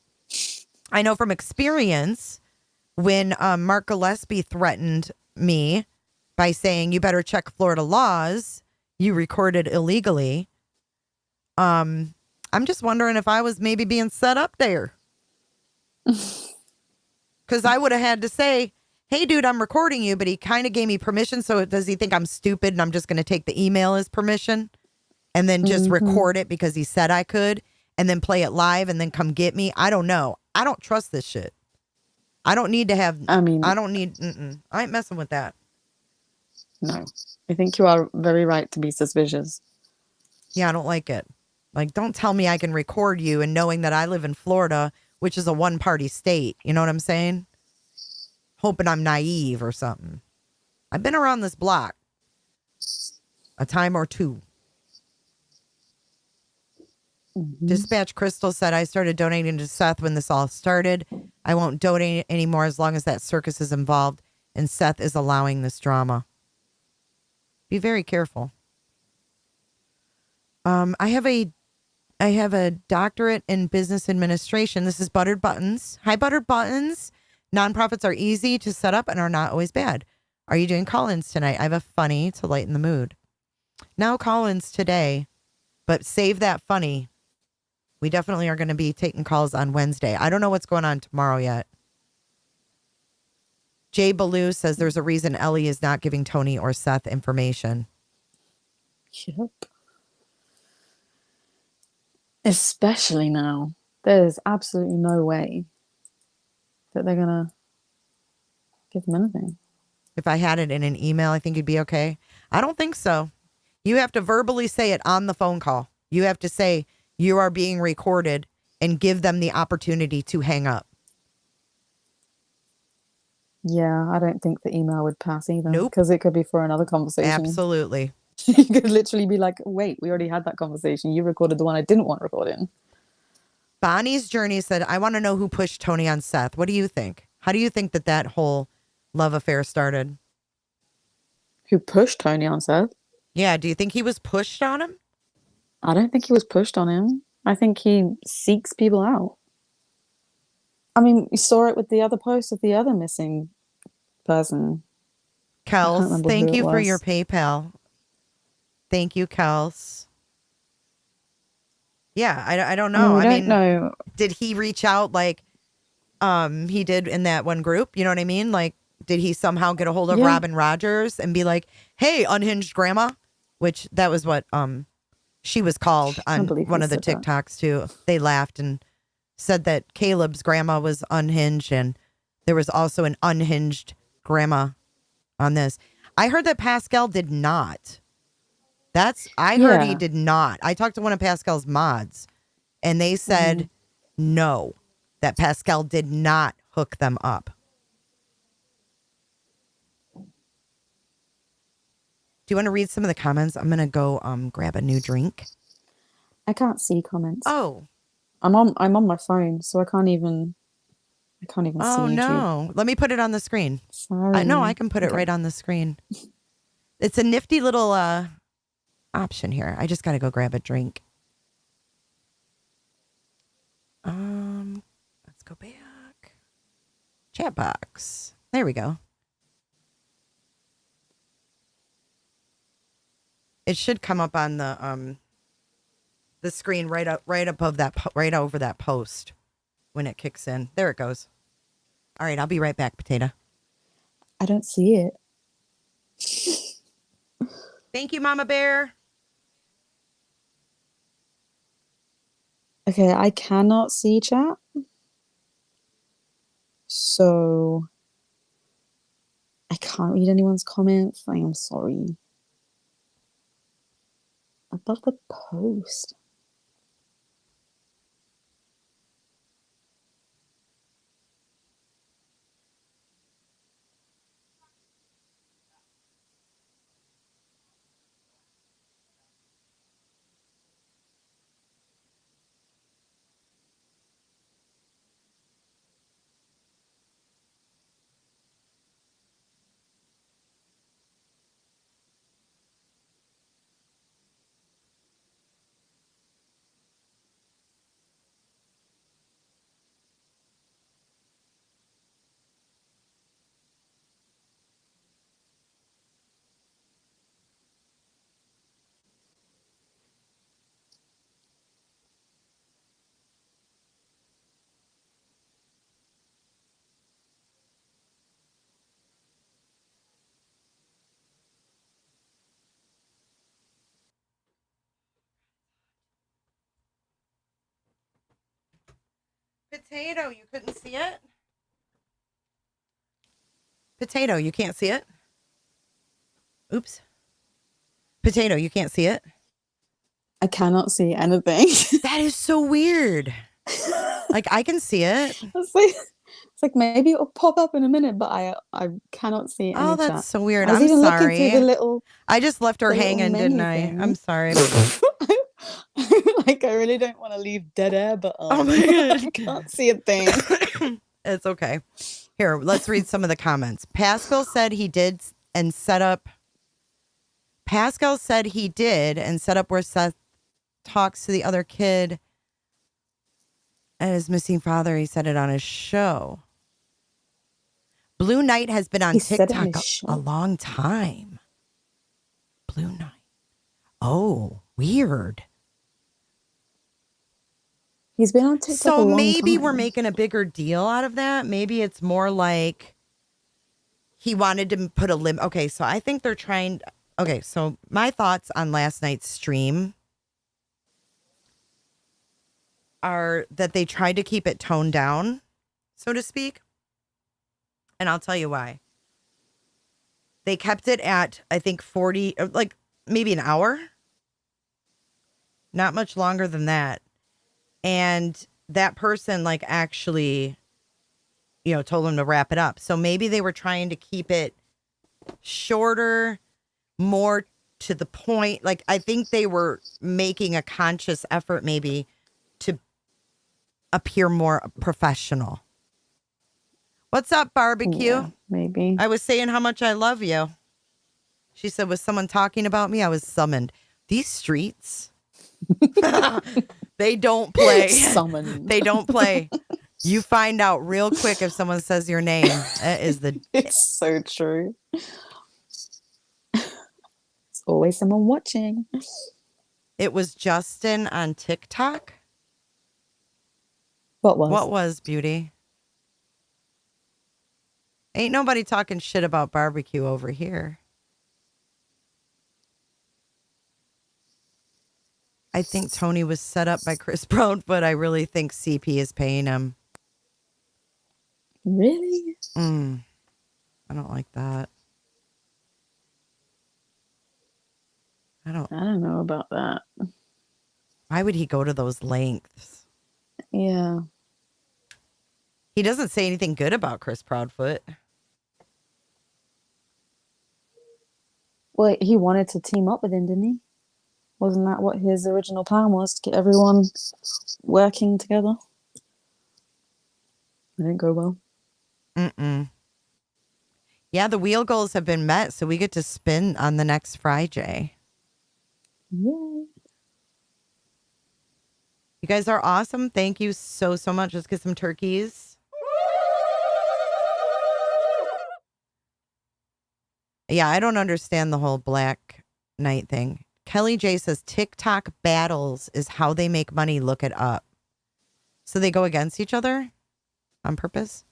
I know from experience when Mark Gillespie threatened me by saying, you better check Florida laws, you recorded illegally. I'm just wondering if I was maybe being set up there. Because I would have had to say, hey, dude, I'm recording you, but he kind of gave me permission. So does he think I'm stupid and I'm just going to take the email as permission and then just record it because he said I could and then play it live and then come get me? I don't know. I don't trust this shit. I don't need to have. I mean, I don't need. I ain't messing with that. no. I think you are very right to be suspicious. Yeah, I don't like it. Like, don't tell me I can record you and knowing that I live in Florida, which is a one-party state. You know what I'm saying? Hoping I'm naive or something. I've been around this block a time or two. Dispatch Crystal said, I started donating to Seth when this all started. I won't donate anymore as long as that circus is involved and Seth is allowing this drama. Be very careful. I have a doctorate in business administration. This is Buttered Buttons. Hi, Buttered Buttons. Nonprofits are easy to set up and are not always bad. Are you doing call-ins tonight? I have a funny to lighten the mood. No call-ins today, but save that funny. We definitely are going to be taking calls on Wednesday. I don't know what's going on tomorrow yet. Jay Ballou says there's a reason Ellie is not giving Tony or Seth information. Yep. Especially now. There's absolutely no way that they're going to give them anything. If I had it in an email, I think it'd be okay. I don't think so. You have to verbally say it on the phone call. You have to say you are being recorded and give them the opportunity to hang up. Yeah, I don't think the email would pass either. Nope. Because it could be for another conversation. Absolutely. You could literally be like, wait, we already had that conversation. You recorded the one I didn't want recording. Bonnie's Journey said, I want to know who pushed Tony on Seth. What do you think? How do you think that whole love affair started? Who pushed Tony on Seth? Yeah, do you think he was pushed on him? I don't think he was pushed on him. I think he seeks people out. I mean, you saw it with the other post of the other missing person. Kels, thank you for your PayPal. Thank you, Kels. Yeah, I don't know. I don't know. Did he reach out like he did in that one group? You know what I mean? Like, did he somehow get a hold of Robin Rogers and be like, hey, unhinged grandma? Which that was what she was called on one of the TikToks too. They laughed and said that Caleb's grandma was unhinged and there was also an unhinged grandma on this. I heard that Pascal did not. I heard he did not. I talked to one of Pascal's mods and they said no, that Pascal did not hook them up. Do you want to read some of the comments? I'm going to go grab a new drink. I can't see comments. Oh. I'm on my phone, so I can't even see YouTube. Oh no. Let me put it on the screen. Sorry. No, I can put it right on the screen. It's a nifty little option here. I just got to go grab a drink. Let's go back. Chat box. There we go. It should come up on the screen right above that, right over that post when it kicks in. There it goes. All right, I'll be right back, Potato. I don't see it. Thank you, Mama Bear. Okay, I cannot see chat. So I can't read anyone's comments. I am sorry. Above the post. Potato, you couldn't see it? Potato, you can't see it? Oops. Potato, you can't see it? I cannot see anything. That is so weird. Like, I can see it. It's like maybe it'll pop up in a minute, but I cannot see any Oh, that's chat. so weird. I was I'm even looking sorry. through the little. I just left her the little hanging, didn't menu I? thing. I'm sorry. Like, I really don't want to leave dead air, but Oh my I God. can't see a thing. It's okay. Here, let's read some of the comments. Pascal said he did and set up. Pascal said he did and set up where Seth talks to the other kid and his missing father. He said it on his show. Blue Knight has been on He said it on TikTok his show. a long time. Blue Knight. Oh, weird. He's been on TikTok a So long maybe time. we're making a bigger deal out of that. Maybe it's more like he wanted to put a limit. Okay, so I think they're trying. Okay, so my thoughts on last night's stream are that they tried to keep it toned down, so to speak. And I'll tell you why. They kept it at, I think, 40, like maybe an hour. Not much longer than that. And that person, like, actually, told them to wrap it up. So maybe they were trying to keep it shorter, more to the point. Like, I think they were making a conscious effort maybe to appear more professional. What's up, barbecue? Yeah, maybe. I was saying how much I love you. She said, was someone talking about me? I was summoned. These streets, they don't play. Summoned. They don't play. You find out real quick if someone says your name. That is the. It's so true. There's always someone watching. It was Justin on TikTok. What was? What was, Beauty? Ain't nobody talking shit about barbecue over here. I think Tony was set up by Chris Brown, but I really think CP is paying him. Really? I don't like that. I don't know about that. Why would he go to those lengths? Yeah. He doesn't say anything good about Chris Proudfoot. Well, he wanted to team up with him, didn't he? Wasn't that what his original plan was, to get everyone working together? It didn't go well. Yeah, the wheel goals have been met, so we get to spin on the next Friday. Yay. You guys are awesome. Thank you so much. Let's get some turkeys. Yeah, I don't understand the whole Black Knight thing. Kelly J says TikTok battles is how they make money. Look it up. So they go against each other on purpose?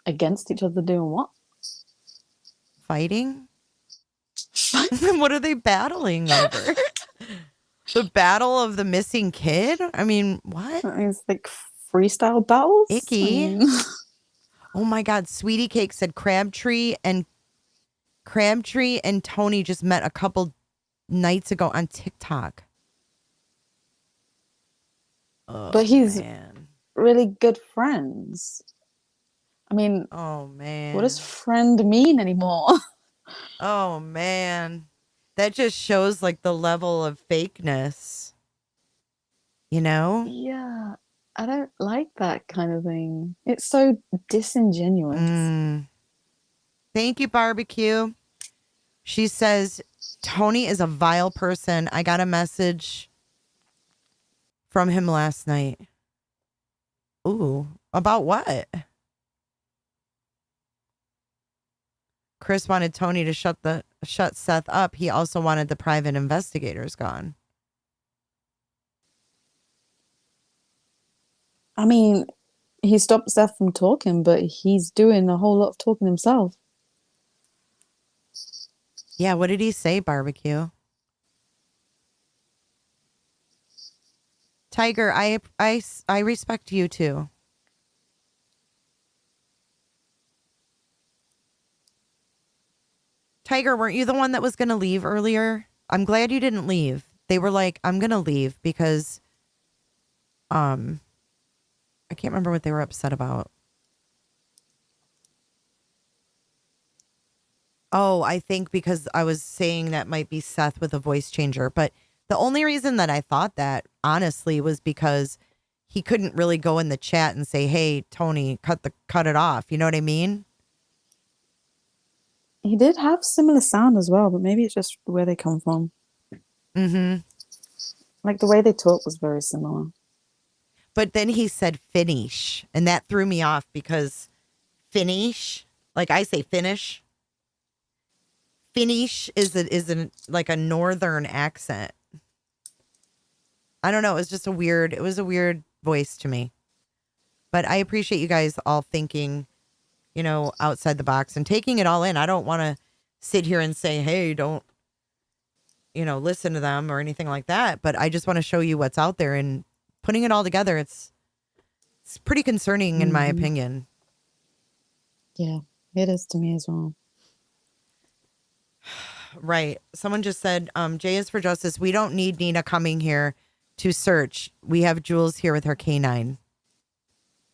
Against each other doing what? Fighting? What are they battling over? The battle of the missing kid? I mean, what? It's like freestyle battles? Icky. Oh my God. Sweetie Cake said Crabtree and Tony just met a couple nights ago on TikTok. Oh, but he's man. really good friends. I mean, oh man, what does friend mean anymore? Oh man, that just shows like the level of fakeness. You know? Yeah, I don't like that kind of thing. It's so disingenuous. Thank you, barbecue. She says Tony is a vile person. I got a message from him last night. Ooh, about what? Chris wanted Tony to shut Seth up. He also wanted the private investigators gone. I mean, he stopped Seth from talking, but he's doing a whole lot of talking himself. Yeah, what did he say, barbecue? Tiger, I respect you too. Tiger, weren't you the one that was going to leave earlier? I'm glad you didn't leave. They were like, I'm going to leave because I can't remember what they were upset about. Oh, I think because I was saying that might be Seth with a voice changer. But the only reason that I thought that, honestly, was because he couldn't really go in the chat and say, hey, Tony, cut it off. You know what I mean? He did have similar sound as well, but maybe it's just where they come from. Mm-hmm. Like the way they talk was very similar. But then he said finish, and that threw me off because finish, like I say finish. Finish is like a northern accent. I don't know. It was a weird voice to me. But I appreciate you guys all thinking, outside the box and taking it all in. I don't want to sit here and say, hey, don't, listen to them or anything like that. But I just want to show you what's out there, and putting it all together, it's pretty concerning in my opinion. Yeah, it is to me as well. Right. Someone just said, J is for justice. We don't need Nina coming here to search. We have Jules here with her canine.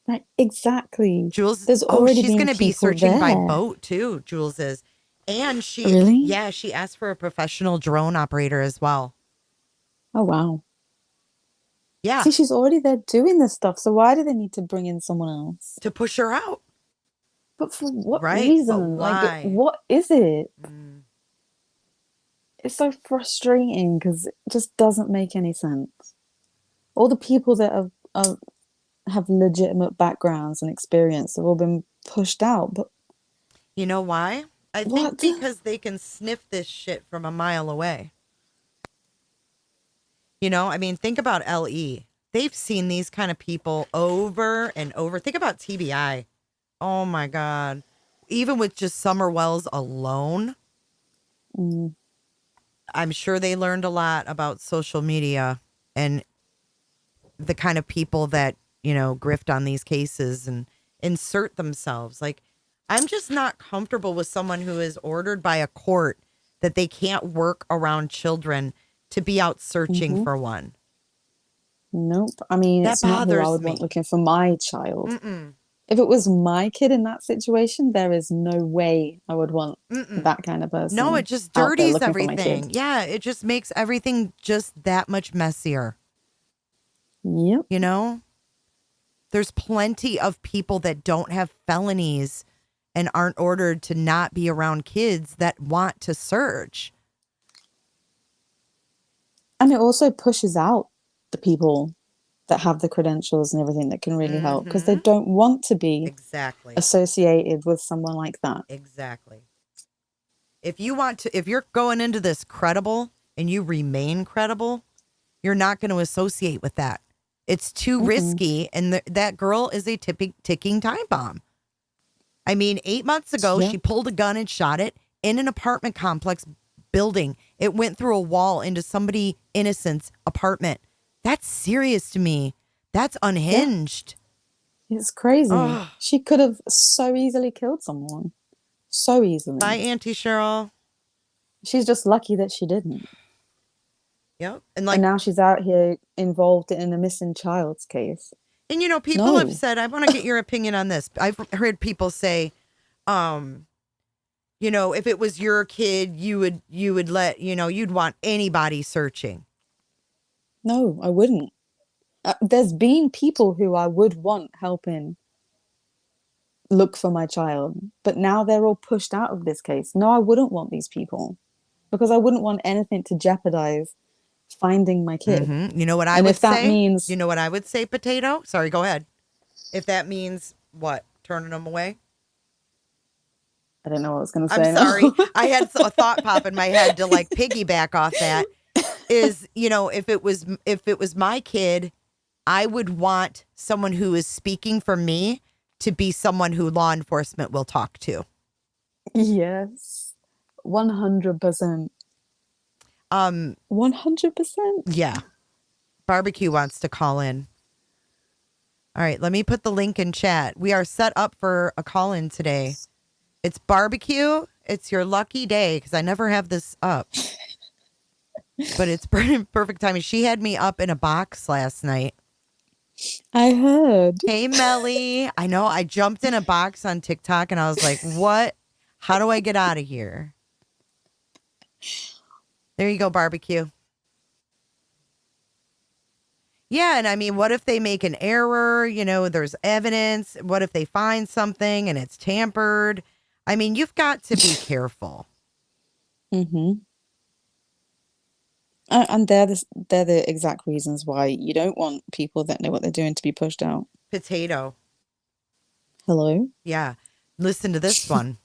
Right, exactly. Jules, There's already she's been going to be people searching by there. boat too, Jules is. And she, Really? Yeah, she asked for a professional drone operator as well. Oh, wow. Yeah. See, she's already there doing this stuff. So why do they need to bring in someone else? To push her out. But for what Right, reason? but why? Like, what is it? It's so frustrating because it just doesn't make any sense. All the people that have legitimate backgrounds and experience have all been pushed out. But you know why? I think because they can sniff this shit from a mile away. I mean, think about LE. They've seen these kind of people over and over. Think about TBI. Oh my God. Even with just Summer Wells alone, I'm sure they learned a lot about social media and the kind of people that, grift on these cases and insert themselves. Like, I'm just not comfortable with someone who is ordered by a court that they can't work around children to be out searching for one. Nope. I mean, That it's not who I bothers would me. want looking for my child. If it was my kid in that situation, there is no way I would want that kind of person. No, it just out there dirties looking for my everything. kid. Yeah, it just makes everything just that much messier. Yep. There's plenty of people that don't have felonies and aren't ordered to not be around kids that want to search. And it also pushes out the people that have the credentials and everything that can really help because they don't want to be associated with someone like that. Exactly. If you're going into this credible and you remain credible, you're not going to associate with that. It's too risky. And that girl is a ticking time bomb. I mean, 8 months ago, she pulled a gun and shot it in an apartment complex building. It went through a wall into somebody innocent's apartment. That's serious to me. That's unhinged. It's crazy. Ugh. She could have so easily killed someone. So easily. Bye, Auntie Cheryl. She's just lucky that she didn't. Yep. And now she's out here involved in a missing child's case. And, people have said, I want to get your opinion on this. I've heard people say, if it was your kid, you would let, you'd want anybody searching. No, I wouldn't. There's been people who I would want helping look for my child, but now they're all pushed out of this case. No, I wouldn't want these people because I wouldn't want anything to jeopardize finding my kid. You know what I would say? You know what I would say, Potato? Sorry, go ahead. If that means what? Turning them away? I don't know what I was going to say. I'm sorry. I had a thought pop in my head to piggyback off that. Is, if it was my kid, I would want someone who is speaking for me to be someone who law enforcement will talk to. Yes. 100%. 100%. Yeah. Barbecue wants to call in. All right, let me put the link in chat. We are set up for a call in today. It's Barbecue It's your lucky day because I never have this up. But it's perfect timing. She had me up in a box last night. I heard. Hey, Melly. I know. I jumped in a box on TikTok and I was like, what? How do I get out of here? There you go, barbecue. Yeah, and I mean, what if they make an error? You know, there's evidence. What if they find something and it's tampered? I mean, you've got to be careful. Mm-hmm. And they're the exact reasons why you don't want people that know what they're doing to be pushed out. Potato. Hello? Yeah. Listen to this one.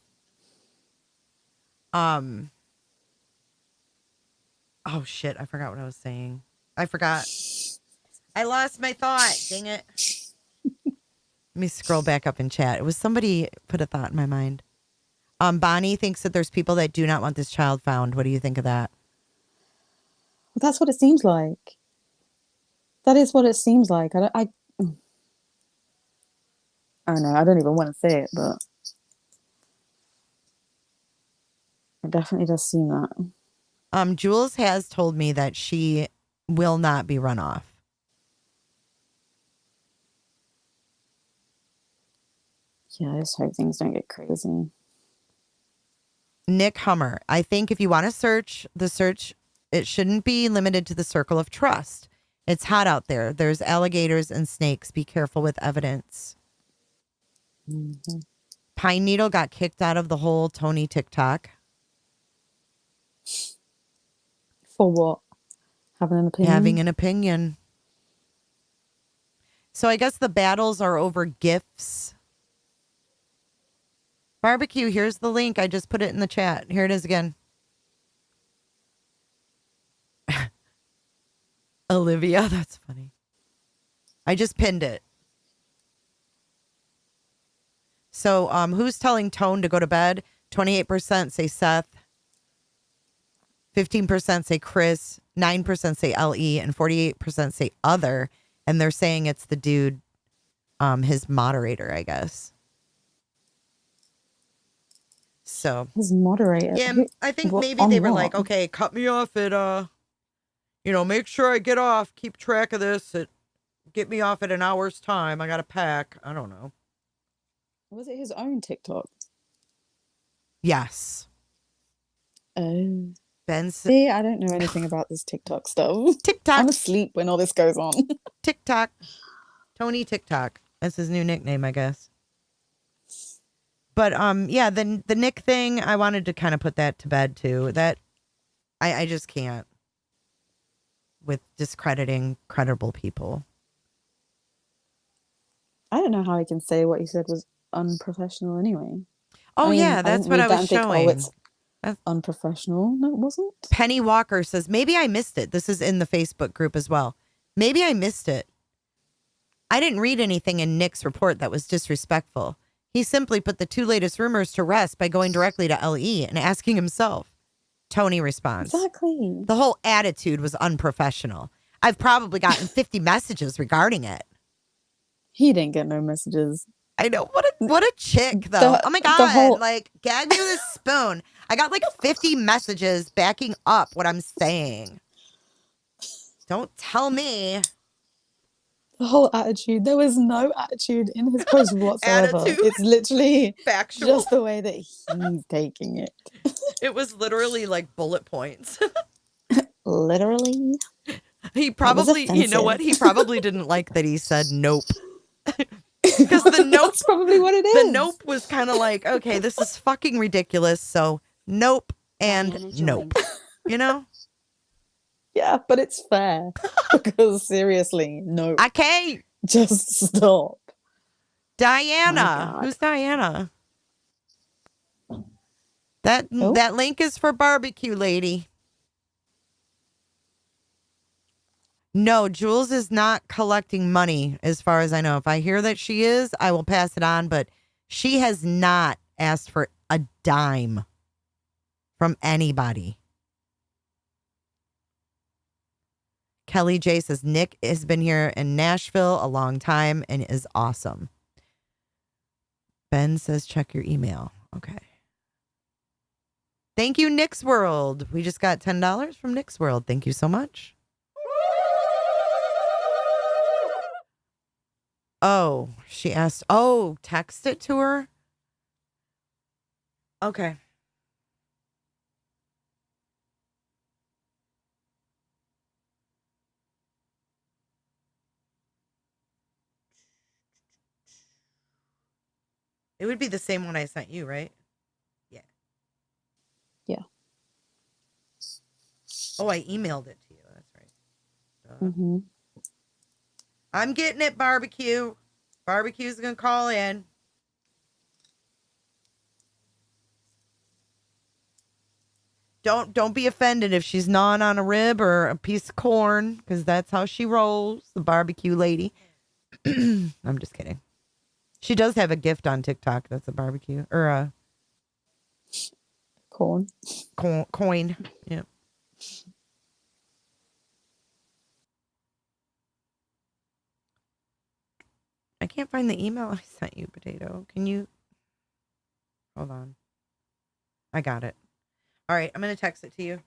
Oh shit, I forgot what I was saying. I forgot. I lost my thought. Dang it. Let me scroll back up in chat. It was somebody put a thought in my mind. Bonnie thinks that there's people that do not want this child found. What do you think of that? Well, that's what it seems like. That is what it seems like. I don't know. I don't even want to say it, but it definitely does seem that. Jules has told me that she will not be run off. Yeah, I just hope things don't get crazy. Nick Hummer. I think if you want to search, it shouldn't be limited to the circle of trust. It's hot out there. There's alligators and snakes. Be careful with evidence. Mm-hmm. Pine Needle got kicked out of the whole Tony TikTok. For what? Having an opinion? Having an opinion. So I guess the battles are over gifts. Barbecue, here's the link. I just put it in the chat. Here it is again. Olivia, that's funny. I just pinned it. So who's telling Tone to go to bed? 28% say Seth. 15% say Chris. 9% say LE. And 48% say other. And they're saying it's the dude, his moderator, I guess. So his moderator. Yeah, I think maybe they were like, okay, cut me off at make sure I get off, keep track of this, get me off at an hour's time. I got to pack. I don't know. Was it his own TikTok? Yes. Oh. Ben. See, I don't know anything about this TikTok stuff. TikTok. I'm asleep when all this goes on. TikTok. Tony TikTok. That's his new nickname, I guess. But yeah, the Nick thing, I wanted to kind of put that to bed too. That I just can't with discrediting credible people. I don't know how he can say what he said was unprofessional anyway. Oh, yeah, that's what I was showing. It's unprofessional. No, it wasn't. Penny Walker says, maybe I missed it. This is in the Facebook group as well. Maybe I missed it. I didn't read anything in Nick's report that was disrespectful. He simply put the two latest rumors to rest by going directly to LE and asking himself. Tony responds. Exactly. The whole attitude was unprofessional. I've probably gotten 50 messages regarding it. He didn't get no messages. I know. What a chick, though. Oh, my God. Like, gag me with a spoon. I got like 50 messages backing up what I'm saying. Don't tell me. The whole attitude. There was no attitude in his post whatsoever. It's literally factual. Just the way that he's taking it. It was literally like bullet points. Literally. He probably, you know what? He probably didn't like that he said nope. Because the nope, that's probably what it is. The nope was kind of like, okay, this is fucking ridiculous. So nope and nope. You know? Yeah, but it's fair. Because seriously, no. Okay. Just stop. Diana. Who's Diana? That link is for barbecue, lady. No, Jules is not collecting money, as far as I know. If I hear that she is, I will pass it on. But she has not asked for a dime from anybody. Kelly J says, Nick has been here in Nashville a long time and is awesome. Ben says, check your email. Okay. Thank you, Nick's World. We just got $10 from Nick's World. Thank you so much. Oh, she asked. Oh, text it to her. Okay. It would be the same one I sent you, right? Yeah. Yeah. Oh, I emailed it to you. That's right. Mm-hmm. I'm getting it, barbecue. Barbecue's gonna call in. Don't be offended if she's gnawing on a rib or a piece of corn, because that's how she rolls, the barbecue lady. I'm just kidding. She does have a gift on TikTok that's a barbecue or a Corn. Coin. Yeah. I can't find the email I sent you, Potato. Can you? Hold on. I got it. All right, I'm going to text it to you.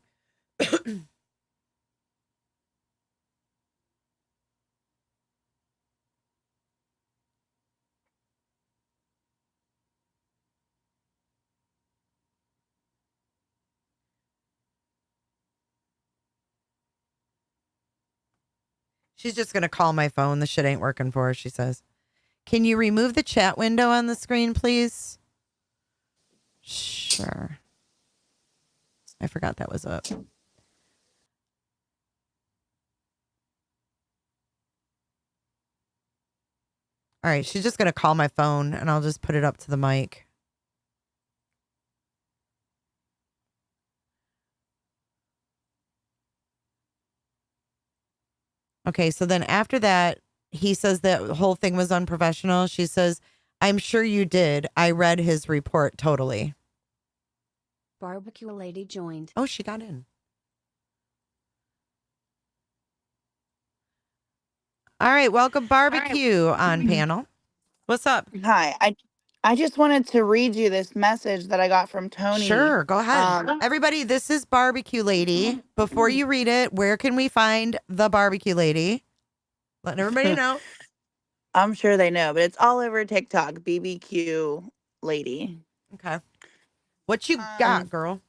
She's just going to call my phone. The shit ain't working for her, she says. Can you remove the chat window on the screen, please? Sure. I forgot that was up. All right, she's just going to call my phone, and I'll just put it up to the mic. Okay, so then after that, he says that the whole thing was unprofessional. She says, I'm sure you did. I read his report totally. Barbecue lady joined. Oh, she got in. All right, welcome barbecue on panel. What's up? Hi, I just wanted to read you this message that I got from Tony. Sure, go ahead. Everybody, this is Barbecue Lady. Before you read it, where can we find the Barbecue Lady? Letting everybody know. I'm sure they know, but it's all over TikTok, BBQ Lady. Okay. What you got, girl?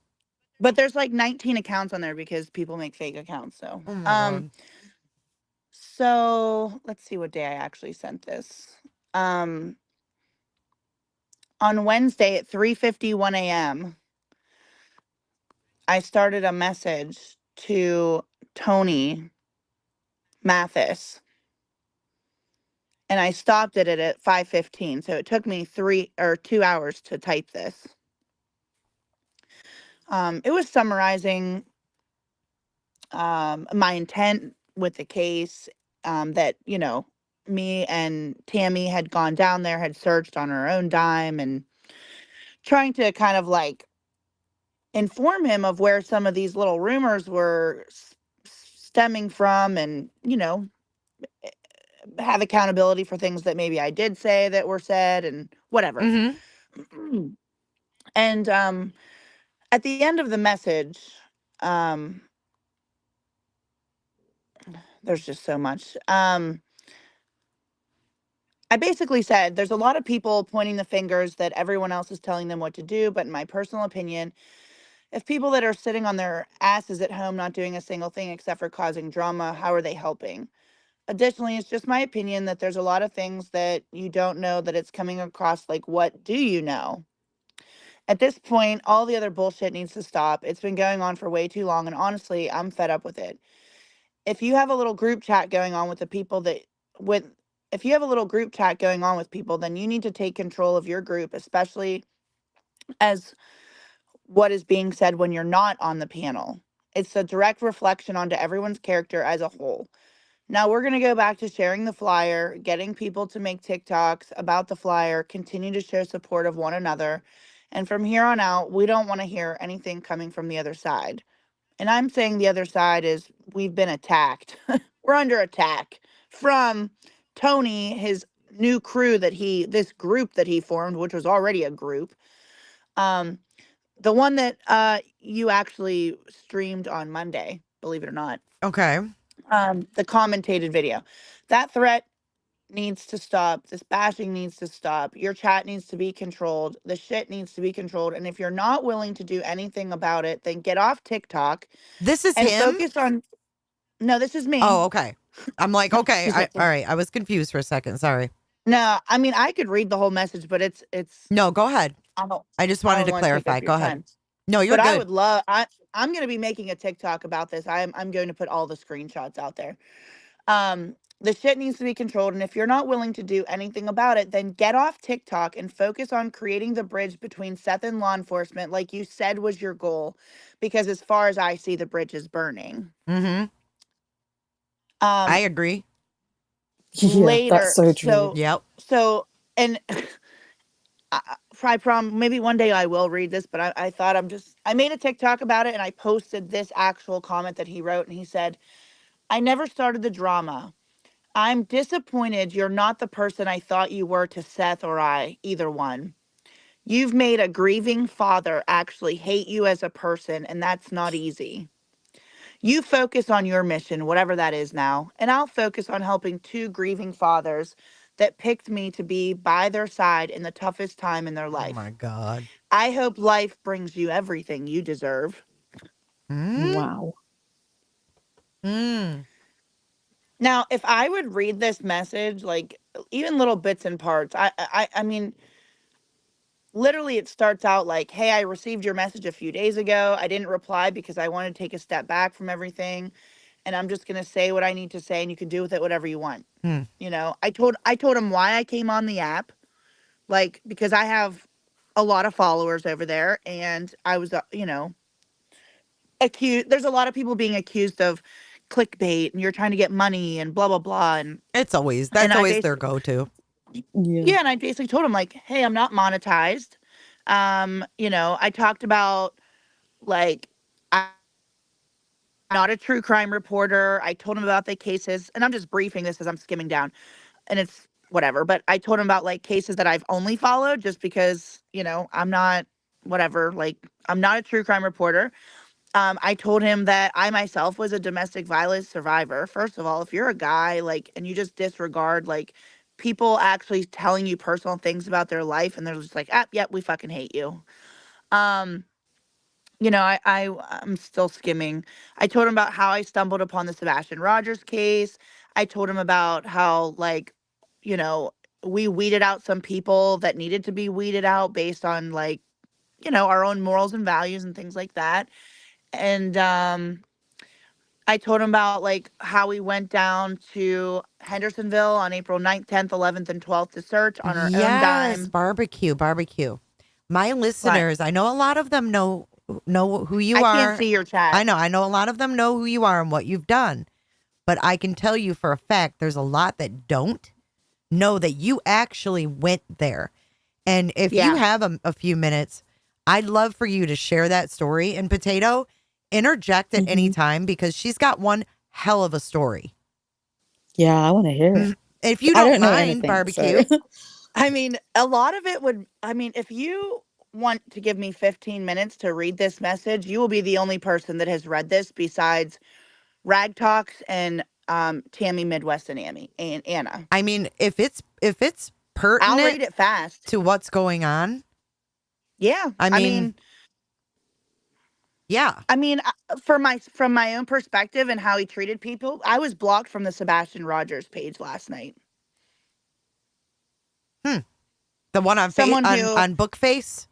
But there's like 19 accounts on there because people make fake accounts. So, Oh my God. So let's see what day I actually sent this. On Wednesday at 3:51 a.m., I started a message to Tony Mathis, and I stopped it at 5:15. So it took me 2 hours to type this. It was summarizing my intent with the case, that, me and Tammy had gone down there, had searched on our own dime, and trying to kind of like inform him of where some of these little rumors were stemming from, and, have accountability for things that maybe I did say that were said and whatever. And at the end of the message, there's just so much. I basically said there's a lot of people pointing the fingers that everyone else is telling them what to do, but in my personal opinion, if people that are sitting on their asses at home not doing a single thing except for causing drama, how are they helping? Additionally, it's just my opinion that there's a lot of things that you don't know, that it's coming across like, what do you know? At this point, all the other bullshit needs to stop. It's been going on for way too long, and honestly, I'm fed up with it. If you have a little group chat going on with the people if you have a little group chat going on with people, then you need to take control of your group, especially as what is being said when you're not on the panel. It's a direct reflection onto everyone's character as a whole. Now we're going to go back to sharing the flyer, getting people to make TikToks about the flyer, continue to show support of one another. And from here on out, we don't want to hear anything coming from the other side. And I'm saying the other side is we've been attacked. We're under attack from Tony, his new crew this group that he formed, which was already a group. The one that you actually streamed on Monday, believe it or not. Okay. The commentated video. That threat needs to stop. This bashing needs to stop. Your chat needs to be controlled. The shit needs to be controlled. And if you're not willing to do anything about it, then get off TikTok. This is and him? focus on. No, this is me. Oh, okay. I'm like, okay. She's All like, right. I was confused for a second. Sorry. no, I mean I could read the whole message, but it's. No, go ahead. I just wanted to wanna take up clarify. your Go ahead. time. No, you're But I good. would love. I'm going to be making a TikTok about this. I'm going to put all the screenshots out there. The shit needs to be controlled, and if you're not willing to do anything about it, then get off TikTok and focus on creating the bridge between Seth and law enforcement, like you said was your goal. Because as far as I see, the bridge is burning. Mm-hmm. I agree. Later, that's so true. Yep. So, and I prom maybe one day I will read this, but I thought I made a TikTok about it and I posted this actual comment that he wrote, and he said, I never started the drama. I'm disappointed you're not the person I thought you were to Seth or I, either one. You've made a grieving father actually hate you as a person, and that's not easy. You focus on your mission, whatever that is now, and I'll focus on helping two grieving fathers that picked me to be by their side in the toughest time in their life. Oh my God. I hope life brings you everything you deserve. Wow. Now, if I would read this message, like even little bits and parts, I mean, literally it starts out like, hey, I received your message a few days ago. I didn't reply because I wanted to take a step back from everything. And I'm just going to say what I need to say, and you can do with it whatever you want. You know, I told him why I came on the app, like, because I have a lot of followers over there, and I was, you know, accused. There's a lot of people being accused of clickbait, and you're trying to get money and blah, blah, blah. And that's always their go-to. Yeah. And I basically told him like, hey, I'm not monetized. You know, I talked about like, I'm not a true crime reporter. I told him about the cases, and I'm just briefing this as I'm skimming down, and it's whatever. But I told him about like cases that I've only followed just because, you know, I'm not whatever, like I'm not a true crime reporter. I told him that I myself was a domestic violence survivor. First of all, if you're a guy like, and you just disregard like people actually telling you personal things about their life, and they're just like, yep, we fucking hate you. You know, I'm still skimming. I told him about how I stumbled upon the Sebastian Rogers case. I told him about how, like, you know, we weeded out some people that needed to be weeded out based on, like, you know, our own morals and values and things like that. And I told him about, like, how we went down to Hendersonville on April 9th, 10th, 11th, and 12th to search on our own dime. Barbecue. My listeners, I know a lot of them know who you are. I can't see your chat. I know a lot of them know who you are and what you've done. But I can tell you for a fact, there's a lot that don't know that you actually went there. And if you have a few minutes, I'd love for you to share that story. And Potato, interject at any time, because she's got one hell of a story. Yeah, I want to hear it. If you don't mind, Barbecue. So. I mean, a lot of it would, I mean, if you want to give me 15 minutes to read this message, you will be the only person that has read this besides Rag Talks and Tammy Midwest and Anna. I mean, if it's pertinent, I'll read it fast to what's going on. Yeah. I mean yeah. I mean, from my own perspective and how he treated people, I was blocked from the Sebastian Rogers page last night. The one on on Bookface?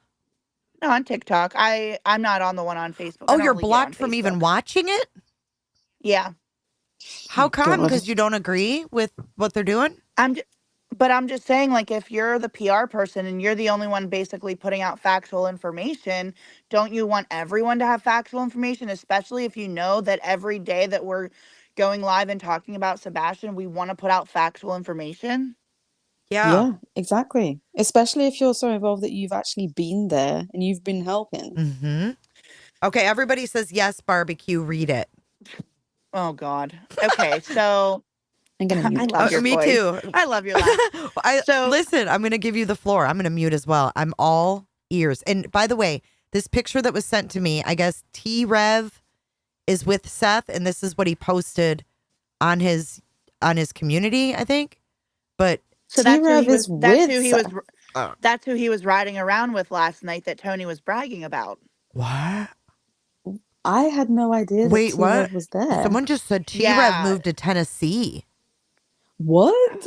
No, on TikTok. I'm not on the one on Facebook. Oh, you're blocked from even watching it? Yeah. How come? Because you don't agree with what they're doing? But I'm just saying, like, if you're the PR person and you're the only one basically putting out factual information, don't you want everyone to have factual information, especially if you know that every day that we're going live and talking about Sebastian, we want to put out factual information? Yeah, exactly. Especially if you're so involved that you've actually been there and you've been helping. Mm-hmm. Okay, everybody says yes, Barbecue, read it. Oh, God. Okay, so... I'm gonna mute. I love your me voice. too. I love your laugh. Listen, I'm going to give you the floor. I'm going to mute as well. I'm all ears. And by the way, this picture that was sent to me, I guess T-Rev is with Seth, and this is what he posted on his community, I think. But So that's who T-Rev he was. is That's with who he was. Seth. That's who he was riding around with last night. That Tony was bragging about. What? I had no idea that Wait, what? T-Rev was there. Someone just said T-Rev Yeah. moved to Tennessee. What?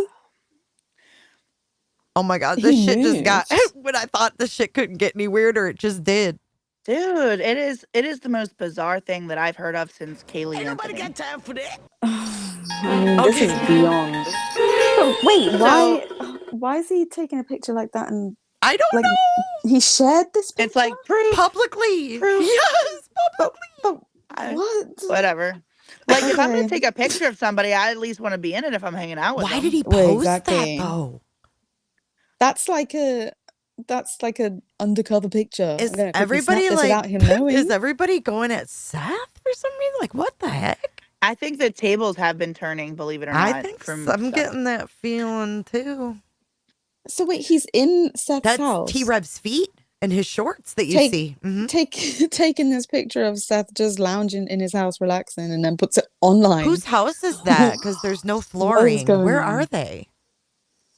Oh my God, this shit just got, when I thought this shit couldn't get any weirder, it just did. Dude, it is the most bizarre thing that I've heard of since Kaylee. Ain't nobody got time for that. I mean, this is beyond. But wait, why is he taking a picture like that? And I don't know. He shared this picture? It's like proof. Publicly. Proof. Yes, publicly. What? Whatever. Like, if I'm going Okay. to take a picture of somebody, I at least want to be in it if I'm hanging out with them. Why did he Wait, post exactly. that though? That's like a undercover picture. Is I'm gonna quickly everybody snap this like, without him knowing? is everybody going at Seth for some reason? Like, what the heck? I think the tables have been turning, believe it or not. I think I'm getting that feeling too. So wait, he's in Seth's That's house. T-Rev's feet and his shorts that you see. Taking this picture of Seth just lounging in his house, relaxing, and then puts it online. Whose house is that? Because there's no flooring. Where are they?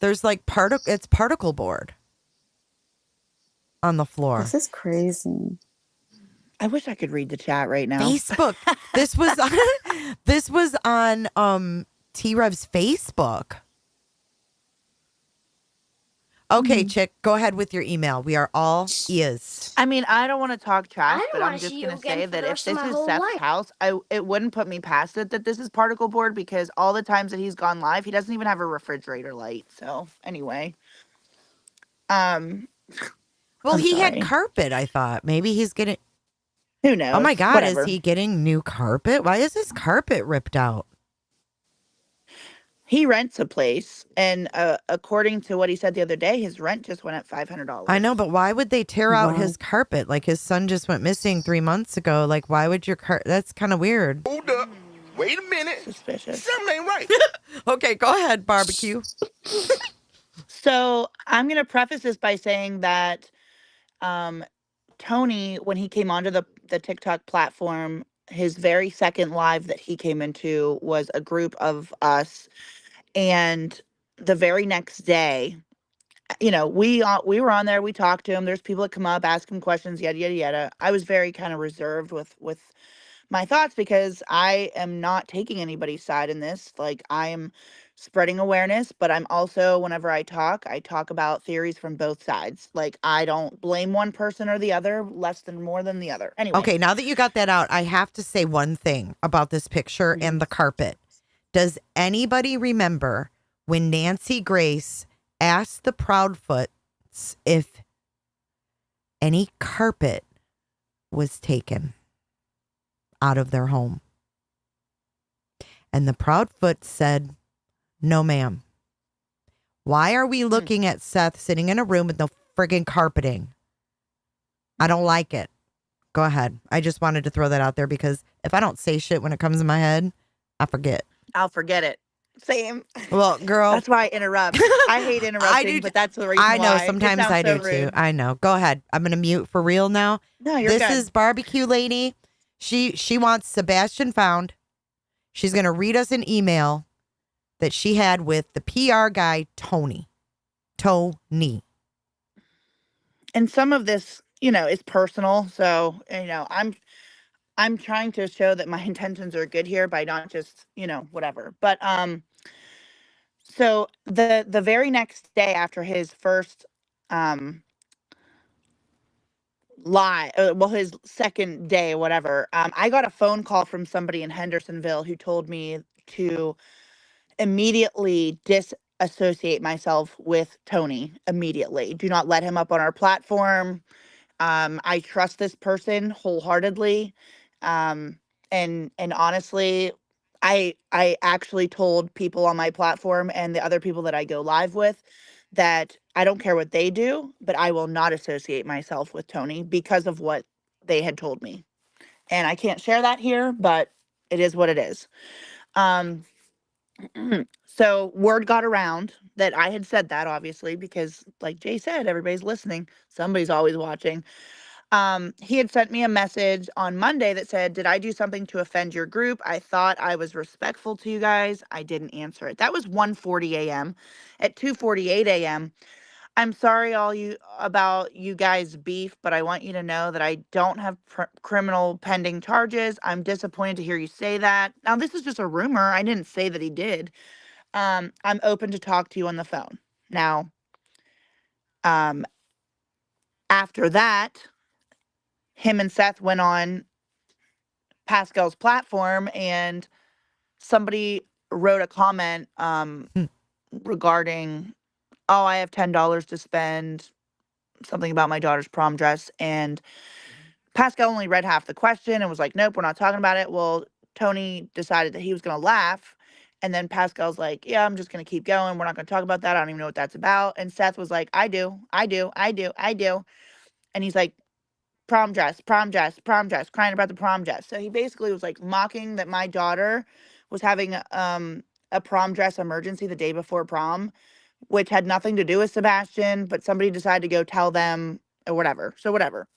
There's like it's particle board on the floor. This is crazy. I wish I could read the chat right now. Facebook. This was on T-Rev's Facebook. Okay, chick, go ahead with your email. We are all ears. I mean, I don't want to talk trash, don't but I'm wanna just see going you to again say for that the if rest of this my is whole Seth's life. house, it wouldn't put me past it that this is particle board, because all the times that he's gone live, he doesn't even have a refrigerator light. So anyway, Well, I'm he sorry. had carpet, I thought. Maybe he's getting... Who knows? Oh my God, Whatever. is he getting new carpet? Why is his carpet ripped out? He rents a place, and according to what he said the other day, his rent just went up $500. I know, but why would they tear out his carpet? Like, his son just went missing 3 months ago. Like, why would your That's kind of weird. Hold up. Wait a minute. Suspicious. Something ain't right. Okay, go ahead, barbecue. So I'm going to preface this by saying that Tony, when he came onto the TikTok platform, his very second live that he came into was a group of us. And the very next day, you know, we were on there, we talked to him. There's people that come up, ask him questions, yada, yada, yada. I was very kind of reserved with my thoughts because I am not taking anybody's side in this. Like, I am spreading awareness, but I'm also, whenever I talk about theories from both sides. Like, I don't blame one person or the other less than more than the other. Anyway. Okay, now that you got that out, I have to say one thing about this picture and the carpet. Does anybody remember when Nancy Grace asked the Proudfoots if any carpet was taken out of their home? And the Proudfoot said, no, ma'am. Why are we looking at Seth sitting in a room with no friggin' carpeting? I don't like it. Go ahead. I just wanted to throw that out there because if I don't say shit when it comes in my head, I forget. I'll forget it. Same. Well, girl. That's why I interrupt. I hate interrupting, but that's the reason I know, why. sometimes I do too. I know. Go ahead. I'm going to mute for real now. No, you're This good. is Barbecue Lady. She wants Sebastian found. She's going to read us an email that she had with the PR guy, Tony. And some of this, you know, is personal. So, you know, I'm trying to show that my intentions are good here by not just, you know, whatever. But so the very next day after his first his second day, whatever, I got a phone call from somebody in Hendersonville who told me to immediately disassociate myself with Tony immediately. Do not let him up on our platform. I trust this person wholeheartedly. And honestly, I actually told people on my platform and the other people that I go live with that I don't care what they do, but I will not associate myself with Tony because of what they had told me. And I can't share that here, but it is what it is. So word got around that I had said that, obviously, because like Jay said, everybody's listening. Somebody's always watching. He had sent me a message on Monday that said, "Did I do something to offend your group? I thought I was respectful to you guys. I didn't answer it." That was 1:40 a.m. At 2:48 a.m., "I'm sorry all you about you guys beef, but I want you to know that I don't have criminal pending charges. I'm disappointed to hear you say that." Now, this is just a rumor. I didn't say that he did. "I'm open to talk to you on the phone." Now, um, after that, him and Seth went on Pascal's platform, and somebody wrote a comment regarding, "Oh, I have $10 to spend," something about my daughter's prom dress. And Pascal only read half the question and was like, "Nope, we're not talking about it." Well, Tony decided that he was going to laugh. And then Pascal's like, "Yeah, I'm just going to keep going. We're not going to talk about that. I don't even know what that's about." And Seth was like, "I do, I do, I do, I do." And he's like, "Prom dress, prom dress, prom dress," crying about the prom dress. So he basically was like mocking that my daughter was having a prom dress emergency the day before prom, which had nothing to do with Sebastian, but somebody decided to go tell them or whatever. So whatever.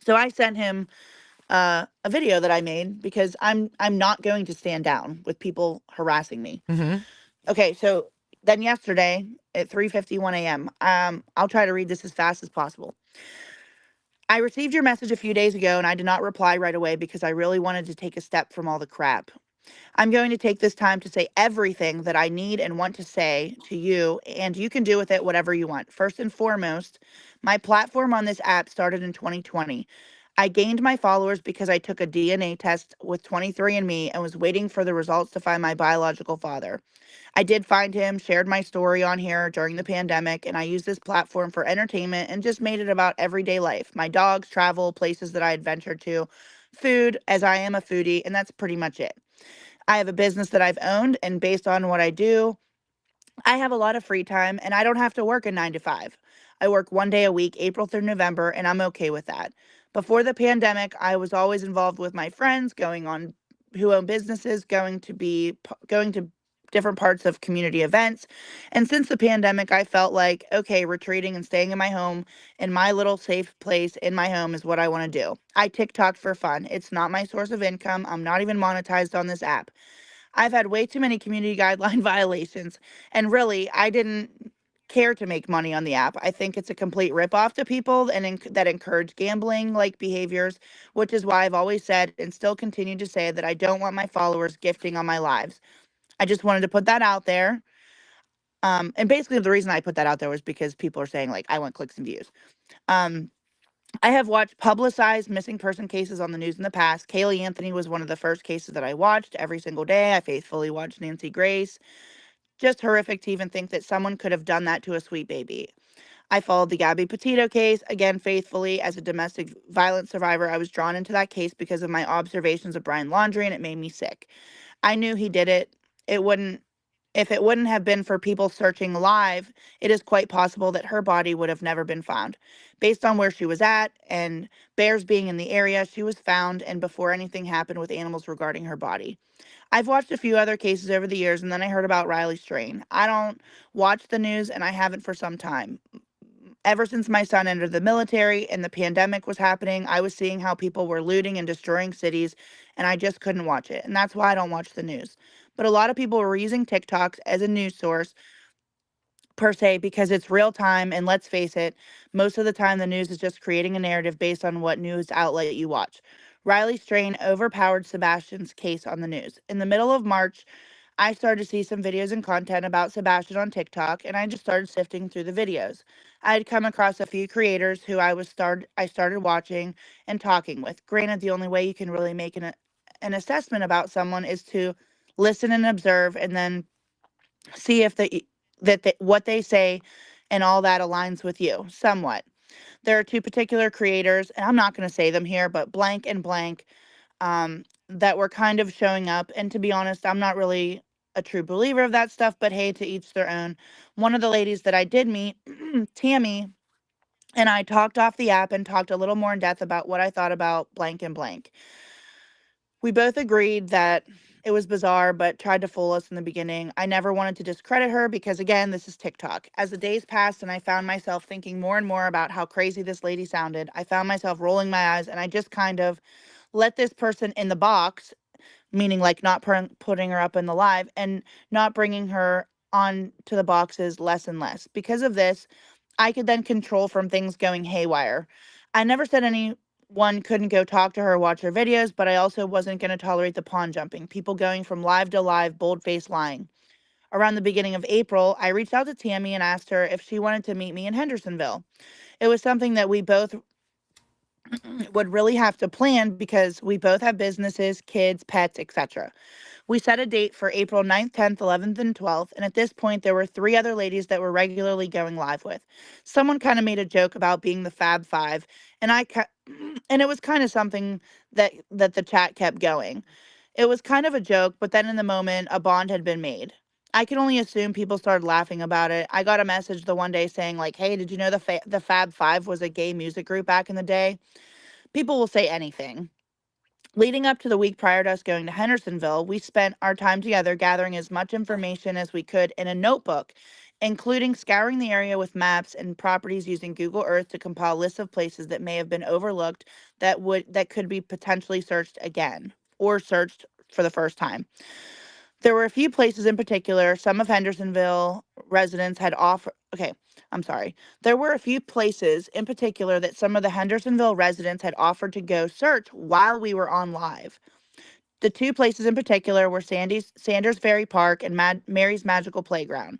So I sent him a video that I made because I'm not going to stand down with people harassing me. Okay, so then yesterday at 3:51 a.m., I'll try to read this as fast as possible. "I received your message a few days ago and I did not reply right away because I really wanted to take a step from all the crap. I'm going to take this time to say everything that I need and want to say to you, and you can do with it whatever you want. First and foremost, my platform on this app started in 2020. I gained my followers because I took a DNA test with 23andMe and was waiting for the results to find my biological father. I did find him, shared my story on here during the pandemic, and I used this platform for entertainment and just made it about everyday life. My dogs, travel, places that I adventured to, food, as I am a foodie, and that's pretty much it. I have a business that I've owned, and based on what I do, I have a lot of free time and I don't have to work a 9 to 5. I work 1 day a week, April through November, and I'm okay with that. Before the pandemic, I was always involved with my friends, going on who own businesses, going to different parts of community events. And since the pandemic, I felt like, okay, retreating and staying in my home, in my little safe place in my home is what I want to do. I TikTok for fun. It's not my source of income. I'm not even monetized on this app. I've had way too many community guideline violations, and really, I didn't care to make money on the app. I think it's a complete ripoff to people that encourage gambling like behaviors, which is why I've always said and still continue to say that I don't want my followers gifting on my lives. I just wanted to put that out there. And basically, the reason I put that out there was because people are saying, like, I want clicks and views. Um, I have watched publicized missing person cases on the news in the past. Kaylee Anthony was one of the first cases that I watched every single day. I faithfully watched Nancy Grace. Just horrific to even think that someone could have done that to a sweet baby. I followed the Gabby Petito case, again, faithfully. As a domestic violence survivor, I was drawn into that case because of my observations of Brian Laundrie, and it made me sick. I knew he did it. It wouldn't If it wouldn't have been for people searching live, it is quite possible that her body would have never been found. Based on where she was at and bears being in the area, she was found and before anything happened with animals regarding her body. I've watched a few other cases over the years, and then I heard about Riley Strain. I don't watch the news, and I haven't for some time. Ever since my son entered the military and the pandemic was happening, I was seeing how people were looting and destroying cities, and I just couldn't watch it. And that's why I don't watch the news. But a lot of people were using TikToks as a news source per se because it's real time, and let's face it, most of the time the news is just creating a narrative based on what news outlet you watch. Riley Strain overpowered Sebastian's case on the news. In the middle of March, I started to see some videos and content about Sebastian on TikTok, and I just started sifting through the videos. I had come across a few creators who I started watching and talking with. Granted, the only way you can really make an assessment about someone is to listen and observe, and then see if what they say and all that aligns with you somewhat. There are two particular creators, and I'm not going to say them here, but blank and blank, that were kind of showing up. And to be honest, I'm not really a true believer of that stuff, but hey, to each their own. One of the ladies that I did meet, Tammy, and I talked off the app and talked a little more in depth about what I thought about blank and blank. We both agreed that It was bizarre, but tried to fool us in the beginning. I never wanted to discredit her because, again, this is TikTok. As the days passed and I found myself thinking more and more about how crazy this lady sounded, I found myself rolling my eyes and I just kind of let this person in the box, meaning like not putting her up in the live and not bringing her on to the boxes less and less. Because of this, I could then control from things going haywire. I never said anyone couldn't go talk to her or watch her videos, but I also wasn't going to tolerate the pawn jumping, people going from live to live, bold-faced lying. Around the beginning of April, I reached out to Tammy and asked her if she wanted to meet me in Hendersonville. It was something that we both would really have to plan because we both have businesses, kids, pets, etc. We set a date for April 9th, 10th, 11th, and 12th, and at this point there were 3 other ladies that we're regularly going live with. Someone kind of made a joke about being the Fab Five, and and it was kind of something that the chat kept going. It was kind of a joke, but then in the moment, a bond had been made. I can only assume people started laughing about it. I got a message the one day saying like, "Hey, did you know the Fab Five was a gay music group back in the day?" People will say anything. Leading up to the week prior to us going to Hendersonville, we spent our time together gathering as much information as we could in a notebook, including scouring the area with maps and properties using Google Earth to compile lists of places that may have been overlooked that could be potentially searched again or searched for the first time. There were a few places in particular, some of Hendersonville residents had offered. Okay, I'm sorry. There were a few places in particular that some of the Hendersonville residents had offered to go search while we were on live. The 2 places in particular were Sanders Ferry Park and Mary's Magical Playground.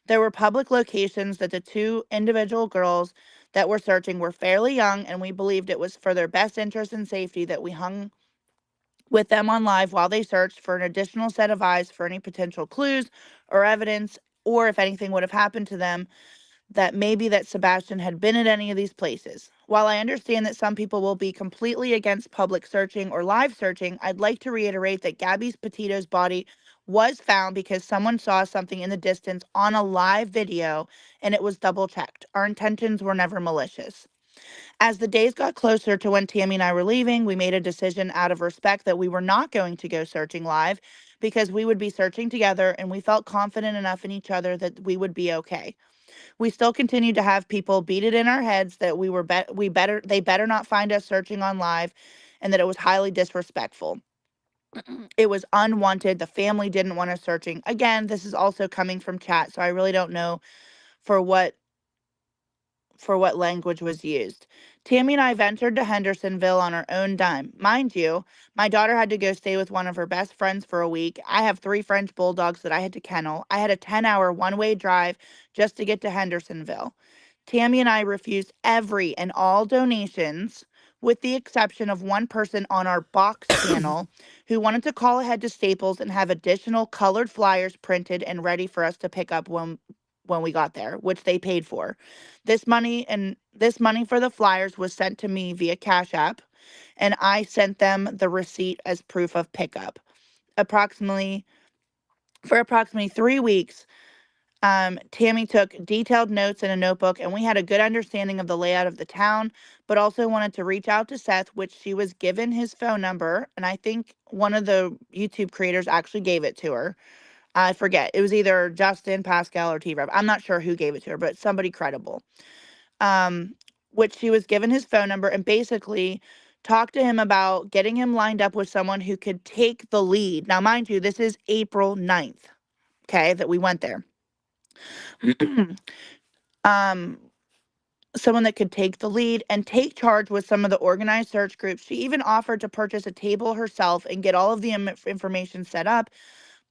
There were public locations that the 2 individual girls that were searching were fairly young, and we believed it was for their best interest and safety that we hung with them on live while they searched for an additional set of eyes for any potential clues or evidence, or if anything would have happened to them, that maybe that Sebastian had been at any of these places. While I understand that some people will be completely against public searching or live searching, I'd like to reiterate that Gabby's Petito's body was found because someone saw something in the distance on a live video and it was double checked. Our intentions were never malicious. As the days got closer to when Tammy and I were leaving, we made a decision out of respect that we were not going to go searching live because we would be searching together and we felt confident enough in each other that we would be okay. We still continue to have people beat it in our heads that they better not find us searching on live and that it was highly disrespectful. It was unwanted. The family didn't want us searching. Again, this is also coming from chat, so I really don't know for what language was used. Tammy and I ventured to Hendersonville on our own dime. Mind you, my daughter had to go stay with one of her best friends for a week. I have 3 French bulldogs that I had to kennel. I had a 10-hour one-way drive just to get to Hendersonville. Tammy and I refused every and all donations, with the exception of one person on our box channel who wanted to call ahead to Staples and have additional colored flyers printed and ready for us to pick up when we got there, which they paid for. This money for the flyers was sent to me via Cash App, and I sent them the receipt as proof of pickup. For approximately 3 weeks, Tammy took detailed notes in a notebook, and we had a good understanding of the layout of the town, but also wanted to reach out to Seth, which she was given his phone number, and I think one of the YouTube creators actually gave it to her. I forget. It was either Justin, Pascal, or T-Rev. I'm not sure who gave it to her, but somebody credible. Which she was given his phone number and basically talked to him about getting him lined up with someone who could take the lead. Now, mind you, this is April 9th, okay, that we went there. Someone that could take the lead and take charge with some of the organized search groups. She even offered to purchase a table herself and get all of the information set up,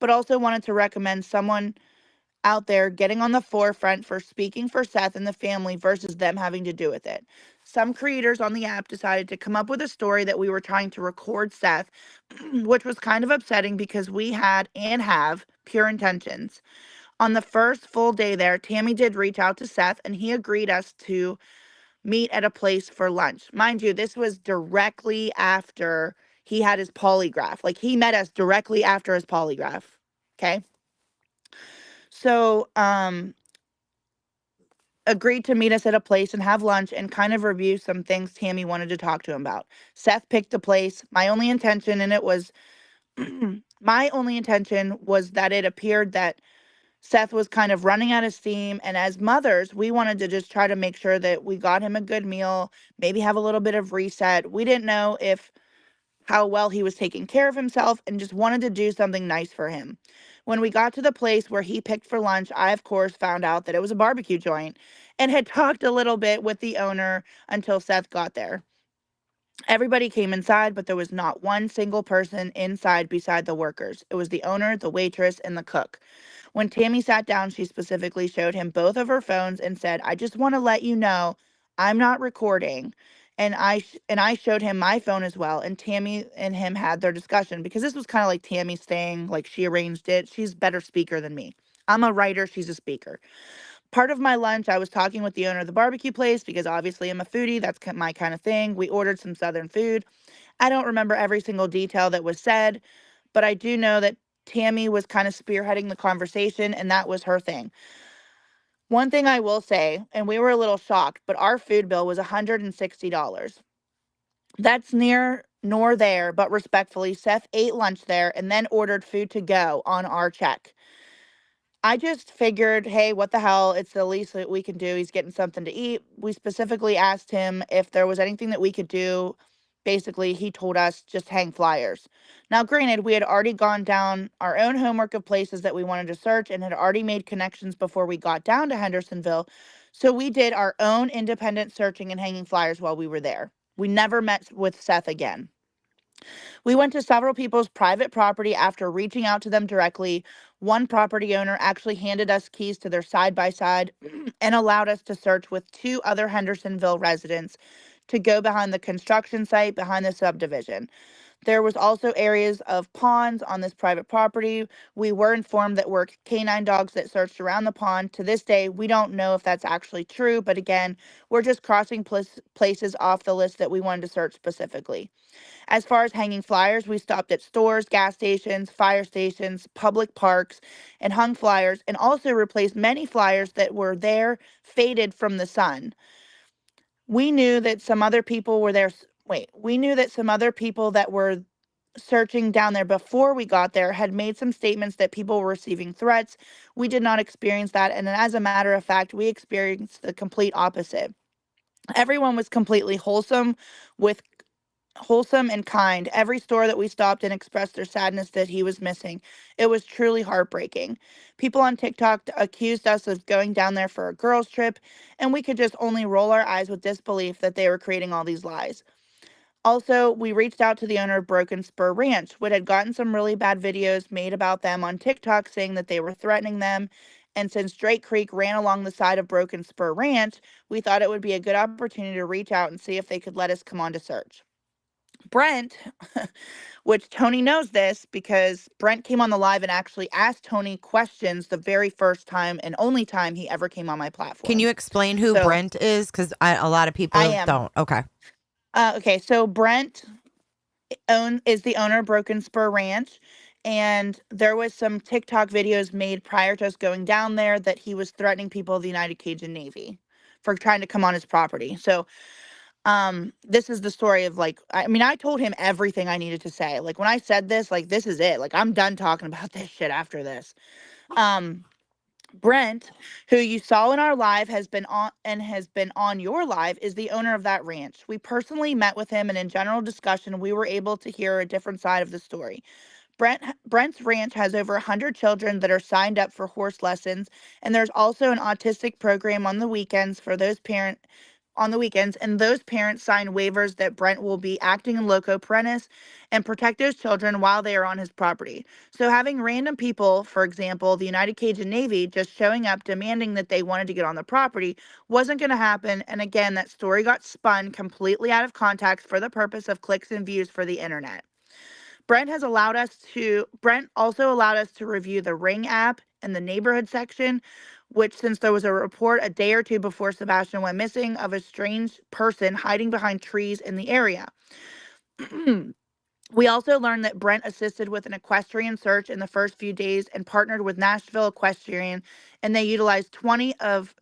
but also wanted to recommend someone out there getting on the forefront for speaking for Seth and the family versus them having to do with it. Some creators on the app decided to come up with a story that we were trying to record Seth, which was kind of upsetting because we had and have pure intentions. On the first full day there, Tammy did reach out to Seth and he agreed us to meet at a place for lunch. Mind you, this was directly after he had his polygraph. Like, he met us directly after his polygraph. Okay. So, agreed to meet us at a place and have lunch and kind of review some things Tammy wanted to talk to him about. Seth picked a place. My only intention in it was My only intention was that it appeared that Seth was kind of running out of steam. And as mothers, we wanted to just try to make sure that we got him a good meal, maybe have a little bit of reset. We didn't know if how well he was taking care of himself and just wanted to do something nice for him. When we got to the place where he picked for lunch, I, of course, found out that it was a barbecue joint and had talked a little bit with the owner until Seth got there. Everybody came inside, but there was not one single person inside beside the workers. It was the owner, the waitress, and the cook. When Tammy sat down, she specifically showed him both of her phones and said, "I just want to let you know I'm not recording." And I showed him my phone as well. And Tammy and him had their discussion because this was kind of like Tammy's thing. Like, she arranged it. She's a better speaker than me. I'm a writer. She's a speaker. Part of my lunch, I was talking with the owner of the barbecue place because obviously I'm a foodie. That's my kind of thing. We ordered some Southern food. I don't remember every single detail that was said, but I do know that Tammy was kind of spearheading the conversation, and that was her thing. One thing I will say, and we were a little shocked, but our food bill was $160. That's near nor there, but respectfully, Seth ate lunch there and then ordered food to go on our check. I just figured, hey, what the hell? It's the least that we can do. He's getting something to eat. We specifically asked him if there was anything that we could do. Basically, he told us just hang flyers. Now, granted, we had already gone down our own homework of places that we wanted to search and had already made connections before we got down to Hendersonville. So we did our own independent searching and hanging flyers while we were there. We never met with Seth again. We went to several people's private property after reaching out to them directly. One property owner actually handed us keys to their side by side and allowed us to search with two other Hendersonville residents to go behind the construction site behind the subdivision. There was also areas of ponds on this private property. We were informed that were canine dogs that searched around the pond. To this day, we don't know if that's actually true, but again, we're just crossing places off the list that we wanted to search specifically. As far as hanging flyers, we stopped at stores, gas stations, fire stations, public parks, and hung flyers, and also replaced many flyers that were there faded from the sun. We knew that some other people were there. We knew that some other people that were searching down there before we got there had made some statements that people were receiving threats. We did not experience that. And as a matter of fact, we experienced the complete opposite. Everyone was completely wholesome and kind. Every store that we stopped in expressed their sadness that he was missing. It was truly heartbreaking. People on TikTok accused us of going down there for a girls' trip, and we could just only roll our eyes with disbelief that they were creating all these lies. Also, we reached out to the owner of Broken Spur Ranch, which had gotten some really bad videos made about them on TikTok saying that they were threatening them. And since Drake Creek ran along the side of Broken Spur Ranch, we thought it would be a good opportunity to reach out and see if they could let us come on to search. Brent, which Tony knows this because Brent came on the live and actually asked Tony questions the very first time and only time he ever came on my platform. Can you explain who So, Brent is? Because a lot of people I am. don't. Okay. Okay, so Brent is the owner of Broken Spur Ranch, and there was some TikTok videos made prior to us going down there that he was threatening people of the United Cajun Navy for trying to come on his property. So this is the story of, like, I mean, I told him everything I needed to say. Like, when I said this, like, this is it. Like, I'm done talking about this shit after this. Brent, who you saw in our live, has been on your live, is the owner of that ranch. We personally met with him, and in general discussion, we were able to hear a different side of the story. Brent's ranch has over 100 children that are signed up for horse lessons, and there's also an autistic program on the weekends for those and those parents sign waivers that Brent will be acting in loco parentis and protect those children while they are on his property. So having random people, for example, the United Cajun Navy, just showing up demanding that they wanted to get on the property wasn't going to happen. And again, that story got spun completely out of context for the purpose of clicks and views for the internet. Brent also allowed us to review the Ring app and the neighborhood section, which, since there was a report a day or two before Sebastian went missing of a strange person hiding behind trees in the area. We also learned that Brent assisted with an equestrian search in the first few days and partnered with Nashville Equestrian, and they utilized 20 of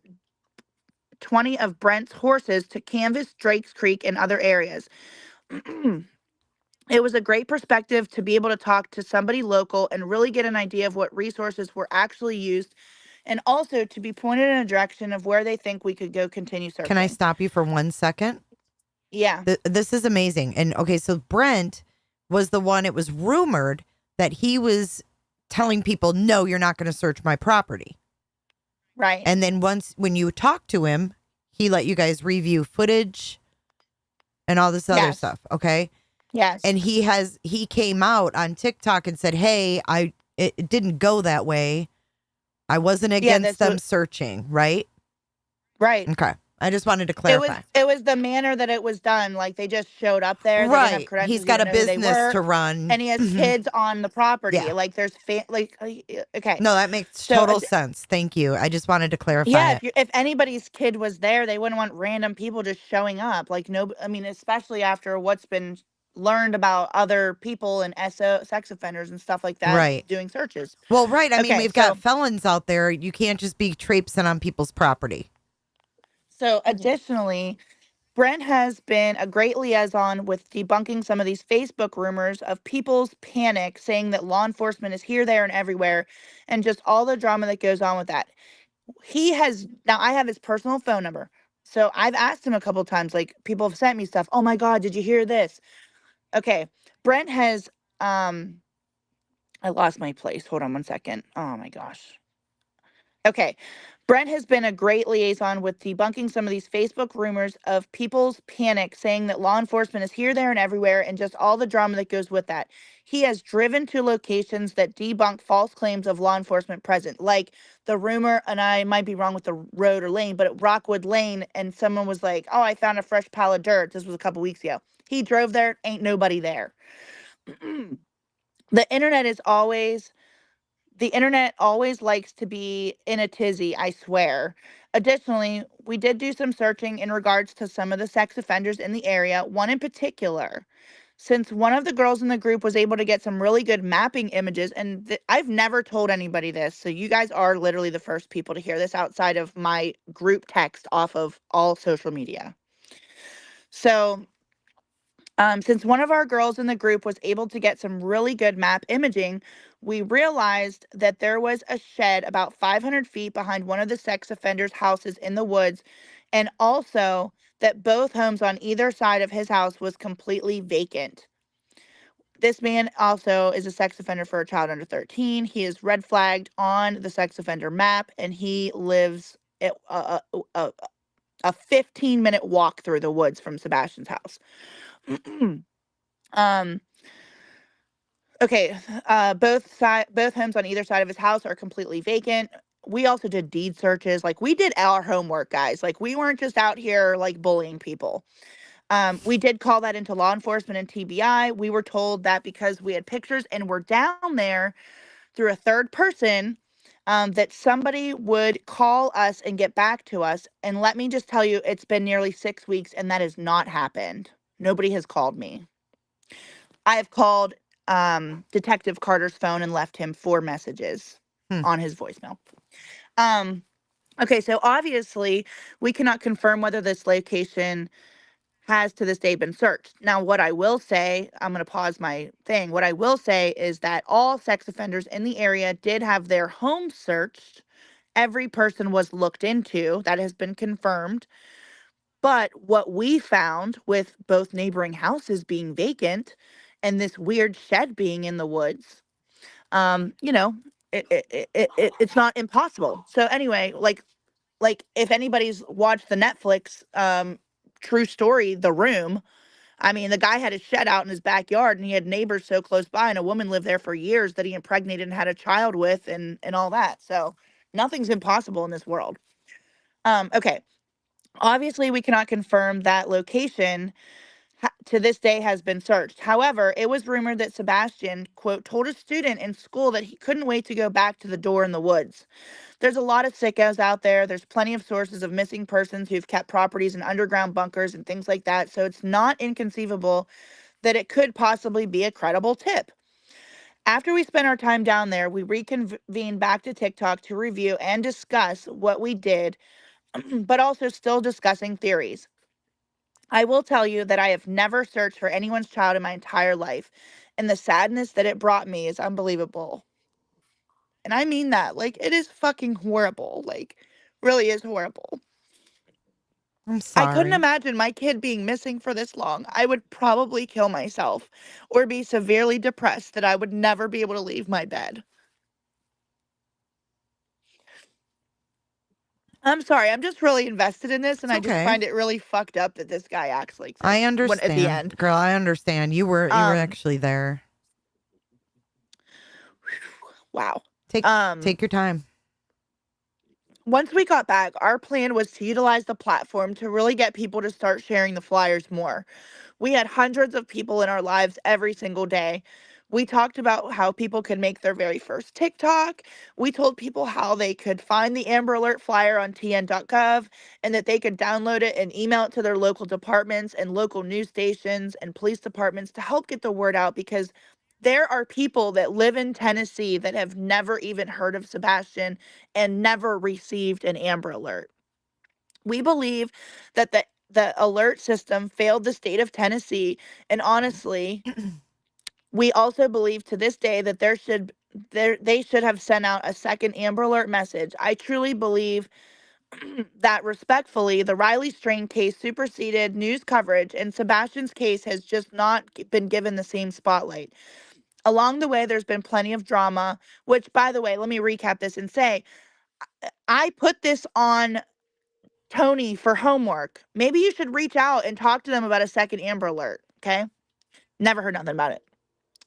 Brent's horses to canvass Drake's Creek and other areas. It was a great perspective to be able to talk to somebody local and really get an idea of what resources were actually used, and also to be pointed in a direction of where they think we could go continue Can I searching. stop you for 1 second? Yeah. This is amazing. And okay, so Brent was the one, it was rumored that he was telling people, no, you're not going to search my property. Right. And then when you talked to him, he let you guys review footage and all this other Yes. stuff. Okay. Yes. And he came out on TikTok and said, hey, it didn't go that way. I wasn't against them searching. Right. Right. Okay. I just wanted to clarify. It was the manner that it was done. Like they just showed up there. They didn't have Right. credentials. He's got you a didn't know who they business were, to run. and he has Mhm. kids on the property. Yeah. Like there's okay. No, that makes So, total sense. Thank you. I just wanted to clarify yeah, it. if anybody's kid was there, they wouldn't want random people just showing up. Like no, I mean, especially after what's been learned about other people and sex offenders and stuff like that Right. doing searches. Well, right. I mean, Okay, we've got felons out there. You can't just be traipsing on people's property. So additionally, Brent has been a great liaison with debunking some of these Facebook rumors of people's panic, saying that law enforcement is here, there, and everywhere, and just all the drama that goes on with that. Now I have his personal phone number. So I've asked him a couple times, like people have sent me stuff. Oh my God, did you hear this? Okay. Brent has, I lost my place. Hold on 1 second. Oh my gosh. Okay. Brent has been a great liaison with debunking some of these Facebook rumors of people's panic, saying that law enforcement is here, there, and everywhere, and just all the drama that goes with that. He has driven to locations that debunk false claims of law enforcement present, like the rumor, and I might be wrong with the road or lane, but at Rockwood Lane, and someone was like, oh, I found a fresh pile of dirt. This was a couple weeks ago. He drove there, ain't nobody there. The internet always likes to be in a tizzy, I swear. Additionally, we did do some searching in regards to some of the sex offenders in the area, one in particular. Since one of the girls in the group was able to get some really good mapping images, and I've never told anybody this, so you guys are literally the first people to hear this outside of my group text off of all social media. So since one of our girls in the group was able to get some really good map imaging, we realized that there was a shed about 500 feet behind one of the sex offenders' houses in the woods, and also that both homes on either side of his house was completely vacant. This man also is a sex offender for a child under 13. He is red flagged on the sex offender map, and he lives at a 15-minute walk through the woods from Sebastian's house. Okay, both homes on either side of his house are completely vacant. We also did deed searches. Like we did our homework, guys. Like we weren't just out here like bullying people. We did call that into law enforcement and TBI. We were told that because we had pictures and we're down there through a third person, that somebody would call us and get back to us. And let me just tell you, it's been nearly 6 weeks and that has not happened. Nobody has called me. I have called Detective Carter's phone and left him 4 messages on his voicemail. Okay, so obviously we cannot confirm whether this location has to this day been searched. Now, what I will say, I'm going to pause my thing. What I will say is that all sex offenders in the area did have their homes searched. Every person was looked into. That has been confirmed. But what we found with both neighboring houses being vacant and this weird shed being in the woods, you know, it's not impossible. So anyway, like if anybody's watched the Netflix true story, The Room, I mean, the guy had his shed out in his backyard and he had neighbors so close by, and a woman lived there for years that he impregnated and had a child with, and all that. So nothing's impossible in this world. Okay. Obviously, we cannot confirm that location to this day has been searched. However, it was rumored that Sebastian, quote, told a student in school that he couldn't wait to go back to the door in the woods. There's a lot of sickos out there. There's plenty of sources of missing persons who've kept properties in underground bunkers and things like that. So it's not inconceivable that it could possibly be a credible tip. After we spent our time down there, we reconvened back to TikTok to review and discuss what we did, but also still discussing theories. I will tell you that I have never searched for anyone's child in my entire life, and the sadness that it brought me is unbelievable. And I mean that. Like, it is fucking horrible. Like, really is horrible. I'm I couldn't sorry. imagine my kid being missing for this long. I would probably kill myself or be severely depressed that I would never be able to leave my bed. I'm sorry. I'm just really invested in this, and It's I just okay. find it really fucked up that this guy acts like I this when at the understand, end. girl. I understand. You were actually there. Wow. Take your time. Once we got back, our plan was to utilize the platform to really get people to start sharing the flyers more. We had hundreds of people in our lives every single day. We talked about how people could make their very first TikTok. We told people how they could find the Amber Alert flyer on tn.gov and that they could download it and email it to their local departments and local news stations and police departments to help get the word out, because there are people that live in Tennessee that have never even heard of Sebastian and never received an Amber Alert. We believe that the alert system failed the state of Tennessee, and honestly, we also believe to this day that they should have sent out a second Amber Alert message. I truly believe that, respectfully, the Riley Strain case superseded news coverage, and Sebastian's case has just not been given the same spotlight. Along the way, there's been plenty of drama, which, by the way, let me recap this and say, I put this on Tony for homework. Maybe you should reach out and talk to them about a second Amber Alert, okay? Never heard nothing about it.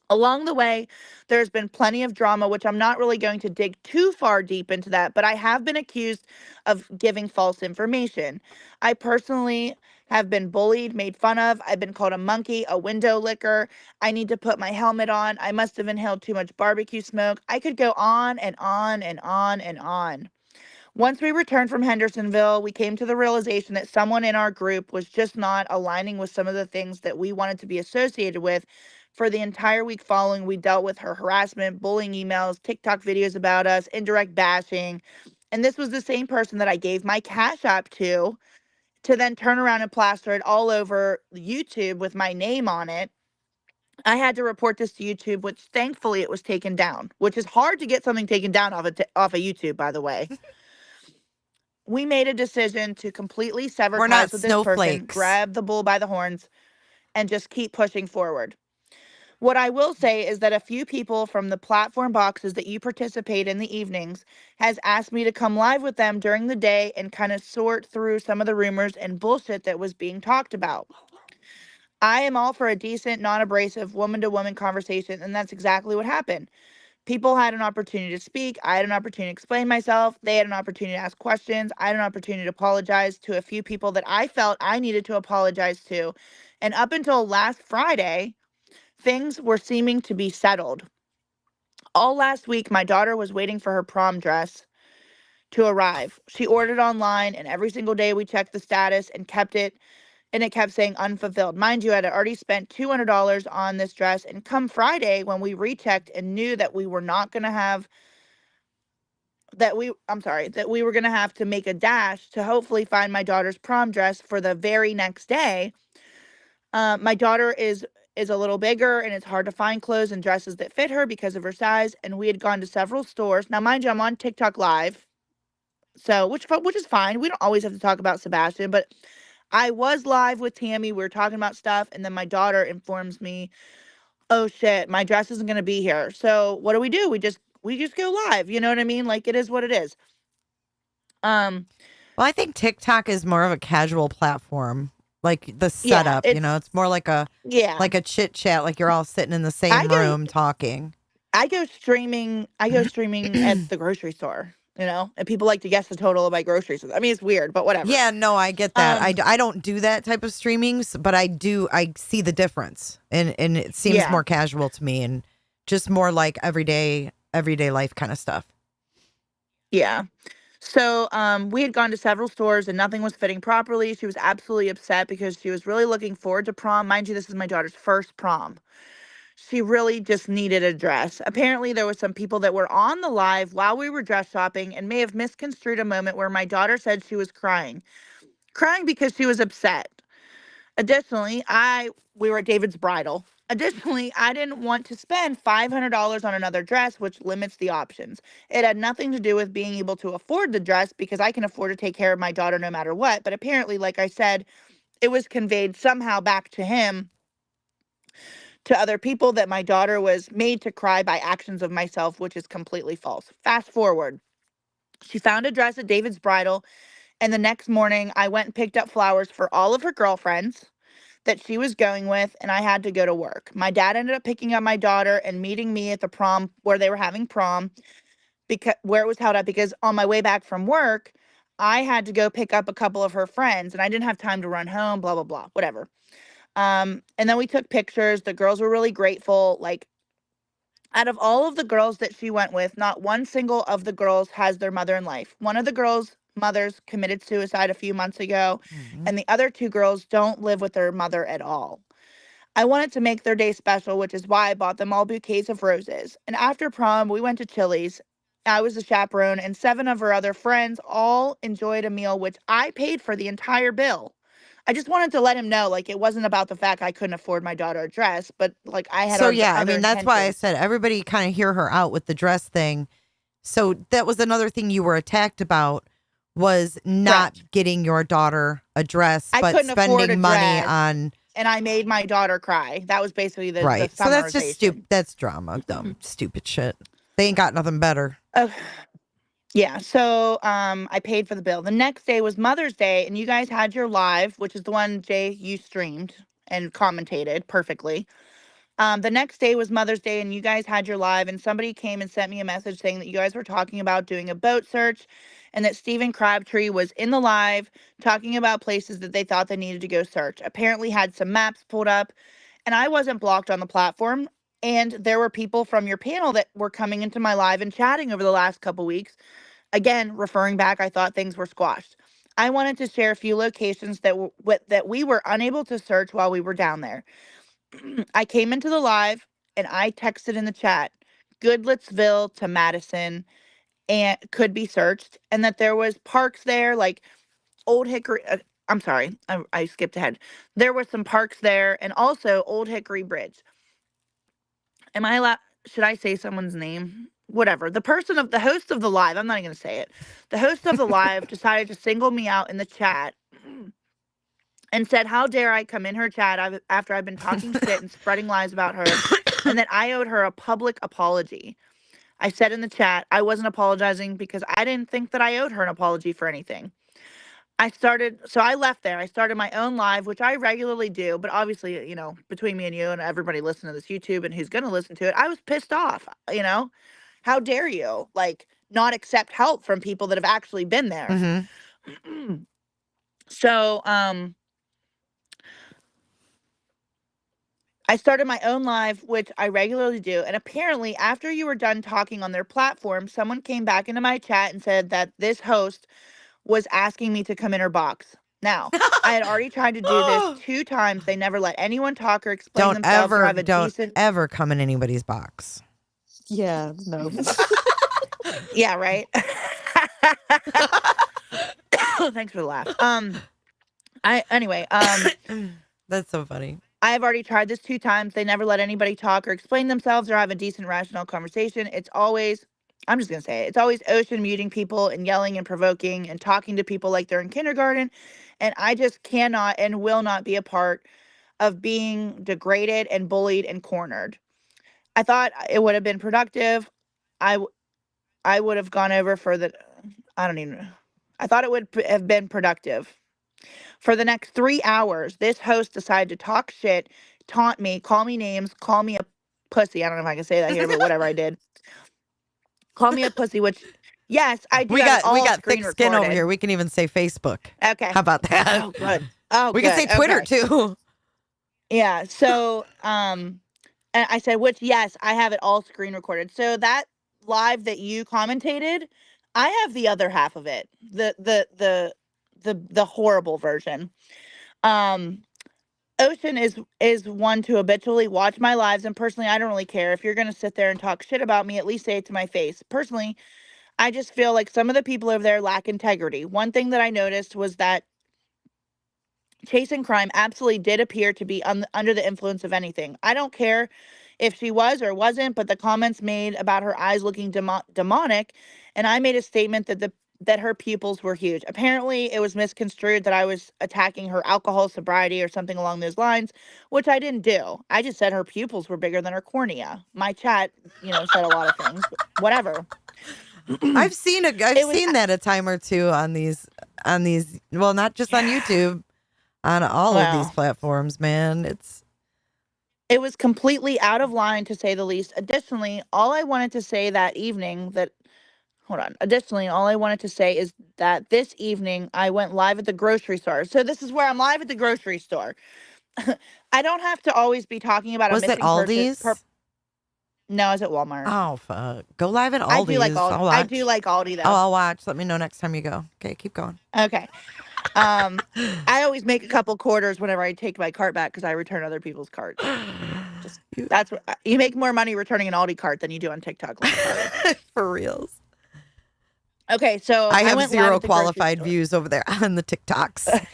Along the way, there's been plenty of drama, which I'm not really going to dig too far deep into that, but I have been accused of giving false information. I personally have been bullied, made fun of. I've been called a monkey, a window licker. I need to put my helmet on. I must have inhaled too much barbecue smoke. I could go on and on and on and on. Once we returned from Hendersonville, we came to the realization that someone in our group was just not aligning with some of the things that we wanted to be associated with. For the entire week following, we dealt with her harassment, bullying emails, TikTok videos about us, indirect bashing. And this was the same person that I gave my Cash App to then turn around and plaster it all over YouTube with my name on it. I had to report this to YouTube, which thankfully it was taken down, which is hard to get something taken down off of YouTube, by the way. We made a decision to completely sever We're ties not with this person, snowflakes. grab the bull by the horns, and just keep pushing forward. What I will say is that a few people from the platform boxes that you participate in the evenings has asked me to come live with them during the day and kind of sort through some of the rumors and bullshit that was being talked about. I am all for a decent, non-abrasive, woman-to-woman conversation, and that's exactly what happened. People had an opportunity to speak. I had an opportunity to explain myself. They had an opportunity to ask questions. I had an opportunity to apologize to a few people that I felt I needed to apologize to. And up until last Friday, things were seeming to be settled. All last week, my daughter was waiting for her prom dress to arrive. She ordered online, and every single day we checked the status and it kept saying unfulfilled. Mind you, I had already spent $200 on this dress, and come Friday, when we rechecked and knew that we were not going to have that we were going to have to make a dash to hopefully find my daughter's prom dress for the very next day. My daughter is a little bigger, and it's hard to find clothes and dresses that fit her because of her size, and we had gone to several stores. Now, mind you, I'm on TikTok live, so which is fine. We don't always have to talk about Sebastian, but I was live with Tammy. We were talking about stuff, and then my daughter informs me, "Oh shit, my dress isn't going to be here." So what do? We just go live. You know what I mean? Like, it is what it is. Well, I think TikTok is more of a casual platform. Like the Yeah, setup, it's more like a yeah. chit chat, like you're all sitting in the same room talking. I go streaming at the grocery store, and people like to guess the total of my groceries. I mean, it's weird, but whatever. Yeah, no, I get that. I don't do that type of streamings, but I see the difference, and it seems Yeah. more casual to me, and just more like everyday life kind of stuff. Yeah. So, we had gone to several stores and nothing was fitting properly. She was absolutely upset because she was really looking forward to prom. Mind you, this is my daughter's first prom. She really just needed a dress. Apparently, there were some people that were on the live while we were dress shopping and may have misconstrued a moment where my daughter said she was crying because she was upset. Additionally, we were at David's bridal. Additionally, I didn't want to spend $500 on another dress, which limits the options. It had nothing to do with being able to afford the dress because I can afford to take care of my daughter no matter what. But apparently, like I said, it was conveyed somehow back to him, to other people, that my daughter was made to cry by actions of myself, which is completely false. Fast forward. She found a dress at David's bridal, and the next morning I went and picked up flowers for all of her girlfriends that she was going with, and I had to go to work. My dad ended up picking up my daughter and meeting me at the prom where they were having prom, because where it was held up, because on my way back from work, I had to go pick up a couple of her friends and I didn't have time to run home, blah blah blah, whatever. And then we took pictures. The girls were really grateful. Like, out of all of the girls that she went with, not one single of the girls has their mother in life. One of the girls' mothers committed suicide a few months ago, and the other two girls don't live with their mother at all. I wanted to make their day special, which is why I bought them all bouquets of roses. And after prom, we went to Chili's. I was the chaperone, and 7 of her other friends all enjoyed a meal, which I paid for the entire bill. I just wanted to let him know, like, it wasn't about the fact I couldn't afford my daughter a dress, but like I had So other yeah, I mean, that's why I intentions. said everybody kind of hear her out with the dress thing. So that was another thing you were attacked about, was not getting your daughter a dress, I but couldn't afford a spending money dress, on and I made my daughter cry. That was basically the right. So that's just summarization. stupid. That's drama, dumb, stupid shit. They ain't got nothing better. Yeah, so I paid for the bill. The next day was Mother's Day, and you guys had your live, which is the one, Jay, you streamed and commentated perfectly. The next day was Mother's Day, and you guys had your live, and somebody came and sent me a message saying that you guys were talking about doing a boat search, and that Stephen Crabtree was in the live talking about places that they thought they needed to go search. Apparently had some maps pulled up, and I wasn't blocked on the platform, and there were people from your panel that were coming into my live and chatting over the last couple weeks. Again, referring back, I thought things were squashed. I wanted to share a few locations that we were unable to search while we were down there. I came into the live and I texted in the chat, Goodlettsville to Madison and could be searched, and that there was parks there like Old Hickory. I'm sorry, I skipped ahead. There were some parks there, and also Old Hickory Bridge. Am I allowed? Should I say someone's name? Whatever. The host of the live, I'm not even going to say it. The host of the live decided to single me out in the chat and said, how dare I come in her chat after I've been talking shit and spreading lies about her, and that I owed her a public apology. I said in the chat, I wasn't apologizing because I didn't think that I owed her an apology for anything. So I left there. I started my own live, which I regularly do, but obviously, between me and you and everybody listening to this YouTube and who's going to listen to it, I was pissed off, How dare you, not accept help from people that have actually been there? Mm-hmm. So, I started my own live, which I regularly do, and apparently after you were done talking on their platform, someone came back into my chat and said that this host was asking me to come in her box. Now, I had already tried to do this 2 times. They never let anyone talk or explain themselves or have a decent... Don't ever come in anybody's box. Yeah, no. Yeah, right? Thanks for the laugh. Anyway, That's so funny. I have already tried this 2 times. They never let anybody talk or explain themselves or have a decent, rational conversation. It's always, I'm just going to say it, it's always Ocean muting people and yelling and provoking and talking to people like they're in kindergarten. And I just cannot and will not be a part of being degraded and bullied and cornered. I thought it would have been productive. I would have gone over for the, I thought it would have been productive. For the next 3 hours, this host decided to talk shit, taunt me, call me names, call me a pussy. I don't know if I can say that here, but whatever I did. Call me a pussy, which, yes, I do. We got screen thick skin over recorded. here. We can even say Facebook. Okay. How about that? Oh, good. Oh, we good. can say Twitter Okay. too. Yeah. So, and I said, which, yes, I have it all screen recorded. So that live that you commentated, I have the other half of it. The horrible version. Ocean is one to habitually watch my lives, and personally, I don't really care. If you're going to sit there and talk shit about me, at least say it to my face. Personally, I just feel like some of the people over there lack integrity. One thing that I noticed was that Chasing Crime absolutely did appear to be under the influence of anything. I don't care if she was or wasn't, but the comments made about her eyes looking demonic, and I made a statement that her pupils were huge. Apparently, it was misconstrued that I was attacking her alcohol sobriety or something along those lines, which I didn't do. I just said her pupils were bigger than her cornea. My chat, said a lot of things, but whatever. I've seen that a time or two on these well, not just on YouTube, on all of these platforms, man. It was completely out of line, to say the least. Additionally, all I wanted to say is that this evening I went live at the grocery store. So this is where I'm live at the grocery store. I don't have to always be talking about Was a it missing Aldi's? No, I was at Walmart. Oh, fuck. Go live at Aldi's. I do like Aldi, though. Oh, I'll watch. Let me know next time you go. Okay, keep going. Okay. I always make a couple quarters whenever I take my cart back because I return other people's carts. That's what you make more money returning an Aldi cart than you do on TikTok. For reals. Okay, so I have went live zero at the grocery qualified store. views over there on the TikToks.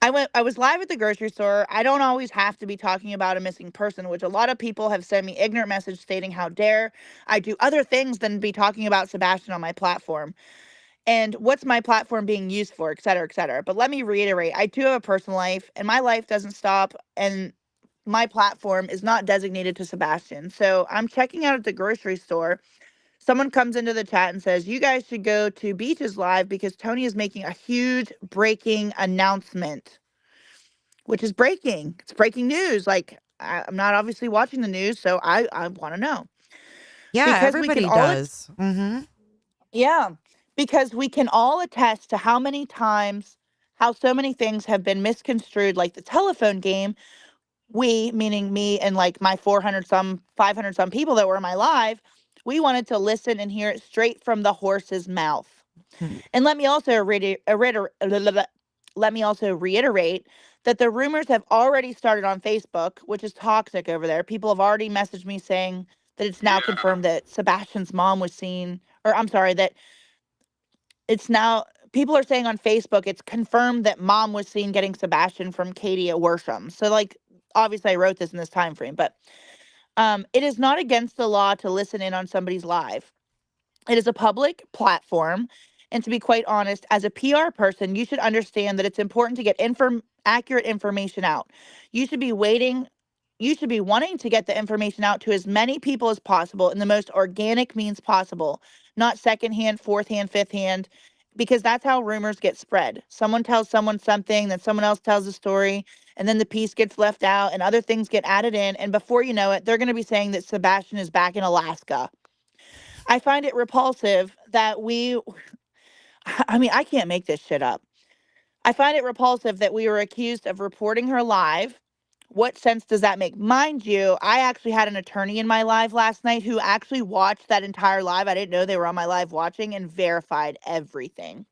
I was live at the grocery store. I don't always have to be talking about a missing person, which a lot of people have sent me ignorant message stating how dare I do other things than be talking about Sebastian on my platform. And what's my platform being used for, et cetera, et cetera. But let me reiterate, I do have a personal life, and my life doesn't stop, and my platform is not designated to Sebastian. So I'm checking out at the grocery store. Someone comes into the chat and says, you guys should go to Beach's live because Tony is making a huge breaking announcement, which is breaking. It's breaking news. Like, I'm not obviously watching the news, so I want to know. Yeah, Because everybody does. Mm-hmm. Yeah, because we can all attest to how so many things have been misconstrued, like the telephone game. We, meaning me and like my 500 some people that were in my live, we wanted to listen and hear it straight from the horse's mouth. And let me also reiterate that the rumors have already started on Facebook, which is toxic over there. People have already messaged me saying that it's now confirmed that Sebastian's mom was seen, or I'm sorry, that it's now, people are saying on Facebook, it's confirmed that mom was seen getting Sebastian from Katie at Worsham. So, like, obviously I wrote this in this time frame, but it is not against the law to listen in on somebody's live. It is a public platform. And to be quite honest, as a PR person, you should understand that it's important to get accurate information out. You should be wanting to get the information out to as many people as possible in the most organic means possible, not secondhand, fourth hand, fifth hand, because that's how rumors get spread. Someone tells someone something, then someone else tells a story, and then the piece gets left out and other things get added in. And before you know it, they're going to be saying that Sebastian is back in Alaska. I find it repulsive that I can't make this shit up. I find it repulsive that we were accused of reporting her live. What sense does that make? Mind you, I actually had an attorney in my live last night who actually watched that entire live. I didn't know they were on my live watching and verified everything.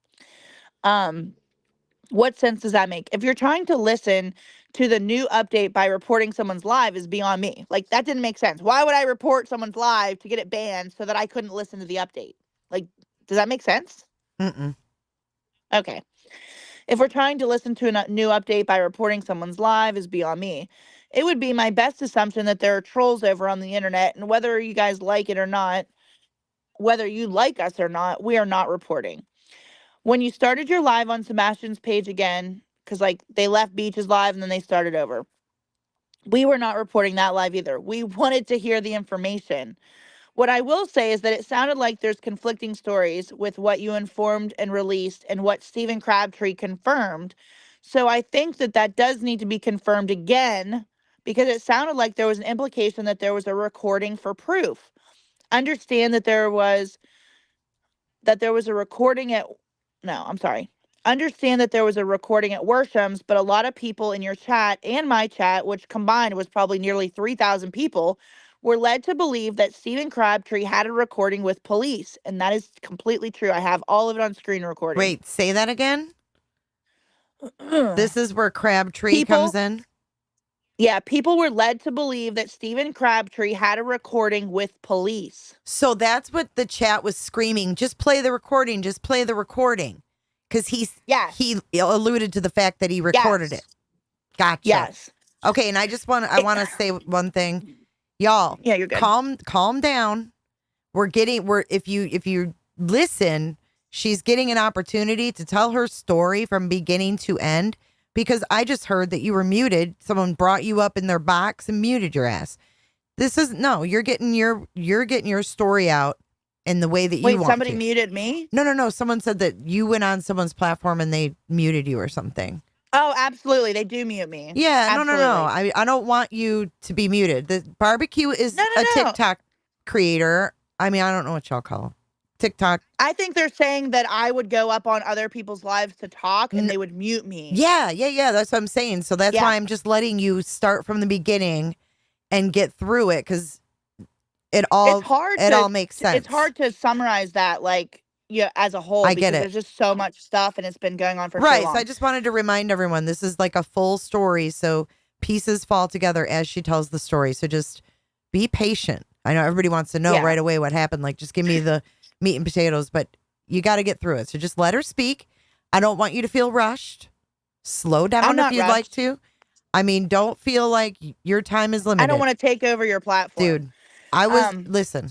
What sense does that make? If you're trying to listen to the new update by reporting someone's live is beyond me. Like, that didn't make sense. Why would I report someone's live to get it banned so that I couldn't listen to the update? Like, does that make sense? Mm-mm. Okay. If we're trying to listen to a new update by reporting someone's live is beyond me. It would be my best assumption that there are trolls over on the internet, and whether you guys like it or not, whether you like us or not, we are not reporting. When you started your live on Sebastian's page again, because like they left Beach's live and then they started over, we were not reporting that live either. We wanted to hear the information. What I will say is that it sounded like there's conflicting stories with what you informed and released and what Stephen Crabtree confirmed. So I think that does need to be confirmed again, because it understand that there was an implication that there was a recording for proof. Understand that there was a recording at Understand that there was a recording at Worsham's, but a lot of people in your chat and my chat, which combined was probably nearly 3,000 people, were led to believe that Stephen Crabtree had a recording with police. And that is completely true. I have all of it on screen recording. Wait, say that again? This is where Crabtree comes in? Yeah, people were led to believe that Stephen Crabtree had a recording with police. So that's what the chat was screaming. Just play the recording. Just play the recording. Because Yes. he alluded to the fact that he recorded Yes. it. Gotcha. Yes. Okay, and I want to say one thing. Y'all, Yeah, you're good. calm down. If you listen, she's getting an opportunity to tell her story from beginning to end, because I just heard that you were muted. Someone brought you up in their box and muted your ass. You're getting your story out in the way that you Wait, want somebody to. muted me? No. Someone said that you went on someone's platform and they muted you or something. Oh, absolutely. They do mute me. Yeah, Absolutely. no. I don't want you to be muted. The barbecue is No. TikTok creator. I mean, I don't know what y'all call him. TikTok. I think they're saying that I would go up on other people's lives to talk and they would mute me. Yeah. That's what I'm saying. So that's Yeah. why I'm just letting you start from the beginning and get through it, because it all makes sense. It's hard to summarize that as a whole. I get it. There's just so much stuff and it's been going on for right. so long. So I just wanted to remind everyone this is like a full story. So pieces fall together as she tells the story. So just be patient. I know everybody wants to know right away what happened. Like, just give me the meat and potatoes, but you got to get through it. So just let her speak. I don't want you to feel rushed. Slow down if you'd like to. I mean, don't feel like your time is limited. I don't want to take over your platform. Dude, listen,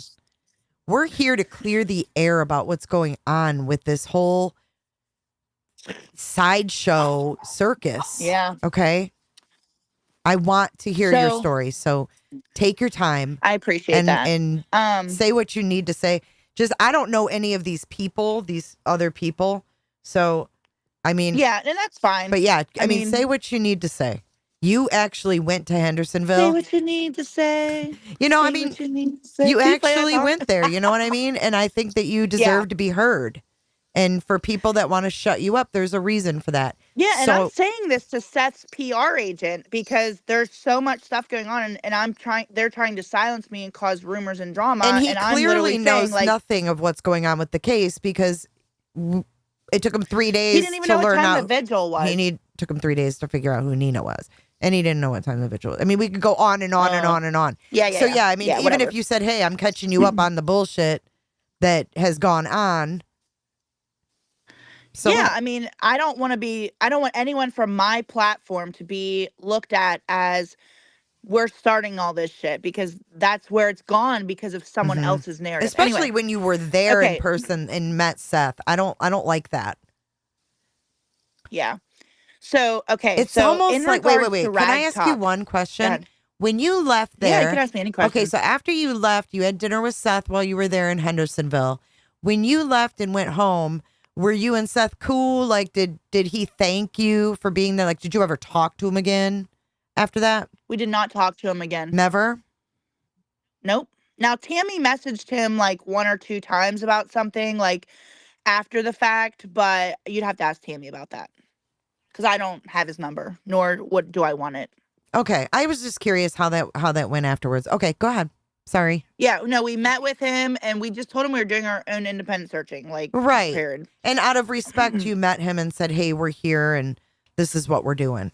we're here to clear the air about what's going on with this whole sideshow circus. Yeah. Okay. I want to hear your story. So take your time. I appreciate that. And say what you need to say. Just, I don't know any of these other people. So, I mean. Yeah, and that's fine. But yeah, I mean, say what you need to say. You actually went to Hendersonville. Say what you need to say. You know, say I mean, what you need to say. you Can play that actually song? went there. You know what I mean? And I think that you deserve to be heard. And for people that want to shut you up, there's a reason for that. Yeah, and I'm saying this to Seth's PR agent because there's so much stuff going on, and they're trying to silence me and cause rumors and drama. And he I'm clearly literally knows saying, nothing of what's going on with the case, because it took him 3 days he didn't even to know what learn time out. the vigil was. Took him 3 days to figure out who Nina was. And he didn't know what time the vigil was. I mean, we could go on and on and on and on. Yeah. So yeah, I mean, even whatever. if you said, hey, I'm catching you up on the bullshit that has gone on. So yeah, I mean, I don't want anyone from my platform to be looked at as we're starting all this shit, because that's where it's gone because of someone else's narrative. Especially Anyway, when you were there in person and met Seth. I don't like that. Yeah. So, okay. It's so almost in like, wait. regards to Can I rag ask you talk- one Go question? ahead. When you left there. Yeah, you can ask me any question. Okay, so after you left, you had dinner with Seth while you were there in Hendersonville. When you left and went home, were you and Seth cool? Like, did he thank you for being there? Like, did you ever talk to him again after that? We did not talk to him again. Never? Nope. Now, Tammy messaged him like 1 or 2 times about something like after the fact, but you'd have to ask Tammy about that because I don't have his number, nor do I want it. Okay, I was just curious how that went afterwards. Okay, go ahead. Sorry. Yeah, no, we met with him and we just told him we were doing our own independent searching, like Right. period. And out of respect, you met him and said, hey, we're here and this is what we're doing.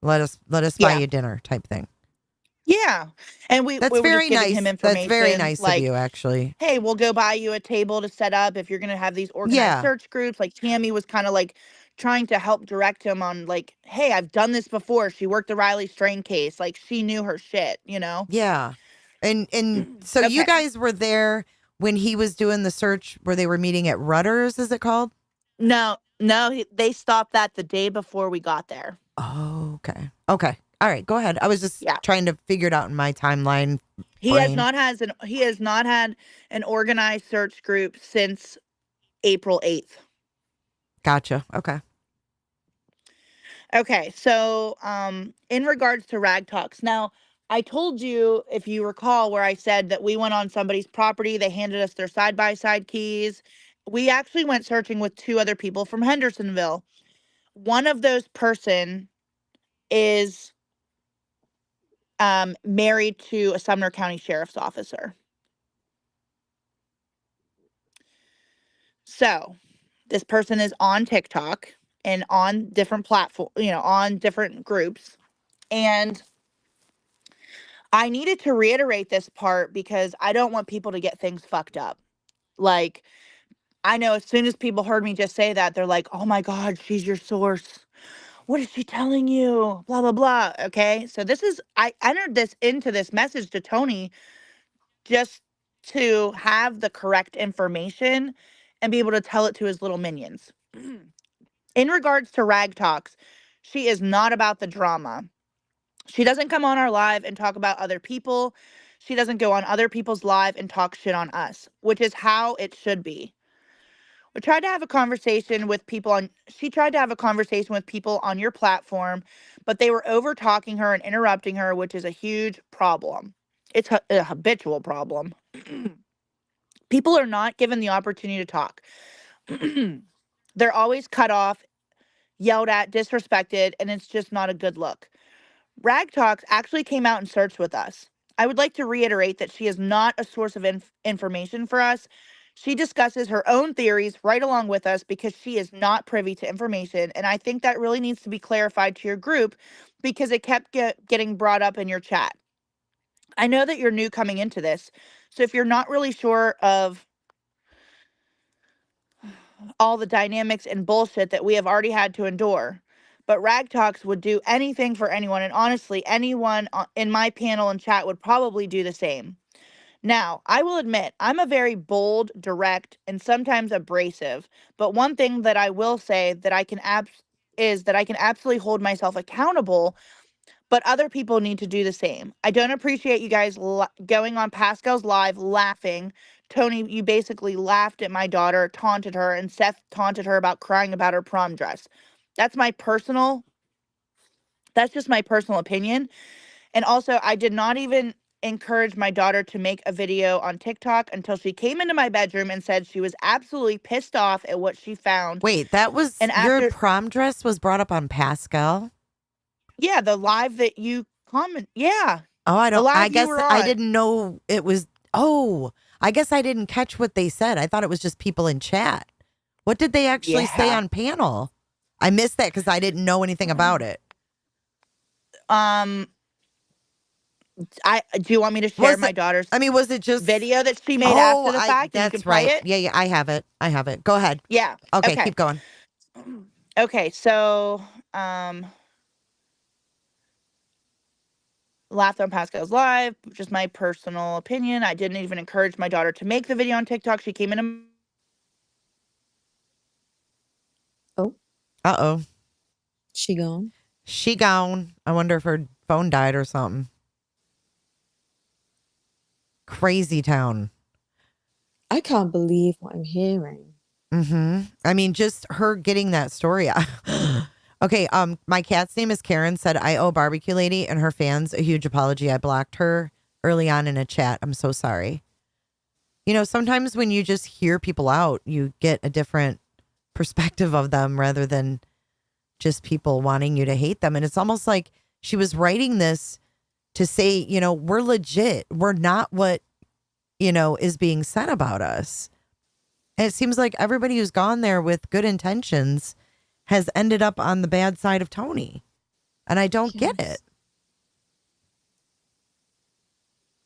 Let us buy you dinner type thing. Yeah, and we That's were very just giving nice. him information. That's very nice like, of you, actually. hey, we'll go buy you a table to set up if you're going to have these organized Yeah. search groups. Like Tammy was kind of like trying to help direct him on like, hey, I've done this before. She worked the Riley Strain case. Like she knew her shit, you know? Yeah. And so you Okay. guys were there when he was doing the search where they were meeting at Rutter's, is it called? No, they stopped that the day before we got there. Oh, okay. Okay. All right, go ahead. I was just trying to figure it out in my timeline. He has not had an organized search group since April 8th. Gotcha. Okay. Okay, so in regards to rag talks, now I told you, if you recall, where I said that we went on somebody's property, they handed us their side-by-side keys. We actually went searching with 2 other people from Hendersonville. One of those person is married to a Sumner County Sheriff's officer. So this person is on TikTok and on different platforms, on different groups. And I needed to reiterate this part because I don't want people to get things fucked up. Like, I know as soon as people heard me just say that, they're like, oh my God, she's your source. What is she telling you? Blah, blah, blah. Okay. So I entered this into this message to Tony just to have the correct information and be able to tell it to his little minions. In regards to Rag Talks, she is not about the drama. She doesn't come on our live and talk about other people. She doesn't go on other people's live and talk shit on us, which is how it should be. We tried to have a conversation with people on she tried to have a conversation with people on your platform, but they were over talking her and interrupting her, which is a huge problem. It's a habitual problem. People are not given the opportunity to talk. They're always cut off, yelled at, disrespected, and it's just not a good look. Rag Talks actually came out and searched with us. I would like to reiterate that she is not a source of information for us. She discusses her own theories right along with us because she is not privy to information, and I think that really needs to be clarified to your group because it kept getting brought up in your chat. I know that you're new coming into this, so if you're not really sure of all the dynamics and bullshit that we have already had to endure, but Rag Talks would do anything for anyone, and honestly, anyone in my panel and chat would probably do the same. Now, I will admit, I'm a very bold, direct, and sometimes abrasive, but one thing that I will say that I can absolutely hold myself accountable, but other people need to do the same. I don't appreciate you guys going on Pascal's live laughing. Tony, you basically laughed at my daughter, taunted her, and Seth taunted her about crying about her prom dress. That's just my personal opinion. And also, I did not even encourage my daughter to make a video on TikTok until she came into my bedroom and said she was absolutely pissed off at what she found. Wait, that was your prom dress was brought up on Pascal? Yeah, the live that you comment. Yeah. Oh, I guess I on. didn't know it was. Oh, I guess I didn't catch what they said. I thought it was just people in chat. What did they actually say on panel? I missed that because I didn't know anything about it. Do you want me to share my daughter's was it just video that she made after the fact? That's you can play right. it? Yeah, I have it. Go ahead. Yeah. Okay, keep going. Okay, so laughed on Pascal's live, just my personal opinion. I didn't even encourage my daughter to make the video on TikTok. She came in. Uh-oh. She gone? She gone. I wonder if her phone died or something. Crazy town. I can't believe what I'm hearing. Mm-hmm. I mean, just her getting that story. Okay, my cat's name is Karen, said, I owe Barbecue Lady and her fans a huge apology. I blocked her early on in a chat. I'm so sorry. You know, sometimes when you just hear people out, you get a different perspective of them rather than just people wanting you to hate them. And it's almost like she was writing this to say, you know, we're legit. We're not what, you know, is being said about us. And it seems like everybody who's gone there with good intentions has ended up on the bad side of Tony. And I don't get it.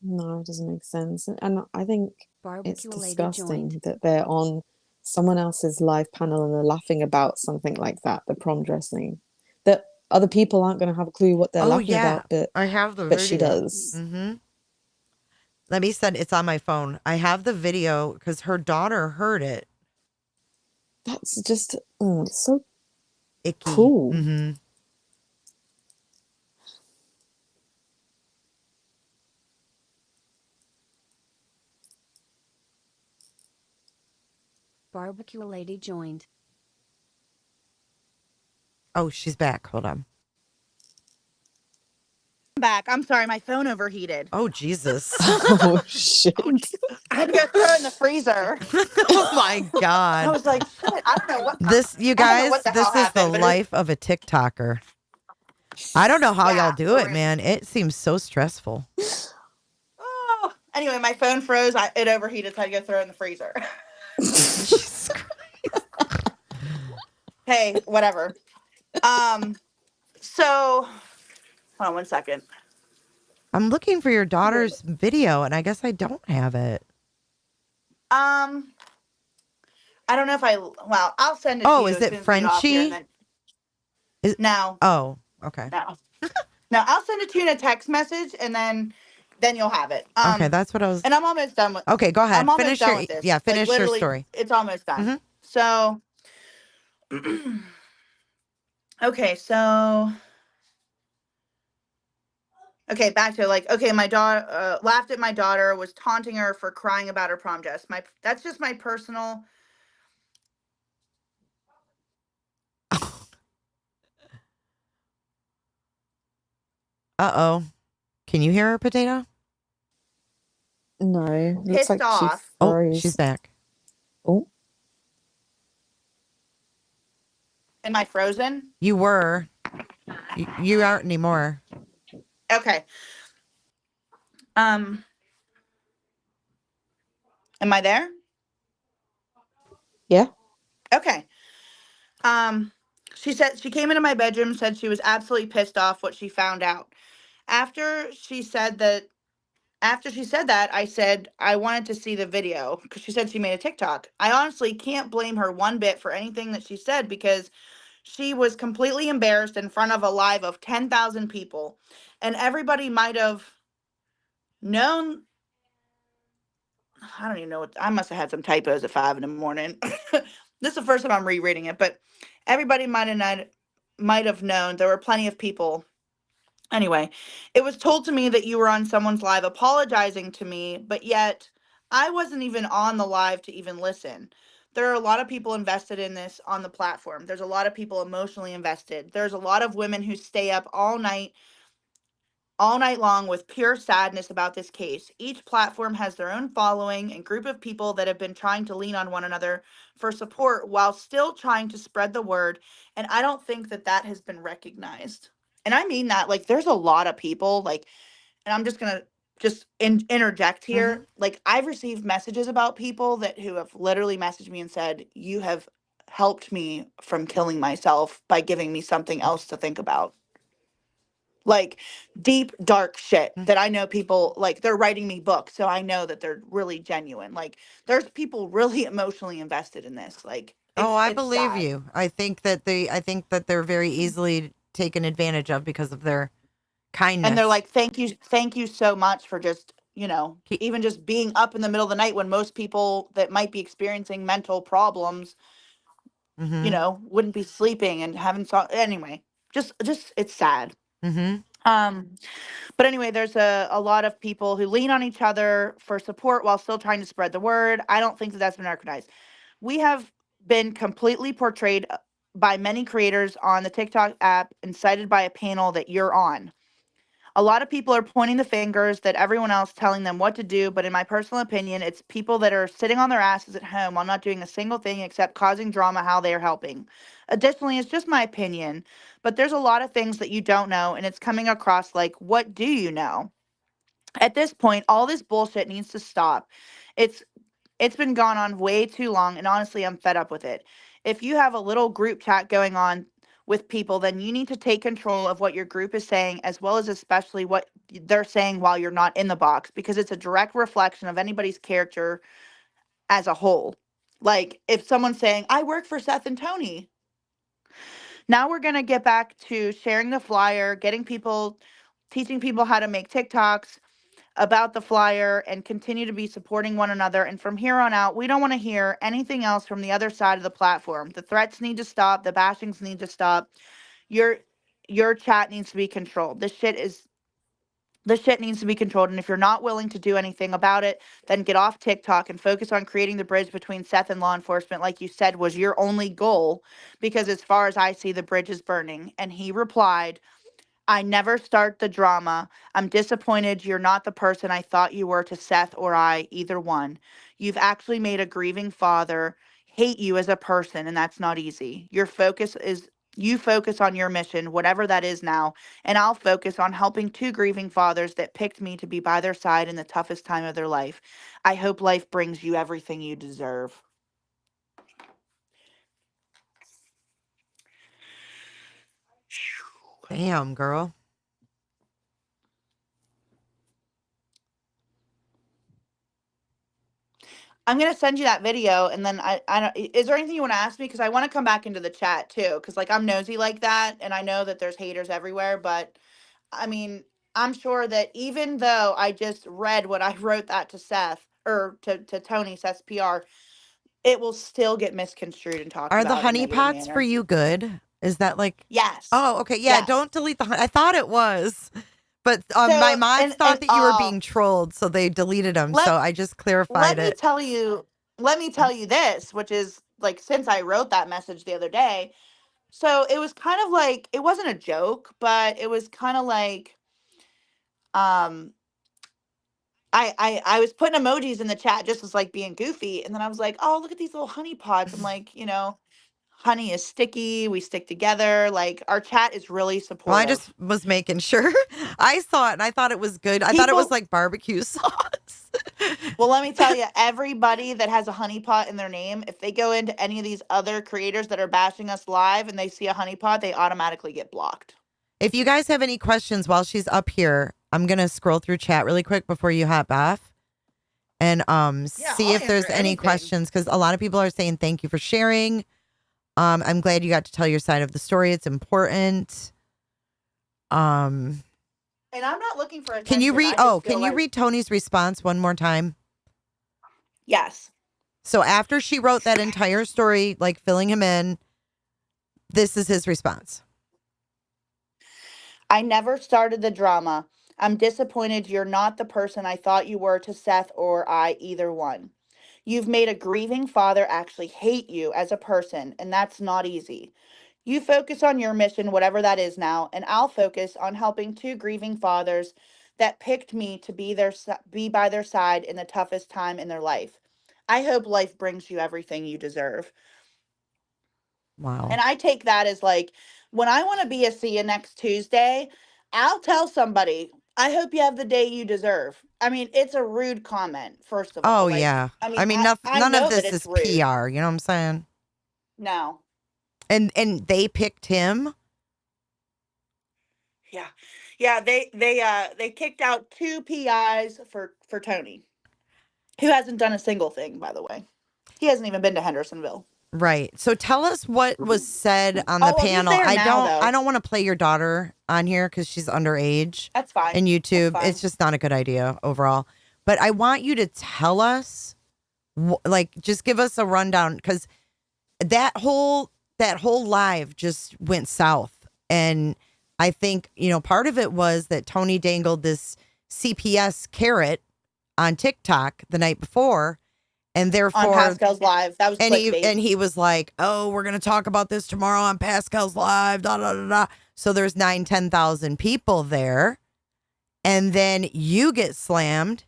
No, it doesn't make sense. And I think it's Barbecue Lady disgusting joined. that they're on someone else's live panel and they're laughing about something like that, the prom dressing. That other people aren't going to have a clue what they're laughing about, but I have the but she video. does. Mm-hmm. Let me send it's on my phone. I have the video because her daughter heard it. That's just it's so icky. Cool. Mm-hmm. Barbecue Lady joined. Oh, she's back. Hold on. Back. I'm sorry, my phone overheated. Oh, Jesus. Oh, shit. I had to go throw it in the freezer. Oh, my God. I was like, shit, I don't know what. This, you guys, this is happened, the but life of a TikToker. I don't know how Yeah, y'all do it, man. It seems so stressful. Oh, anyway, my phone froze. It overheated, so I had to go throw it in the freezer. Jesus Christ. Hey, whatever. So, hold on 1 second. I'm looking for your daughter's video, and I guess I don't have it. I don't know if well, I'll send it to Oh, you is as it soon as we get off here. And Frenchie? then, Is no, Oh, okay. no, no, I'll send it to you in a text message and then you'll have it. Okay, that's what I was. And I'm almost done with, Okay, go I'm ahead. almost Finish done your with this. yeah, Like finish your literally, story. it's almost done. Mm-hmm. So, okay, so. Okay, back to like, okay, my daughter laughed at my daughter, was taunting her for crying about her prom dress. That's just my personal. Uh-oh. Can you hear her, Potato? No, looks Pissed like she off. Oh, she's froze. back. Oh, Am I frozen? You were. You aren't anymore. Okay. Am I there? yeah. Okay. She said she came into my bedroom, said she was absolutely pissed off what she found out. After she said that, I said I wanted to see the video because she said she made a TikTok. I honestly can't blame her one bit for anything that she said because she was completely embarrassed in front of a live of 10,000 people, and everybody might have known. I don't even know what I must have had some typos at 5 in the morning. This is the first time I'm rereading it, but everybody might have known there were plenty of people. Anyway, it was told to me that you were on someone's live apologizing to me, but yet I wasn't even on the live to even listen. There are a lot of people invested in this on the platform. There's a lot of people emotionally invested. There's a lot of women who stay up all night long with pure sadness about this case. Each platform has their own following and group of people that have been trying to lean on one another for support while still trying to spread the word. And I don't think that that has been recognized. And I mean that, like, there's a lot of people, like, and I'm just going to interject Mm-hmm. here. Like, I've received messages about people who have literally messaged me and said, you have helped me from killing myself by giving me something else to think about, like deep dark shit that I know people, like, they're writing me books, so I know that they're really genuine. Like, there's people really emotionally invested in this. Like, Oh, it's I it's believe sad. you. I think that they're very easily taken advantage of because of their And they're kindness. like, thank you so much for just, even just being up in the middle of the night when most people that might be experiencing mental problems, Mm-hmm. wouldn't be sleeping and having anyway, just it's sad. Mm-hmm. um But anyway, there's a lot of people who lean on each other for support while still trying to spread the word. I don't think that that's been recognized. We have been completely portrayed by many creators on the TikTok app and cited by a panel that you're on. A lot of people are pointing the fingers that everyone else telling them what to do, but in my personal opinion, it's people that are sitting on their asses at home while not doing a single thing except causing drama how they are helping. Additionally, it's just my opinion, but there's a lot of things that you don't know, and it's coming across like, what do you know? At this point, all this bullshit needs to stop. It's it's been gone on way too long, and honestly, I'm fed up with it. If you have a little group chat going on with people, then you need to take control of what your group is saying, as well as especially what they're saying while you're not in the box, because it's a direct reflection of anybody's character as a whole. Like, if someone's saying, I work for Seth and Tony, now we're going to get back to sharing the flyer, teaching people how to make TikToks about the flyer and continue to be supporting one another. And from here on out, we don't want to hear anything else from the other side of the platform. The threats need to stop. The bashings need to stop. Your your chat needs to be controlled. This shit needs to be controlled. And if you're not willing to do anything about it, then get off TikTok and focus on creating the bridge between Seth and law enforcement, like you said was your only goal. Because as far as I see, the bridge is burning. And he replied, I never start the drama. I'm disappointed you're not the person I thought you were to Seth or I, either one. You've actually made a grieving father hate you as a person, and that's not easy. You focus on your mission, whatever that is now, and I'll focus on helping two grieving fathers that picked me to be by their side in the toughest time of their life. I hope life brings you everything you deserve. Damn, girl. I'm gonna send you that video, and then I don't. Is there anything you want to ask me? Because I want to come back into the chat too. Because like I'm nosy like that, and I know that there's haters everywhere. But I mean, I'm sure that even though I just read what I wrote that to Seth or to Tony, Seth's PR, it will still get misconstrued and talked Are the about in a honey negative pots for manner. you good? Is that like? Yes. Oh, okay. Yeah. Yes. Don't delete the. I thought it was, but my So mods and thought that you were being trolled, so they deleted them. let So I just let clarified me it. tell you this, which is like since I wrote that message the other day. So it was kind of like it wasn't a joke, but it was kind of like um I was putting emojis in the chat just as like being goofy, and then I was like, oh, look at these little honey pots. I'm like, honey is sticky, we stick together, like our chat is really Well, I just supportive. was making sure. I saw it and I thought it was good. I thought it was People like barbecue sauce. Well, let me tell you, everybody that has a honey pot in their name, if they go into any of these other creators that are bashing us live and they see a honey pot, they automatically get blocked. If you guys have any questions while she's up here, I'm gonna scroll through chat really quick before you hop off and see I'll if there's answer any anything. questions, because a lot of people are saying thank you for sharing. I'm glad you got to tell your side of the story. It's important. And I'm not looking for attention. Can you read? I just Oh, feel can you like, read Tony's response one more time? yes. So after she wrote that entire story, like filling him in, this is his response. I never started the drama. I'm disappointed you're not the person I thought you were to Seth or I, either one. You've made a grieving father actually hate you as a person, and that's not easy. You focus on your mission, whatever that is now, and I'll focus on helping two grieving fathers that picked me to be by their side in the toughest time in their life. I hope life brings you everything you deserve. Wow. And I take that as like, when I want to be a see you next Tuesday, I'll tell somebody, I hope you have the day you deserve. I mean, it's a rude comment, first of all. Oh Like, yeah. I mean, I mean, I none of know that this it's is rude. PR. You know what I'm saying? No. And they picked him. Yeah. Yeah, they kicked out two PIs for Tony, who hasn't done a single thing, by the way. He hasn't even been to Hendersonville. Right. So tell us what was said on the Oh, well, he's panel. there now, though. I don't want to play your daughter on here because she's underage. That's fine. And YouTube, That's fine. it's just not a good idea overall. But I want you to tell us, like, just give us a rundown, because that whole live just went south. And I think, part of it was that Tony dangled this CPS Carrot on TikTok the night before. And therefore, on Pascal's live, that was clickbait. And he was like, "Oh, we're gonna talk about this tomorrow on Pascal's live." Da da da da. So there's 10,000 people there, and then you get slammed.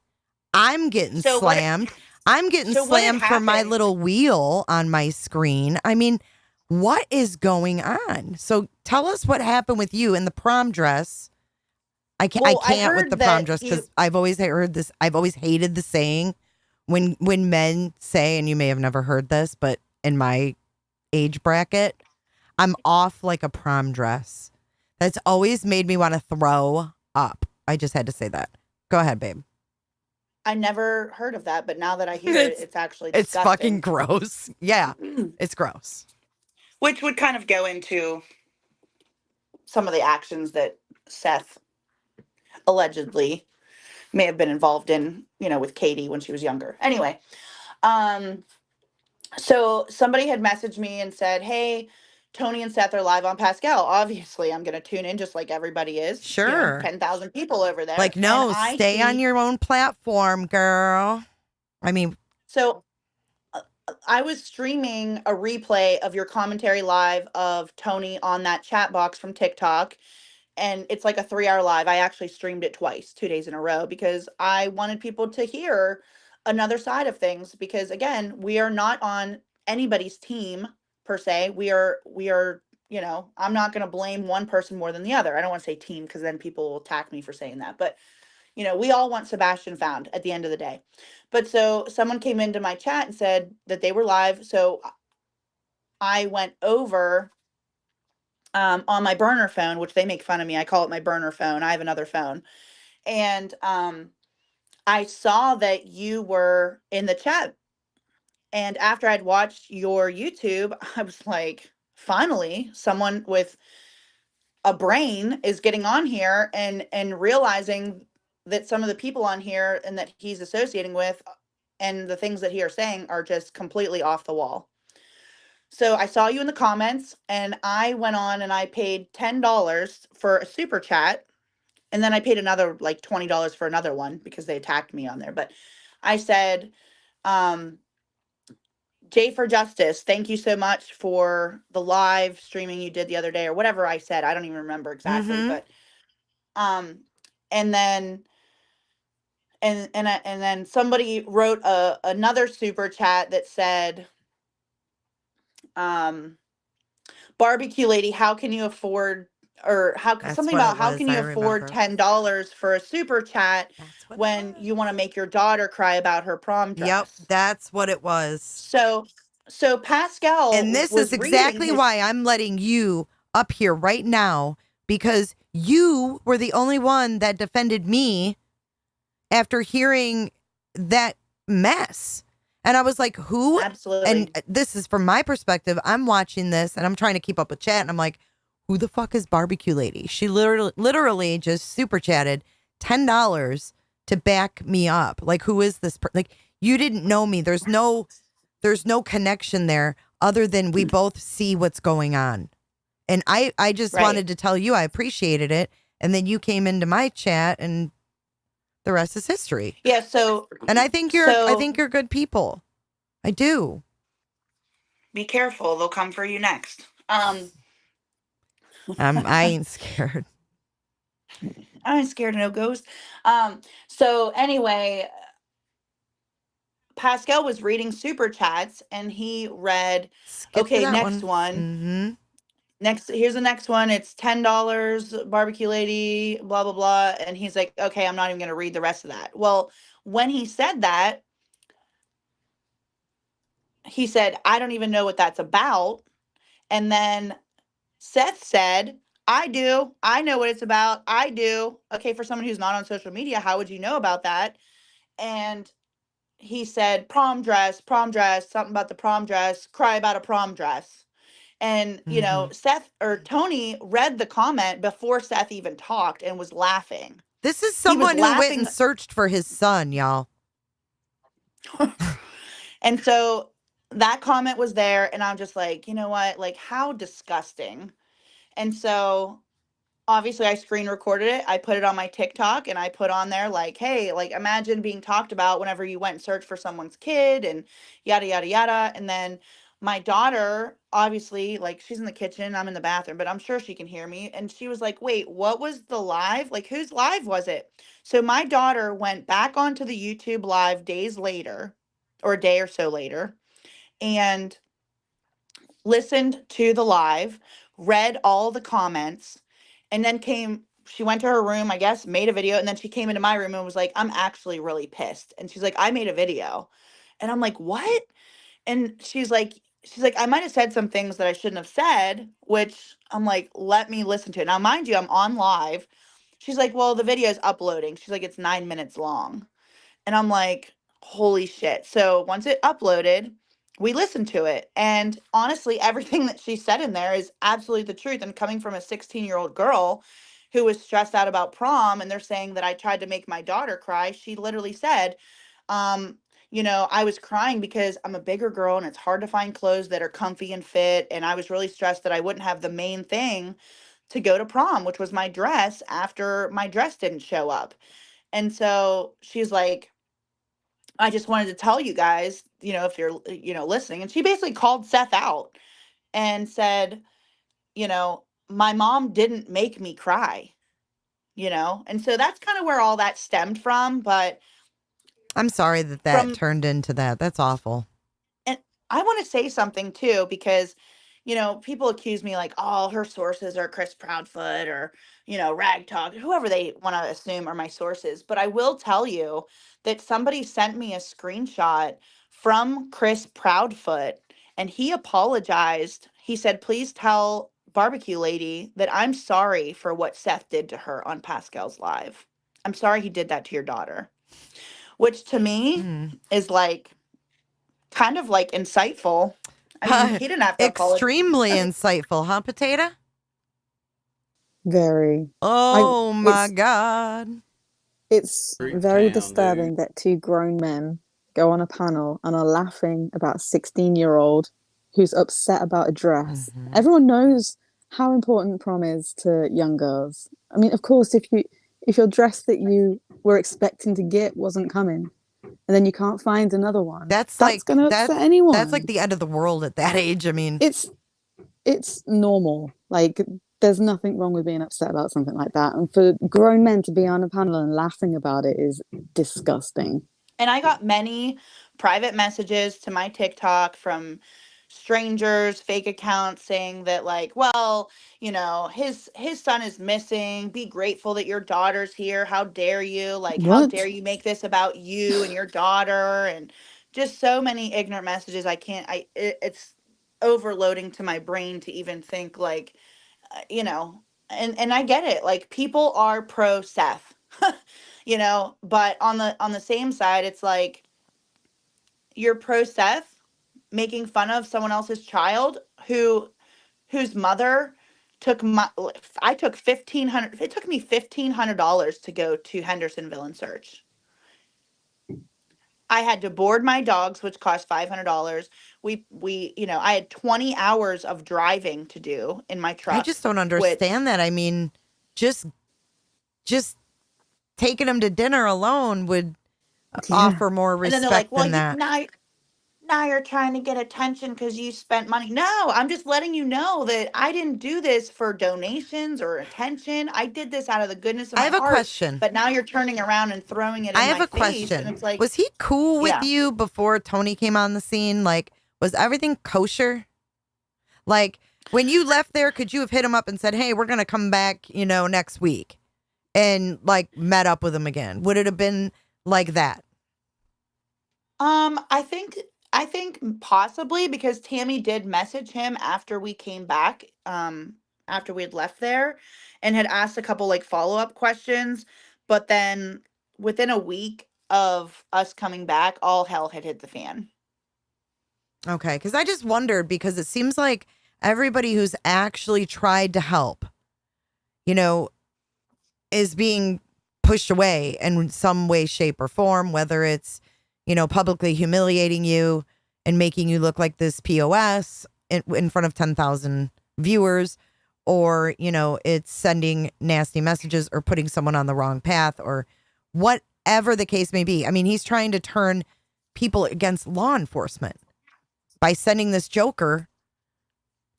I'm getting slammed. I'm getting slammed for my little wheel on my screen. I mean, what is going on? So tell us what happened with you in the prom dress. I can't with the prom dress because I've always heard this. I've always hated the saying. When men say, and you may have never heard this, but in my age bracket, I'm off like a prom dress. That's always made me want to throw up. I just had to say that. Go ahead, babe. I never heard of that, but now that I hear it, it's actually disgusting. It's fucking gross. Yeah, it's gross. Which would kind of go into some of the actions that Seth allegedly may have been involved in, with Katie when she was younger. Anyway, so somebody had messaged me and said, hey, Tony and Seth are live on Pascal. Obviously, I'm going to tune in just like everybody is. Sure. 10,000 people over there. Like, no, stay on your own platform, girl. I mean. So I was streaming a replay of your commentary live of Tony on that chat box from TikTok. And it's like a 3-hour live. I actually streamed it twice, 2 days in a row, because I wanted people to hear another side of things. Because again, we are not on anybody's team per se. We are, I'm not going to blame one person more than the other. I don't want to say team because then people will attack me for saying that. But, we all want Sebastian found at the end of the day. But so someone came into my chat and said that they were live. So I went over on my burner phone, which they make fun of me. I call it my burner phone. I have another phone. And I saw that you were in the chat And after I'd watched your YouTube, I was like, finally, someone with a brain is getting on here and realizing that some of the people on here and that he's associating with and the things that he are saying are just completely off the wall. So I saw you in the comments and I went on and I paid $10 for a super chat. And then I paid another like $20 for another one because they attacked me on there. But I said, Jay for Justice, thank you so much for the live streaming you did the other day or whatever I said. I don't even remember exactly, but and then and then somebody wrote another super chat that said, barbecue lady, how can you afford, or That's something what about it how was. can I you afford remember. $10 for a super chat when you want to make your daughter cry about her prom Yep, dress? that's what it was. So Pascal And this is was reading exactly his. why I'm letting you up here right now, because you were the only one that defended me after hearing that mess. And I was like, who? Absolutely. And this is from my perspective. I'm watching this and I'm trying to keep up with chat. And I'm like, who the fuck is Barbecue Lady? She literally just super chatted $10 to back me up. Like, who is this? Like, you didn't know me. There's no connection there other than we both see what's going on. And I just Right. wanted to tell you I appreciated it. And then you came into my chat and the rest is history. Yeah, so And I think you're good people. I do. Be careful, they'll come for you next. I ain't scared. I ain't scared of no ghosts. So anyway, Pascal was reading super chats and he read, Skip to okay, that next one. Mm-hmm. Here's the next one. It's $10, barbecue lady, blah, blah, blah. And he's like, okay, I'm not even going to read the rest of that. Well, when he said that, he said, I don't even know what that's about. And then Seth said, I do. I know what it's about. I do. Okay, for someone who's not on social media, how would you know about that? And he said, prom dress, something about the prom dress, cry about a prom dress. And, you know, Seth or Tony read the comment before Seth even talked and was laughing. This is He was someone who went and laughing. searched for his son, y'all. And so that comment was there. And I'm just like, you know what? Like, how disgusting. And so obviously I screen recorded it. I put it on my TikTok and I put on there like, hey, like imagine being talked about whenever you went and searched for someone's kid and yada, yada, yada. And then my daughter, obviously, like she's in the kitchen, I'm in the bathroom, but I'm sure she can hear me. And she was like, wait, what was the live? Like whose live was it? So my daughter went back onto the YouTube live days later or a day or so later and listened to the live, read all the comments, and then she went to her room, I guess, made a video, and then she came into my room and was like, I'm actually really pissed. And she's like, I made a video. And I'm like, what? And she's like, I might have said some things that I shouldn't have said, which I'm like, let me listen to it. Now, mind you, I'm on live. She's like, well, the video is uploading. She's like, it's 9 minutes long. And I'm like, holy shit. So once it uploaded, we listened to it. And honestly, everything that she said in there is absolutely the truth. And coming from a 16-year-old girl who was stressed out about prom, and they're saying that I tried to make my daughter cry, she literally said, you know, I was crying because I'm a bigger girl and it's hard to find clothes that are comfy and fit. And I was really stressed that I wouldn't have the main thing to go to prom, which was my dress, after my dress didn't show up. And so she's like, I just wanted to tell you guys, you know, if you're, you know, listening. And she basically called Seth out and said, you know, my mom didn't make me cry, you know? And so that's kind of where all that stemmed from. But I'm sorry that turned into that. That's awful. and I want to say something too, because, you know, people accuse me like, oh, her sources are Chris Proudfoot or, you know, Rag Talk, whoever they want to assume are my sources. But I will tell you that somebody sent me a screenshot from Chris Proudfoot and he apologized. He said, please tell Barbecue Lady that I'm sorry for what Seth did to her on Pascal's Live. I'm sorry he did that to your daughter, which to me is like, kind of like insightful. I mean, he didn't have to apologize. Extremely insightful, huh, Potato? Very. Oh my It's God. it's very disturbing that two grown men go on a panel and are laughing about a 16-year-old who's upset about a dress. Everyone knows how important prom is to young girls. I mean, of course, if your dress that you were expecting to get wasn't coming, and then you can't find another one, that's gonna upset anyone. That's like the end of the world at that age. I mean, it's normal. Like, there's nothing wrong with being upset about something like that. And for grown men to be on a panel and laughing about it is disgusting. And I got many private messages to my TikTok from strangers, fake accounts saying that, like, well, you know, his son is missing. Be grateful that your daughter's here. How dare you? Like, how dare you make this about you and your daughter? And just so many ignorant messages. It's overloading to my brain to even think, like, you know, and I get it. Like, people are pro Seth, you know, but on the same side, it's like, you're pro Seth making fun of someone else's child whose mother took I took $1,500. It took me $1,500 to go to Hendersonville and search. I had to board my dogs, which cost $500. We you know, I had 20 hours of driving to do in my truck. I just don't understand that. I mean, just taking them to dinner alone would offer more And respect then they're like, well, than that. now you're trying to get attention because you spent money. No, I'm just letting you know that I didn't do this for donations or attention. I did this out of the goodness of my I have a heart. question. But now you're turning around and throwing it in I have my a face. question. And it's like, Was he cool with yeah. you before Tony came on the scene? Like, was everything kosher? Like, when you left there, could you have hit him up and said, hey, we're going to come back, you know, next week, and like met up with him again? Would it have been like that? I think possibly, because Tammy did message him after we came back, after we had left there, and had asked a couple like follow-up questions, but then within a week of us coming back, all hell had hit the fan. Okay, because I just wondered, because it seems like everybody who's actually tried to help, you know, is being pushed away in some way, shape, or form, whether it's, you know, publicly humiliating you and making you look like this POS in front of 10,000 viewers, or, you know, it's sending nasty messages or putting someone on the wrong path, or whatever the case may be. I mean, he's trying to turn people against law enforcement by sending this joker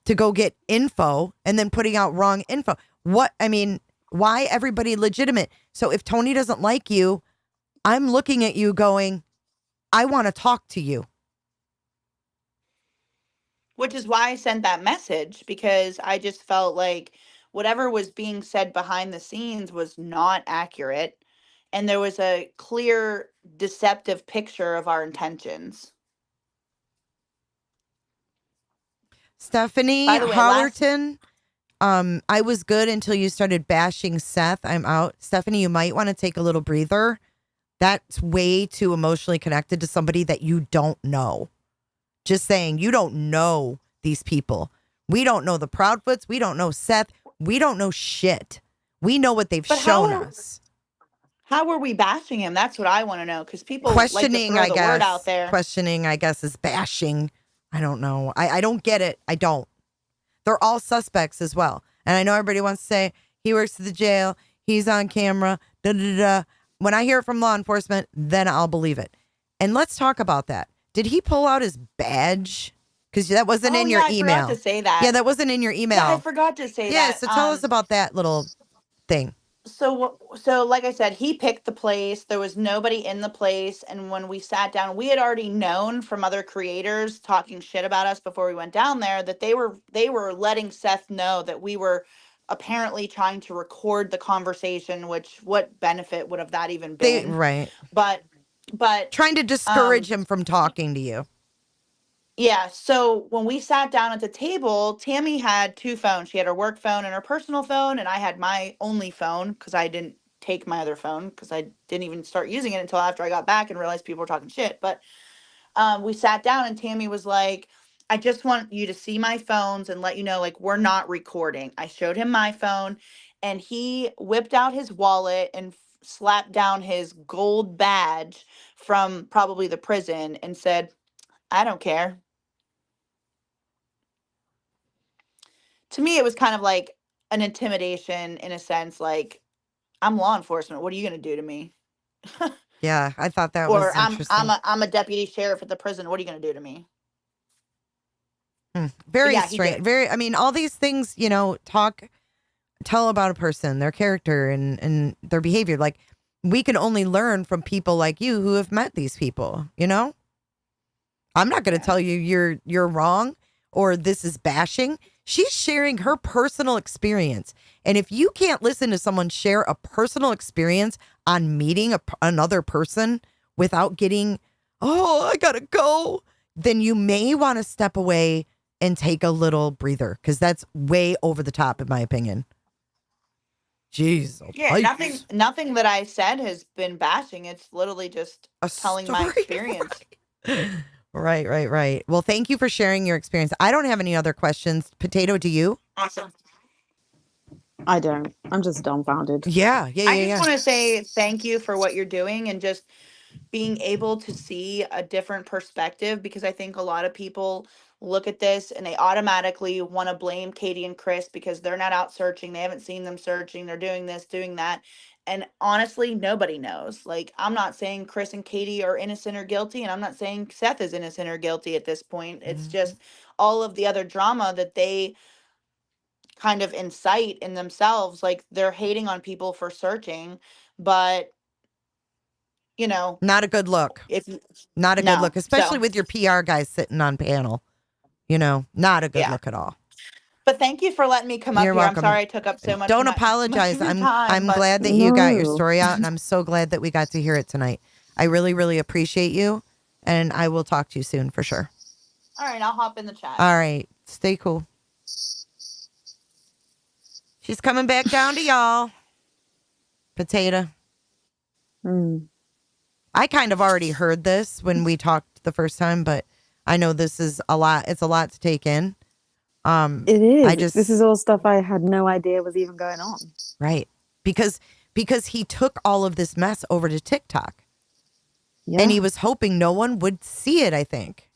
to go get info and then putting out wrong info. Why everybody legitimate? So if Tony doesn't like you, I'm looking at you going, I want to talk to you. Which is why I sent that message, because I just felt like whatever was being said behind the scenes was not accurate. And there was a clear, deceptive picture of our intentions. Stephanie By the way, Hollerton, I was good until you started bashing Seth. I'm out. Stephanie, you might want to take a little breather. That's way too emotionally connected to somebody that you don't know. Just saying, you don't know these people. We don't know the Proudfoots. We don't know Seth. We don't know shit. We know what they've shown us. How were we bashing him? That's what I want to know, because people Questioning, like to throw I the word guess. out there. Questioning, I guess, is bashing. I don't know. I don't get it. I don't. They're all suspects as well. And I know everybody wants to say, he works at the jail, he's on camera, da da da. When I hear it from law enforcement, then I'll believe it. And let's talk about that. Did he pull out his badge? Because that wasn't in your email. I forgot to say that. Yeah, that wasn't in your email. Yeah, I forgot to say that. Yeah, so tell us about that little thing. So like I said, he picked the place. There was nobody in the place. And when we sat down, we had already known from other creators talking shit about us before we went down there that they were letting Seth know that we were apparently trying to record the conversation, which what benefit would have that even been? Right. But trying to discourage him from talking to you. Yeah, so when we sat down at the table, Tammy had two phones. She had her work phone and her personal phone, and I had my only phone because I didn't take my other phone because I didn't even start using it until after I got back and realized people were talking shit. But we sat down and Tammy was like, I just want you to see my phones and let you know, like, we're not recording. I showed him my phone and he whipped out his wallet and slapped down his gold badge from probably the prison and said, I don't care. To me, it was kind of like an intimidation in a sense, like, I'm law enforcement. What are you going to do to me? Yeah, I thought that Or was interesting. I'm a deputy sheriff at the prison. What are you going to do to me? Very yeah, he strange. did. Very, I mean, all these things, tell about a person, their character and their behavior. Like, we can only learn from people like you who have met these people, I'm not going to tell you you're wrong or this is bashing. She's sharing her personal experience. And if you can't listen to someone share a personal experience on meeting another person without getting, oh, I got to go, then you may want to step away and take a little breather, because that's way over the top, in my opinion. Jeez. Yeah, nothing that I said has been bashing. It's literally just telling my experience. Right. Well, thank you for sharing your experience. I don't have any other questions. Potato, do you? Awesome. I don't. I'm just dumbfounded. Yeah. I just want to say thank you for what you're doing and just being able to see a different perspective, because I think a lot of people look at this and they automatically want to blame Katie and Chris because they're not out searching. They haven't seen them searching. They're doing this, doing that. And honestly, nobody knows. Like, I'm not saying Chris and Katie are innocent or guilty, and I'm not saying Seth is innocent or guilty at this point. It's just all of the other drama that they kind of incite in themselves. Like, they're hating on people for searching, but not a good look. Not a good look, especially with your PR guys sitting on panel. Not a good look at all. But thank you for letting me come up You're here. welcome. I'm sorry I took up so much. Don't much apologize. of your I'm time, glad that you got your story out, and I'm so glad that we got to hear it tonight. I really, really appreciate you, and I will talk to you soon for sure. All right, I'll hop in the chat. All right, stay cool. She's coming back down to y'all. Potato. I kind of already heard this when we talked the first time, but I know this is a lot. It's a lot to take in. It is. This is all stuff I had no idea was even going on. Right. Because he took all of this mess over to TikTok. Yeah. And he was hoping no one would see it, I think.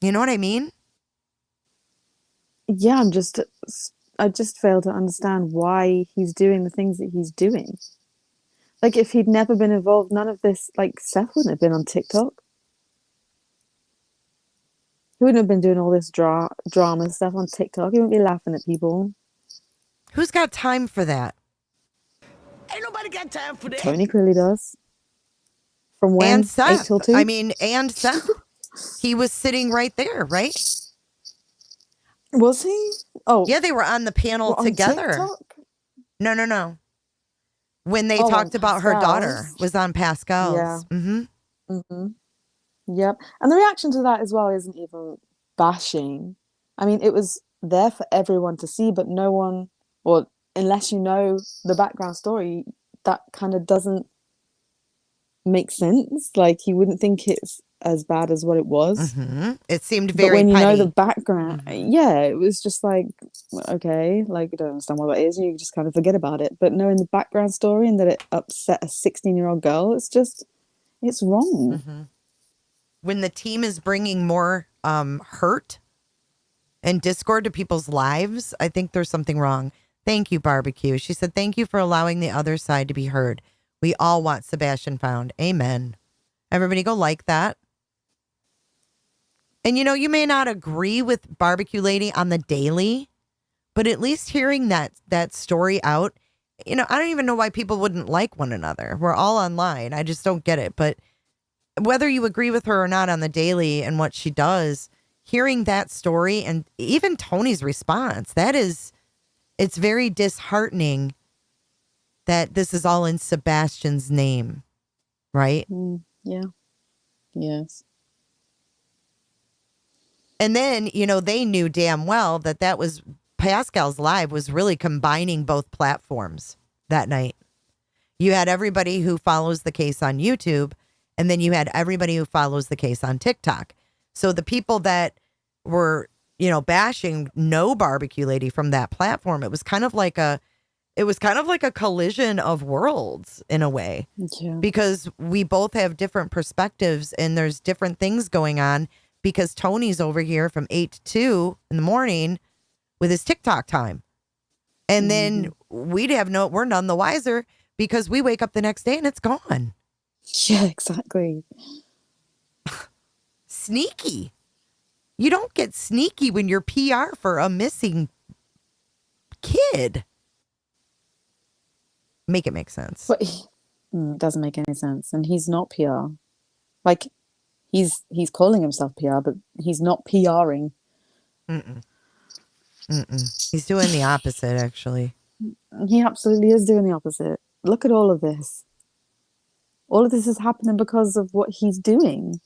You know what I mean? Yeah, I just fail to understand why he's doing the things that he's doing. Like, if he'd never been involved, none of this, like, Seth wouldn't have been on TikTok. He wouldn't have been doing all this drama stuff on TikTok. He wouldn't be laughing at people. Who's got time for that? Ain't nobody got time for that. Tony clearly does. From when? And Seth. 8 till 2? I mean, and Seth. He was sitting right there, right? Was he? Oh. Yeah, they were on the panel together. On TikTok? No. When they talked about her daughter was on Pascal's. Yeah. Mm-hmm. Yep. And the reaction to that as well isn't even bashing. I mean, it was there for everyone to see, but no one, or unless you know the background story, that kind of doesn't make sense. Like, you wouldn't think it's as bad as what it was. It seemed very But when you petty. know the background, yeah, it was just like, okay, like, you don't understand what that is, you just kind of forget about it. But knowing the background story and that it upset a 16-year-old girl, it's wrong. When the team is bringing more hurt and discord to people's lives, I think there's something wrong. Thank you, Barbecue. She said, thank you for allowing the other side to be heard. We all want Sebastian found. Amen. Everybody go like that. And you may not agree with Barbecue Lady on the daily, but at least hearing that story out, I don't even know why people wouldn't like one another. We're all online. I just don't get it. But whether you agree with her or not on the daily and what she does, hearing that story and even Tony's response, it's very disheartening that this is all in Sebastian's name, right? Yeah. Yes. And then, they knew damn well that was Pascal's Live was really combining both platforms that night. You had everybody who follows the case on YouTube, And then you had everybody who follows the case on TikTok. So the people that were, bashing no barbecue lady from that platform, it was kind of like a collision of worlds in a way. Yeah. Because we both have different perspectives and there's different things going on, because Tony's over here from 8 to 2 in the morning with his TikTok time. And then we're none the wiser because we wake up the next day and it's gone. Yeah, exactly. Sneaky. You don't get sneaky when you're PR for a missing kid. Make it make sense. But it doesn't make any sense. And he's not PR. Like, he's calling himself PR, but he's not PRing. He's doing the opposite, actually. He absolutely is doing the opposite. Look at all of this. All of this is happening because of what he's doing.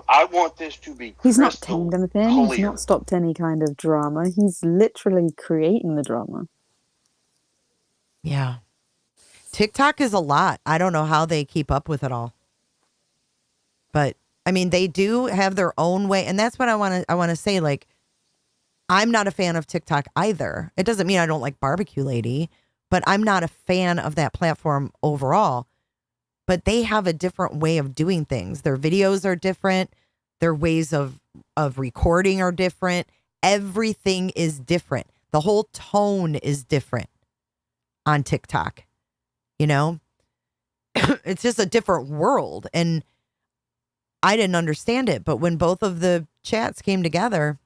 I want this to be He's not crystal tamed anything. clear. He's not stopped any kind of drama. He's literally creating the drama. Yeah. TikTok is a lot. I don't know how they keep up with it all. But I mean, they do have their own way. And that's what I want to say. Like, I'm not a fan of TikTok either. It doesn't mean I don't like Barbecue Lady, but I'm not a fan of that platform overall. But they have a different way of doing things. Their videos are different. Their ways of recording are different. Everything is different. The whole tone is different on TikTok. It's just a different world. And I didn't understand it. But when both of the chats came together,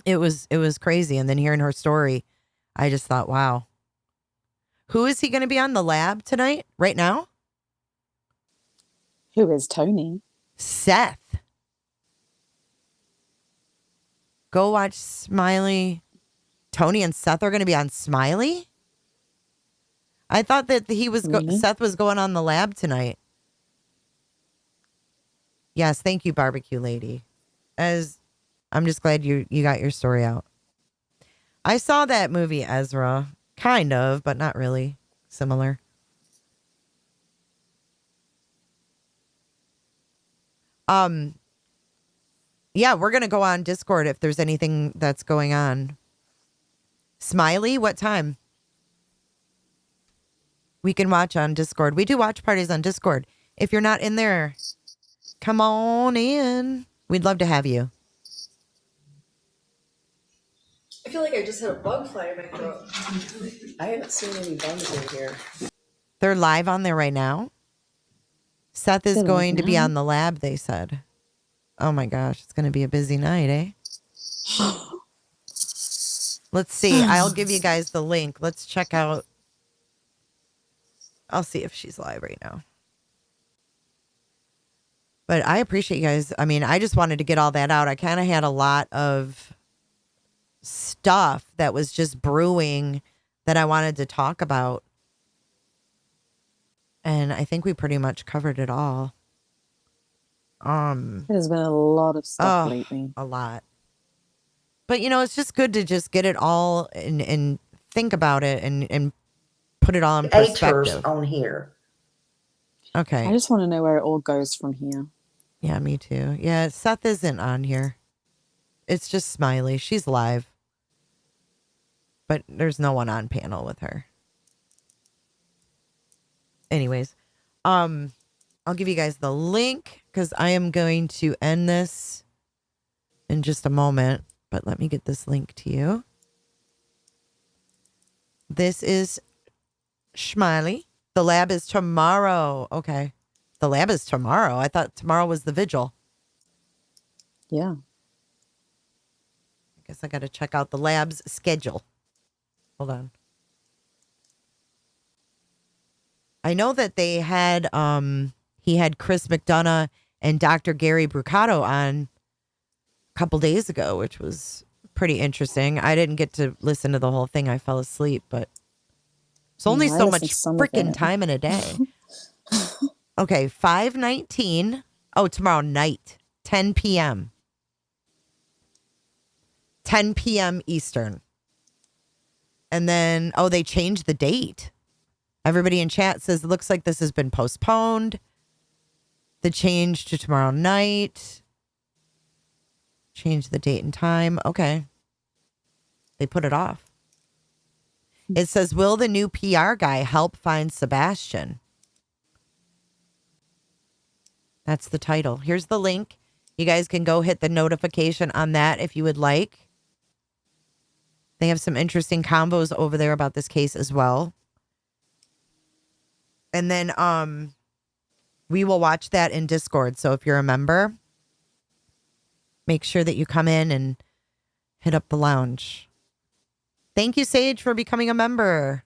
it was crazy. And then hearing her story, I just thought, wow. Who is he going to be on the lab tonight? Right now? Who is Tony? Seth. Go watch Smiley. Tony and Seth are going to be on Smiley? I thought that Seth was going on the lab tonight. Yes, thank you, Barbecue Lady. I'm just glad you got your story out. I saw that movie Ezra, kind of, but not really. Similar. Yeah, we're gonna go on Discord if there's anything that's going on. Smiley, what time? We can watch on Discord. We do watch parties on Discord. If you're not in there, come on in. We'd love to have you. I feel like I just had a bug fly in my throat. I haven't seen any bugs in here. They're live on there right now. Seth is going to be on the lab, they said. Oh my gosh, it's going to be a busy night, eh? Let's see. I'll give you guys the link. Let's check out. I'll see if she's live right now. But I appreciate you guys. I mean, I just wanted to get all that out. I kind of had a lot of stuff that was just brewing that I wanted to talk about. And I think we pretty much covered it all. There's been a lot of stuff lately. A lot. But, it's just good to just get it all and think about it and put it all in perspective. On here. Okay. I just want to know where it all goes from here. Yeah, me too. Yeah, Seth isn't on here. It's just Smiley. She's live. But there's no one on panel with her. Anyways, I'll give you guys the link because I am going to end this in just a moment. But let me get this link to you. This is Smiley. The lab is tomorrow. Okay. The lab is tomorrow. I thought tomorrow was the vigil. Yeah. I guess I got to check out the lab's schedule. Hold on. I know that they had, he had Chris McDonough and Dr. Gary Brucato on a couple days ago, which was pretty interesting. I didn't get to listen to the whole thing. I fell asleep, but it's only so much freaking time in a day. Okay, 5/19. Oh, tomorrow night, 10 p.m. 10 p.m. Eastern. And then, they changed the date. Everybody in chat says it looks like this has been postponed. The change to tomorrow night. Change the date and time. Okay. They put it off. It says, will the new PR guy help find Sebastian? That's the title. Here's the link. You guys can go hit the notification on that if you would like. They have some interesting combos over there about this case as well. And then we will watch that in Discord. So if you're a member, make sure that you come in and hit up the lounge. Thank you, Sage, for becoming a member.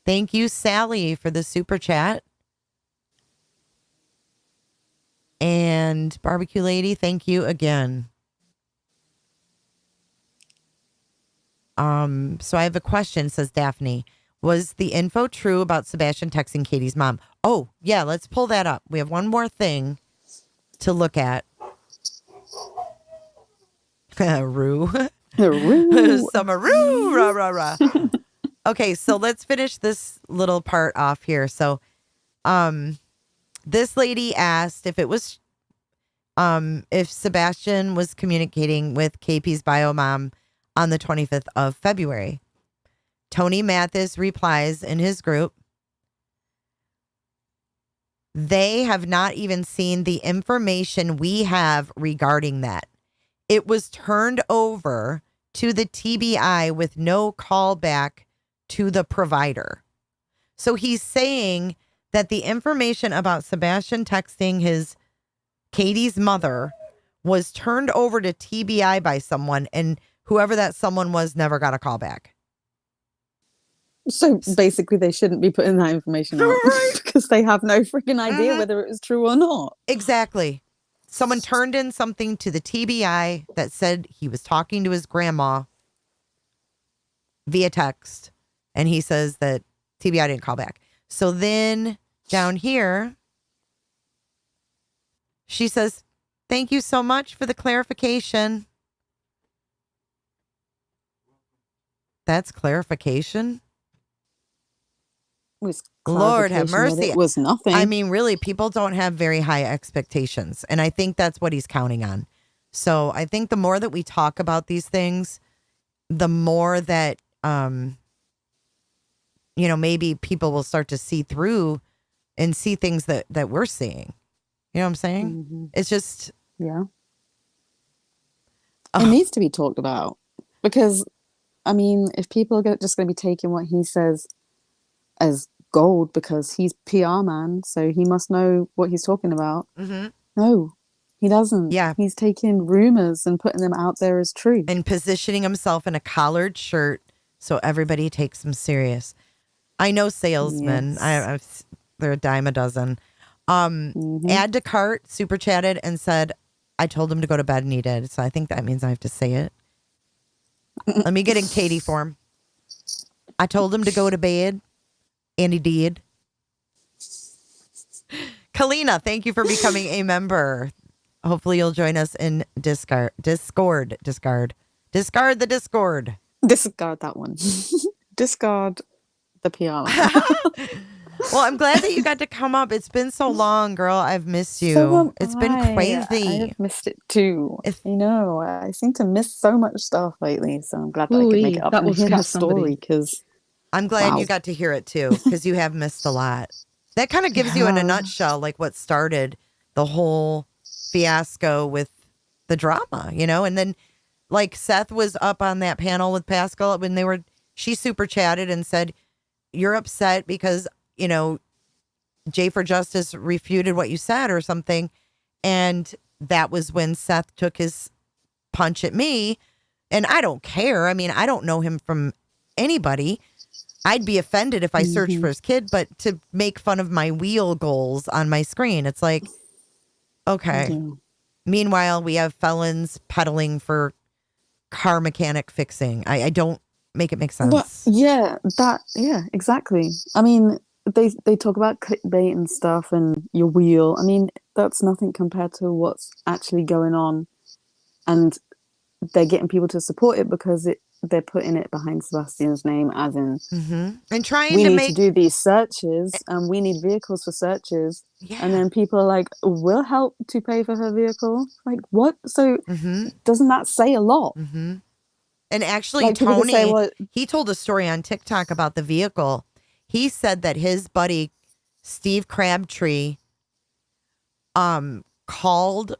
Thank you, Sally, for the super chat. And Barbecue Lady, thank you again. So I have a question, says Daphne. Was the info true about Sebastian texting Katie's mom? Oh, yeah, let's pull that up. We have one more thing to look at. Rue. Rue. Summeroo, rah, rah, rah. Okay, so let's finish this little part off here. So, this lady asked if it was, if Sebastian was communicating with KP's bio mom on the 25th of February. Tony Mathis replies in his group, they have not even seen the information we have regarding that. It was turned over to the TBI with no callback to the provider. So he's saying that the information about Sebastian texting his Katie's mother was turned over to TBI by someone, and whoever that someone was never got a call back. So basically, they shouldn't be putting that information out because they have no freaking idea whether it was true or not. Exactly. Someone turned in something to the TBI that said he was talking to his grandma via text, and he says that TBI didn't call back. So then down here, she says, thank you so much for the clarification. That's clarification? Lord have mercy. It was nothing. I mean, really, people don't have very high expectations. And I think that's what he's counting on. So I think the more that we talk about these things, the more that, maybe people will start to see through and see things that we're seeing. You know what I'm saying? Mm-hmm. It's just. Yeah. It needs to be talked about because, I mean, if people are just going to be taking what he says as gold because he's PR man, so he must know what he's talking about. Mm-hmm. No, he doesn't. Yeah. He's taking rumors and putting them out there as true. And positioning himself in a collared shirt so everybody takes him serious. I know salesmen. Yes. They're a dime a dozen. Add to cart super chatted and said, I told him to go to bed and he did. So I think that means I have to say it. Let me get in Katie form. I told him to go to bed. And he did. Kalina, thank you for becoming a member. Hopefully you'll join us in Discord. Discord the Discord. Discard that one. Discard the PR. Well, I'm glad that you got to come up. It's been so long, girl. I've missed you. So It's been crazy. I've missed it too. I seem to miss so much stuff lately. So I'm glad that I could make it up and hear that story because I'm glad you got to hear it too, because you have missed a lot. That kind of gives you in a nutshell, like what started the whole fiasco with the drama, and then like Seth was up on that panel with Pascal when she super chatted and said, you're upset because, J for Justice refuted what you said or something. And that was when Seth took his punch at me. And I don't care. I mean, I don't know him from anybody. I'd be offended if I searched for his kid, but to make fun of my wheel goals on my screen, it's like, okay. Meanwhile, we have felons peddling for car mechanic fixing. I don't make it make sense. But exactly. I mean, they talk about clickbait and stuff and your wheel. I mean, that's nothing compared to what's actually going on. And they're getting people to support it because they're putting it behind Sebastian's name, as in and trying we to need make to do these searches and we need vehicles for searches. And then people are like, we'll help to pay for her vehicle. Like, what? So doesn't that say a lot? And actually, Like, people could Tony, say, well, he told a story on TikTok about the vehicle. He said that his buddy, Steve Crabtree, called,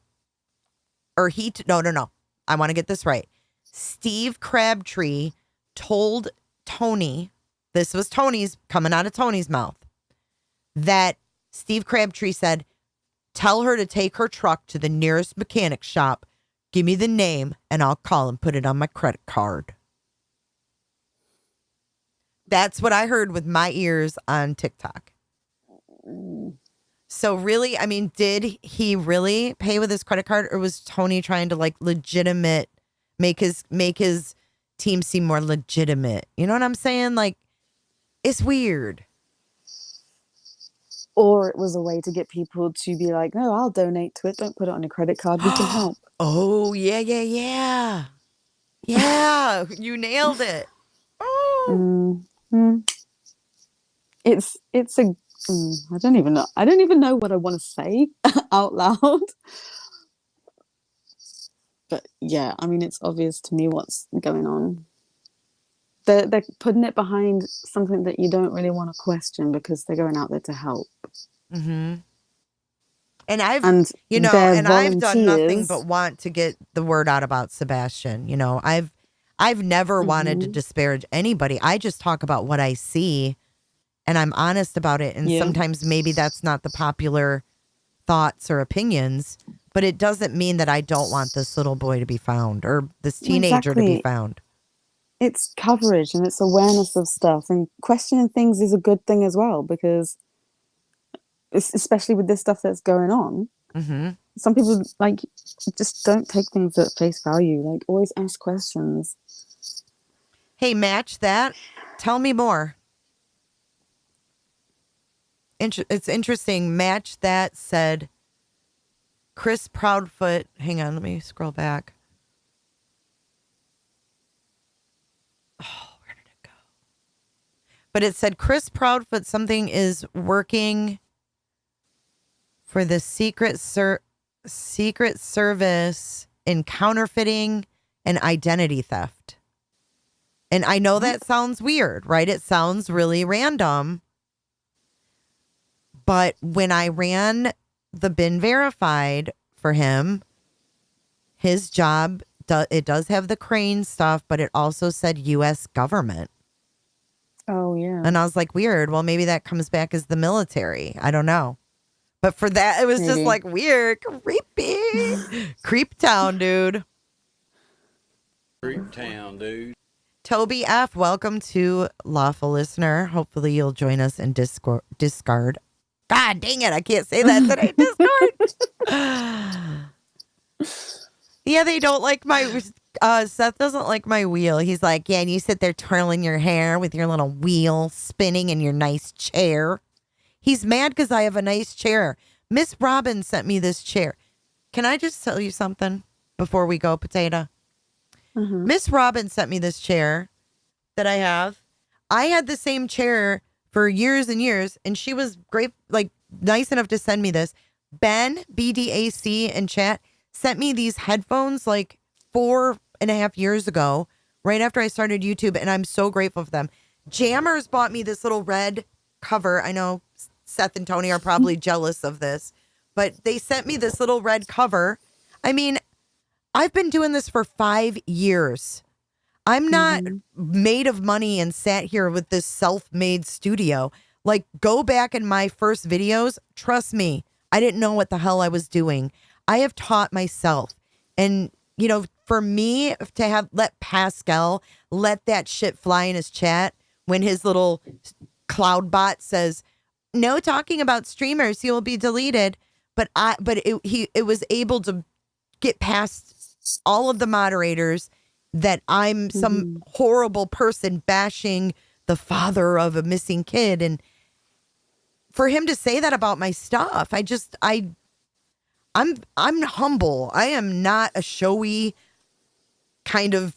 or no. I want to get this right. Steve Crabtree told Tony, this was Tony's, coming out of Tony's mouth, that Steve Crabtree said, tell her to take her truck to the nearest mechanic shop. Give me the name and I'll call and put it on my credit card. That's what I heard with my ears on TikTok. So really, I mean, did he really pay with his credit card, or was Tony trying to like make his team seem more legitimate? You know what I'm saying? Like, it's weird. Or it was a way to get people to be like, no, I'll donate to it. Don't put it on a credit card. We can help. Oh, yeah. Yeah, you nailed it. Oh. It's a, I don't even know. I don't even know what I want to say out loud. But yeah, I mean, it's obvious to me what's going on. They're putting it behind something that you don't really want to question because they're going out there to help. And I've they're I've done nothing volunteers. but want to get the word out about Sebastian. You know, I've never wanted to disparage anybody. I just talk about what I see and I'm honest about it. And sometimes maybe that's not the popular thoughts or opinions, but it doesn't mean that I don't want this little boy to be found or this teenager to be found. It's coverage and it's awareness of stuff, and questioning things is a good thing as well, because especially with this stuff that's going on. Some people like just don't take things at face value. Like, always ask questions. Hey, match that. Tell me more. It's interesting. Match that said Chris Proudfoot. Hang on, let me scroll back. Oh, where did it go? But it said Chris Proudfoot something is working for the Secret Service in counterfeiting and identity theft. And I know that sounds weird, right? It sounds really random. But when I ran the bin verified for him, his job, it does have the crane stuff, but it also said U.S. government. Oh, yeah. And I was like, weird. Well, maybe that comes back as the military. I don't know. But for that, it was just like weird, creepy. Creep town, dude. Creep town, dude. Toby F., welcome to Lawful Listener. Hopefully you'll join us in Discard. God dang it, I can't say that today. Discord. Yeah, they don't like my... Seth doesn't like my wheel. He's like, yeah, and you sit there twirling your hair with your little wheel spinning in your nice chair. He's mad because I have a nice chair. Miss Robin sent me this chair. Can I just tell you something before we go, Potato? Miss Robin sent me this chair that I have. I had the same chair for years and years, and she was great, like nice enough to send me this. Ben, BDAC in chat, sent me these headphones like 4.5 years ago, right after I started YouTube, and I'm so grateful for them. Jammers bought me this little red cover. I know Seth and Tony are probably jealous of this, but they sent me this little red cover. I mean, I've been doing this for 5 years. I'm not made of money and sat here with this self-made studio. Like, go back in my first videos. Trust me, I didn't know what the hell I was doing. I have taught myself. And, you know, for me to have let Pascal let that shit fly in his chat when his little cloud bot says, no talking about streamers, he will be deleted. But it was able to get past all of the moderators that I'm some horrible person bashing the father of a missing kid. And for him to say that about my stuff, I'm humble. I am not a showy kind of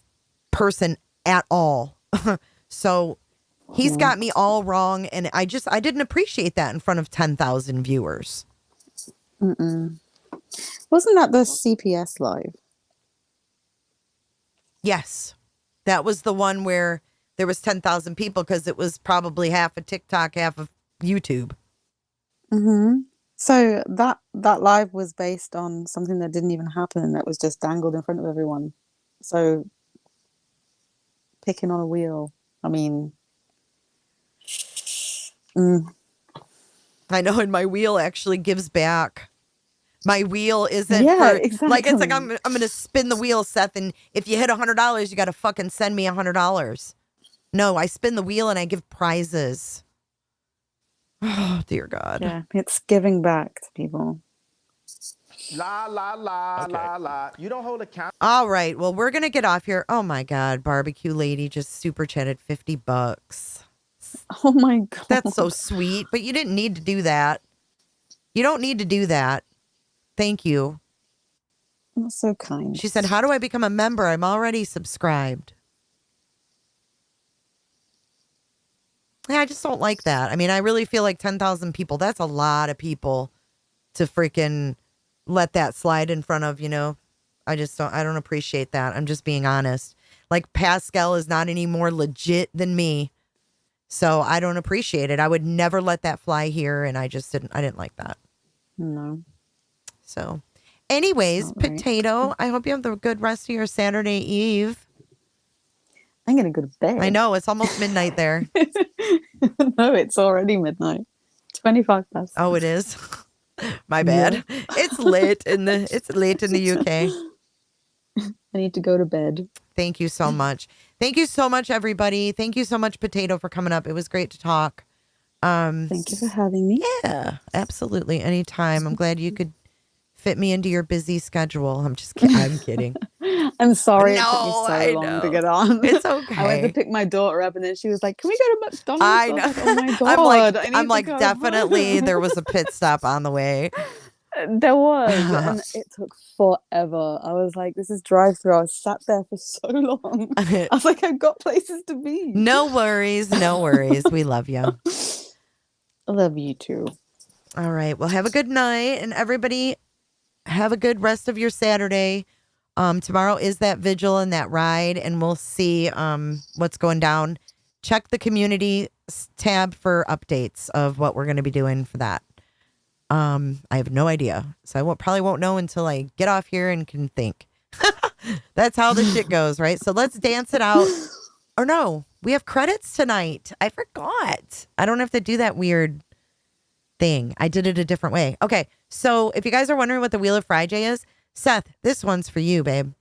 person at all. So he's got me all wrong, and I didn't appreciate that in front of 10,000 viewers. Wasn't that the CPS live? Yes. That was the one where there was 10,000 people, because it was probably half of TikTok, half of YouTube. So that live was based on something that didn't even happen, that was just dangled in front of everyone. So picking on a wheel. I mean, I know, and my wheel actually gives back. My wheel isn't exactly. Like, it's like I'm gonna spin the wheel, Seth, and if you hit $100, you got to fucking send me $100. No, I spin the wheel and I give prizes. Oh, dear God. Yeah, it's giving back to people. La la la la la. You don't hold account. All right, well, we're gonna get off here. Oh my God, barbecue lady just super chatted $50. Oh my God, that's so sweet. But you didn't need to do that. You don't need to do that. Thank you. That's so kind. She said, "How do I become a member? I'm already subscribed." Yeah, I just don't like that. I mean, I really feel like 10,000 people, that's a lot of people to freaking let that slide in front of, I don't appreciate that. I'm just being honest. Like, Pascal is not any more legit than me. So I don't appreciate it. I would never let that fly here. And I didn't like that. No. So anyways, Potato, I hope you have a good rest of your Saturday Eve. I'm going to go to bed. I know, it's almost midnight there. No, it's already midnight. 25 past. Oh, it is? My bad. Yeah. It's late in the UK. I need to go to bed. Thank you so much. Thank you so much, everybody. Thank you so much, Potato, for coming up. It was great to talk. Thank you for having me. Yeah, absolutely. Anytime. I'm glad you could fit me into your busy schedule. I'm just kidding. I'm kidding. I'm sorry it took me so long to get on. It's okay. I went to pick my daughter up, and then she was like, "Can we go to McDonald's?" I know. Like, oh my God. I'm like definitely there was a pit stop on the way. There was, and it took forever. I was like, "This is drive-through." I was sat there for so long. I was like, "I've got places to be." No worries. No worries. We love you. I love you too. All right. Well, have a good night, and everybody have a good rest of your Saturday. Tomorrow is that vigil and that ride, and we'll see what's going down. Check the community tab for updates of what we're going to be doing for that. I have no idea, so I probably won't know until I get off here and can think. That's how the shit goes, right? So let's dance it out. Or no, we have credits tonight. I forgot. I don't have to do that weird thing. I did it a different way. Okay, so if you guys are wondering what the Wheel of Friday is, Seth, this one's for you, babe.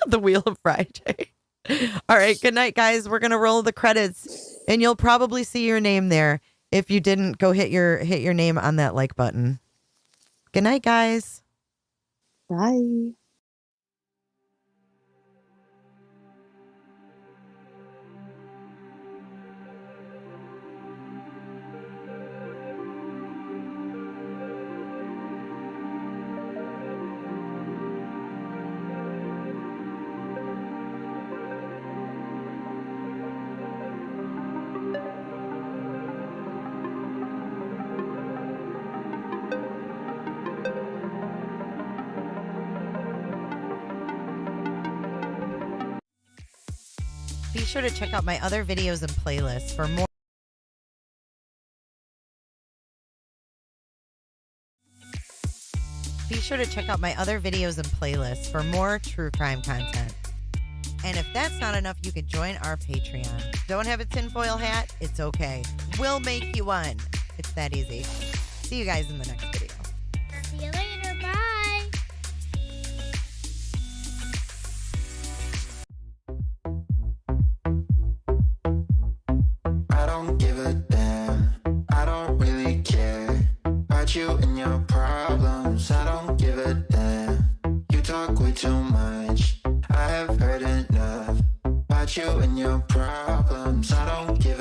The Wheel of Friday. All right, good night, guys. We're gonna roll the credits, and you'll probably see your name there. If you didn't, go hit your name on that like button. Good night, guys. Bye. Be sure to check out my other videos and playlists for more. Be sure to check out my other videos and playlists for more true crime content. And if that's not enough, you can join our Patreon. Don't have a tinfoil hat? It's okay. We'll make you one. It's that easy. See you guys in the next video. See you later. Bye. I don't give a damn. I don't really care about you and your problems. I don't give a damn. You talk way too much. I have heard enough about you and your problems. I don't give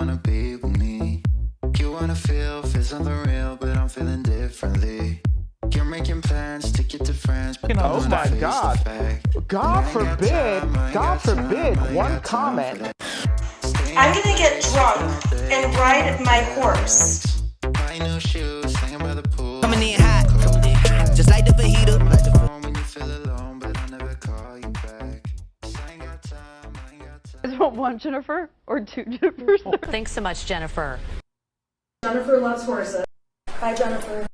wanna be with me. You wanna feel something real, but I'm feeling differently. You're making plans to get to France, but Oh my God. God forbid, one comment. I'm gonna get drunk and ride my horse. Coming in hot, just like the fajita. I don't want Jennifer or two Jennifers. Thanks so much, Jennifer. Jennifer loves horses. Bye, Jennifer.